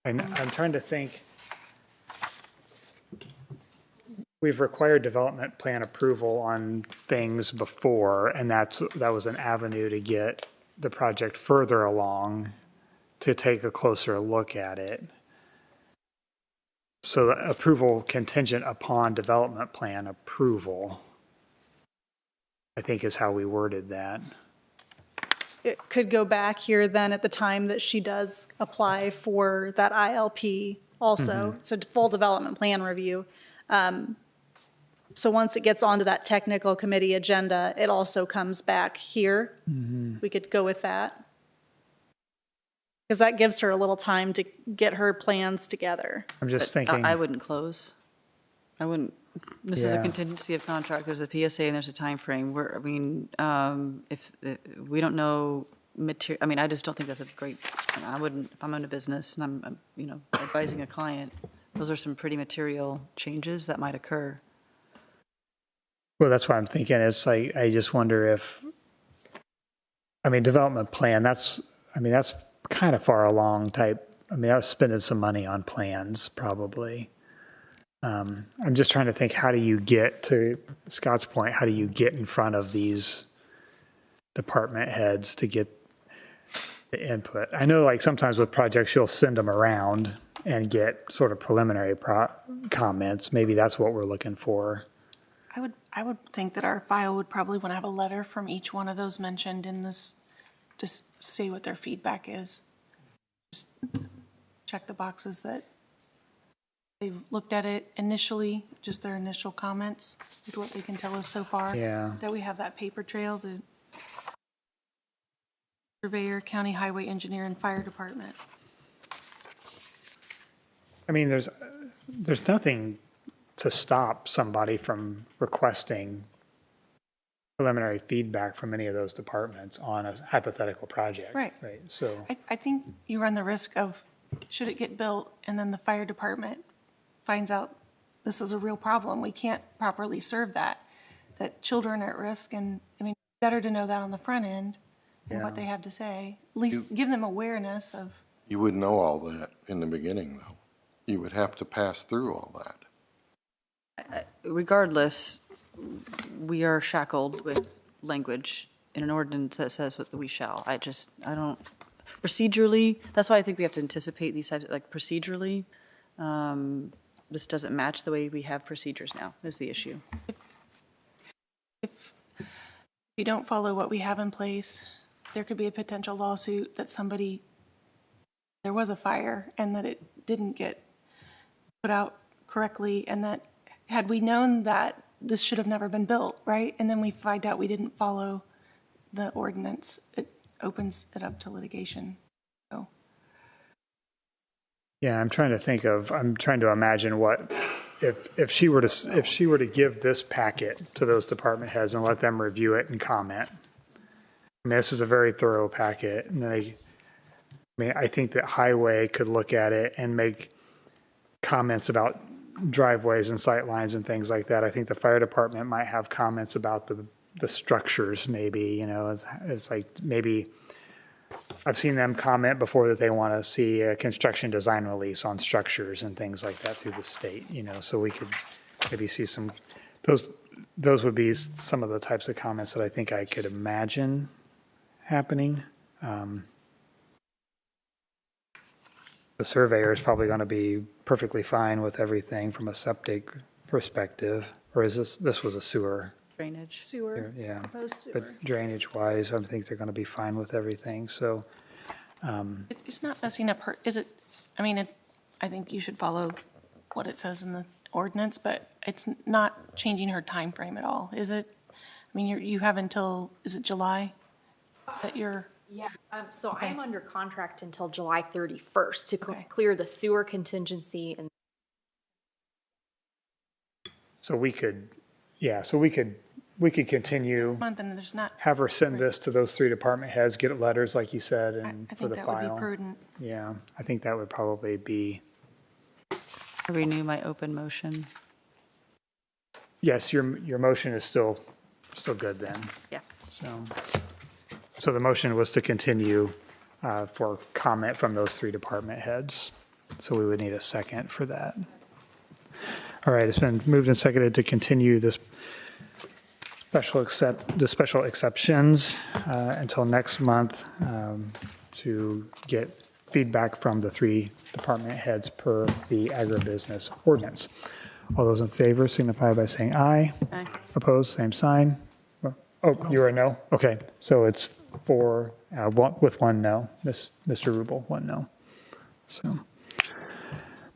I'm trying to think. We've required development plan approval on things before, and that was an avenue to get the project further along, to take a closer look at it. So the approval contingent upon development plan approval, I think, is how we worded that. it could go back here then at the time that she does apply for that ILP also. It's a full development plan review. So once it gets onto that technical committee agenda, it also comes back here. We could go with that. Because that gives her a little time to get her plans together. I'm just thinking. I wouldn't close. I wouldn't, this is a Yeah. contingency of contract, there's a PSA and there's a timeframe. If we don't know I mean, I just don't think that's a great, I wouldn't, if I'm in a business and I'm advising a client, those are some pretty material changes that might occur. Well, that's what I'm thinking. It's like, I just wonder if, development plan, that's kind of far along type. I was spending some money on plans probably. I'm just trying to think, how do you get to Scott's point? How do you get in front of these department heads to get the input? I know like sometimes with projects, you'll send them around and get sort of preliminary comments. Maybe that's what we're looking for. I would think that our file would probably want to have a letter from each one of those mentioned in this, just say what their feedback is. Just check the boxes that they've looked at it initially, just their initial comments with what they can tell us so far. Yeah. That we have that paper trail, the surveyor, county highway engineer, and fire department. There's nothing to stop somebody from requesting preliminary feedback from any of those departments on a hypothetical project. Right. So, I think you run the risk of, should it get built and then the fire department finds out this is a real problem, we can't properly serve that children are at risk, and better to know that on the front end and what they have to say. At least give them awareness of. You wouldn't know all that in the beginning, though. You would have to pass through all that. Regardless, we are shackled with language in an ordinance that says what we shall. I don't, procedurally, that's why I think we have to anticipate these types, like procedurally, this doesn't match the way we have procedures now, is the issue. If you don't follow what we have in place, there could be a potential lawsuit that there was a fire and that it didn't get put out correctly, and that had we known that this should have never been built, right? And then we find out we didn't follow the ordinance, it opens it up to litigation. So. yeah, I'm trying to imagine what, if she were to give this packet to those department heads and let them review it and comment. This is a very thorough packet, and I think that highway could look at it and make comments about driveways and sight lines and things like that. I think the fire department might have comments about the structures, maybe, it's like, maybe I've seen them comment before that they want to see a construction design release on structures and things like that through the state, so we could maybe see some, those would be some of the types of comments that I think I could imagine happening. The surveyor is probably going to be perfectly fine with everything from a septic perspective, or is this was a sewer? Drainage. Sewer. Yeah, Proposed sewer. but drainage wise, I think they're going to be fine with everything, so. It's not messing up her, is it? I think you should follow what it says in the ordinance, but it's not changing her time frame at all, is it? You have until, is it July that you're? Yeah, so I am under contract until July 31st to Okay. clear the sewer contingency. And So we could continue, Month, and there's not, have her send this to those three department heads, get letters like you said, and I for think the that would be file. prudent. Yeah, I think that would probably be, I renew my open motion. yes, your motion is still good then. Yeah. So the motion was to continue for comment from those three department heads. So we would need a second for that. All right, it's been moved and seconded to continue this special exceptions until next month to get feedback from the three department heads per the agribusiness ordinance. All those in favor signify by saying aye. Aye. Opposed, same sign. Oh, you are a no? Okay, so it's with one no. Mr. Rubel, one no. So,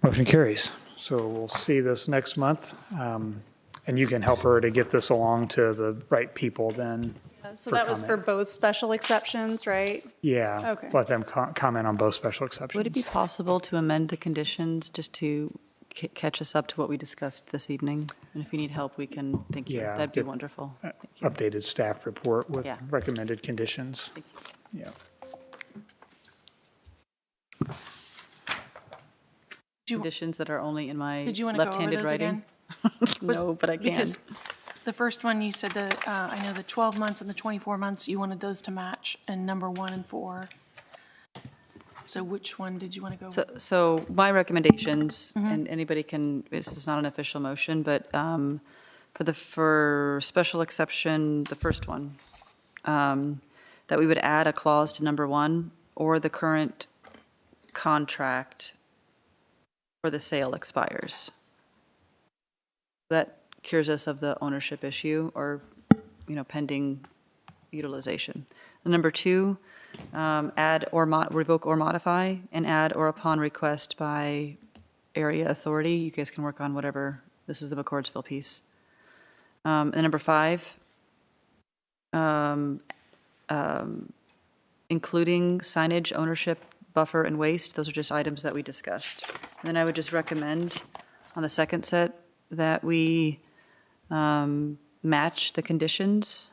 motion carries. So we'll see this next month. And you can help her to get this along to the right people then. So that was for comment. both special exceptions, right? Yeah. Okay. Let them comment on both special exceptions. Would it be possible to amend the conditions just to catch us up to what we discussed this evening? And if you need help, we can, thank you. Yeah, That'd be get- wonderful. Thank you. Updated staff report with Yeah. recommended conditions. Yeah. Conditions that are only in my Did you want to go over left-handed those writing? again? No, but I can. Because the first one, you said that, I know the 12 months and the 24 months, you wanted those to match in number 1 and 4. So which one did you want to go with? So my recommendations, and anybody can, this is not an official motion, but for special exception, the first one, that we would add a clause to number 1, or the current contract for the sale expires. That cures us of the ownership issue or, pending utilization. And number 2, add or revoke or modify, and add or upon request by area authority. You guys can work on whatever, this is the McCordsville piece. And number 5, including signage, ownership, buffer, and waste. Those are just items that we discussed. And then I would just recommend on the second set that we match the conditions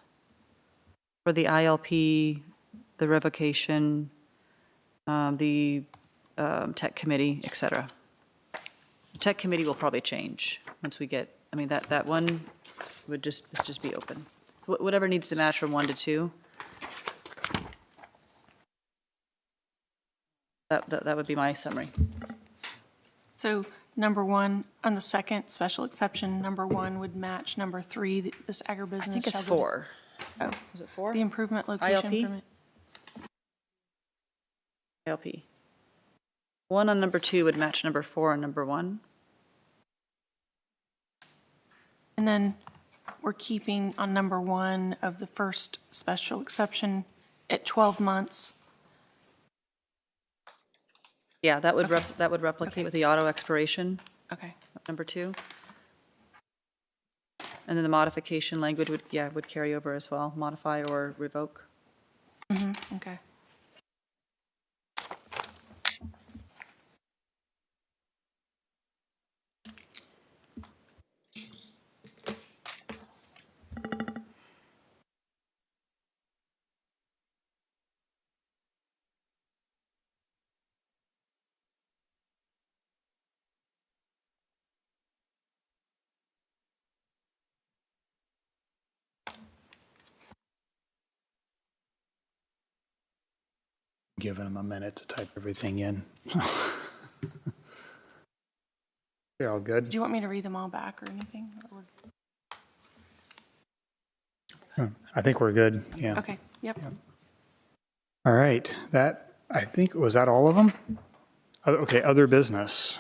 for the ILP, the revocation, the tech committee, et cetera. The tech committee will probably change once we get, that one would just be open. Whatever needs to match from 1 to 2. That would be my summary. So number 1, on the second special exception, number 1 would match number 3, this agribusiness. I think it's shall be- 4. Oh, Is it 4? the improvement location ILP? permit. ILP. 1 on number 2 would match number 4 on number 1. And then we're keeping on number 1 of the first special exception at 12 months. Yeah, that would replicate with the auto expiration, Okay. number 2. And then the modification language would carry over as well, modify or revoke. Okay. Giving them a minute to type everything in. You're all good? Do you want me to read them all back or anything? Or- I think we're good, yeah. Okay, yep. All right, was that all of them? Okay, other business.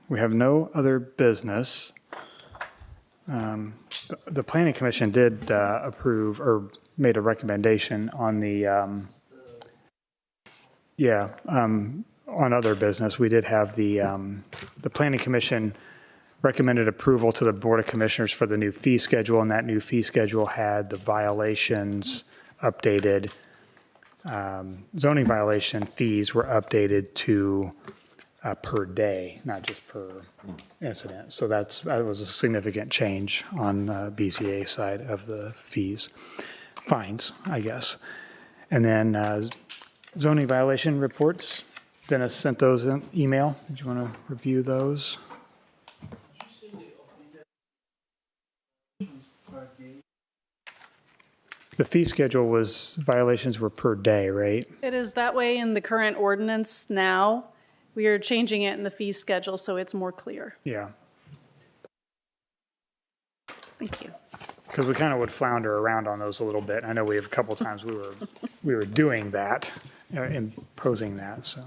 We have no other business. The planning commission did approve or made a recommendation on the, on other business. We did have the planning commission recommended approval to the Board of Commissioners for the new fee schedule, and that new fee schedule had the violations updated. Zoning violation fees were updated to per day, not just per incident. So that was a significant change on BCA side of the fines, I guess. And then zoning violation reports, Dennis sent those in email. Did you want to review those? The fee schedule violations were per day, right? It is that way in the current ordinance now. We are changing it in the fee schedule so it's more clear. Yeah. Thank you. Because we kind of would flounder around on those a little bit. I know we have a couple times we were doing that, imposing that, so.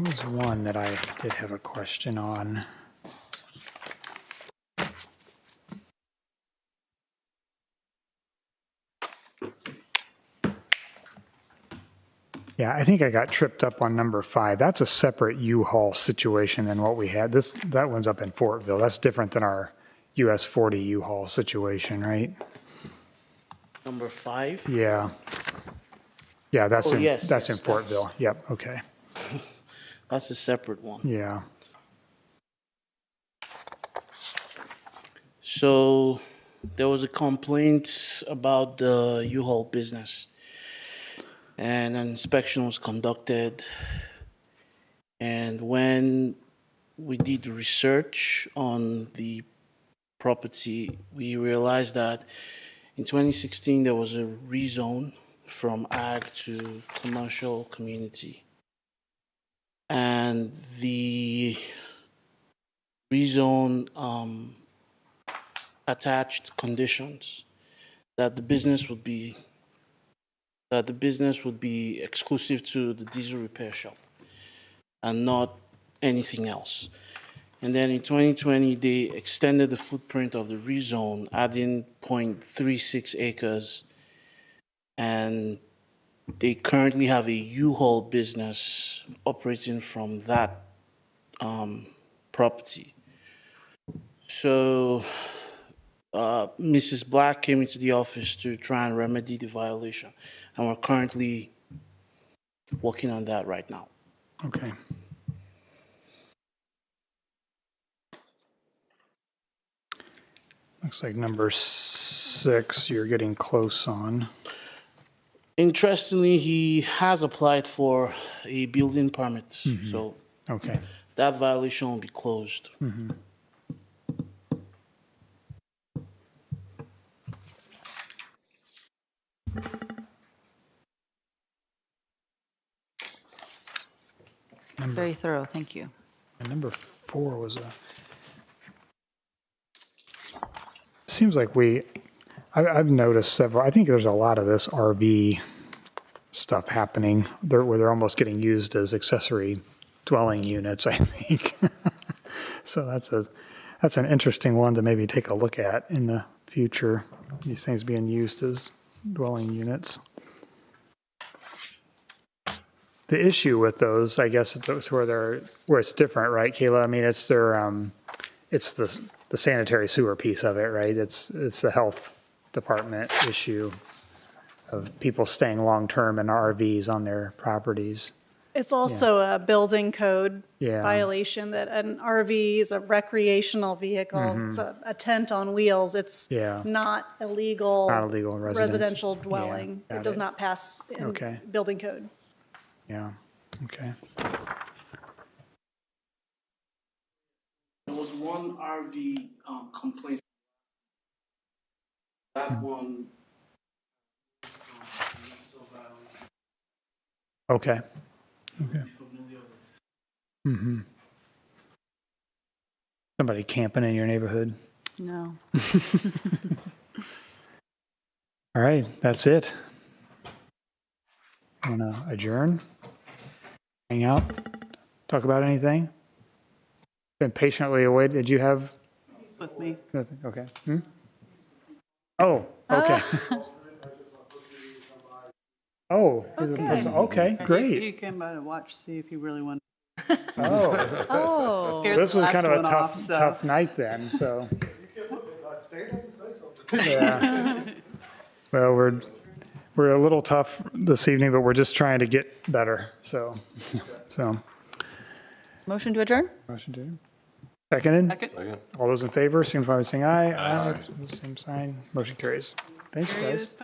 was one that I did have a question on. Yeah, I think I got tripped up on number 5. That's a separate U-Haul situation than what we had. That one's up in Fortville. That's different than our US 40 U-Haul situation, right? Number 5? Yeah. Yeah, that's Oh, in, yes, that's in yes, that's- Fortville. Yep, okay. That's a separate one. Yeah. So there was a complaint about the U-Haul business. And an inspection was conducted. And when we did research on the property, we realized that in 2016, there was a rezone from ag to commercial community. And the rezone attached conditions that the business would be exclusive to the diesel repair shop and not anything else. And then in 2020, they extended the footprint of the rezone, adding 0.36 acres. And they currently have a U-Haul business operating from that property. So Mrs. Black came into the office to try and remedy the violation, and we're currently working on that right now. Okay. Looks like number 6, you're getting close on. Interestingly, he has applied for a building permit, so Okay. that violation will be closed. Very thorough, thank you. And number 4 was seems like I've noticed several, I think there's a lot of this RV stuff happening where they're almost getting used as accessory dwelling units, I think. So that's an interesting one to maybe take a look at in the future, these things being used as dwelling units. The issue with those, I guess, it's where it's different, right, Kayla? I mean, it's it's the sanitary sewer piece of it, right? It's the health department issue of people staying long-term in RVs on their properties. It's also a building code Yeah. violation that an RV is a recreational vehicle. It's a tent on wheels. It's Yeah. not illegal. Not illegal residence. Residential dwelling. Yeah, It got does it. not pass in Okay. building code. Yeah, okay. There was one RV complaint. That one. Okay. Okay. Somebody camping in your neighborhood? No. All right, that's it. Want to adjourn? Hang out? Talk about anything? Been patiently awaited. Did you have? With me. Nothing, okay. Oh, okay. Oh, he's a person. Okay, He great. came by to watch, see if he really wanted. Oh, Oh, Scared this the was last kind of a one off, so- tough night then, so. Yeah. Well, we're a little tough this evening, but we're just trying to get better, so. motion to adjourn? Motion to. Seconded? Second. All those in favor, signify by saying aye. Aye. Same sign. Motion carries. Thanks, guys.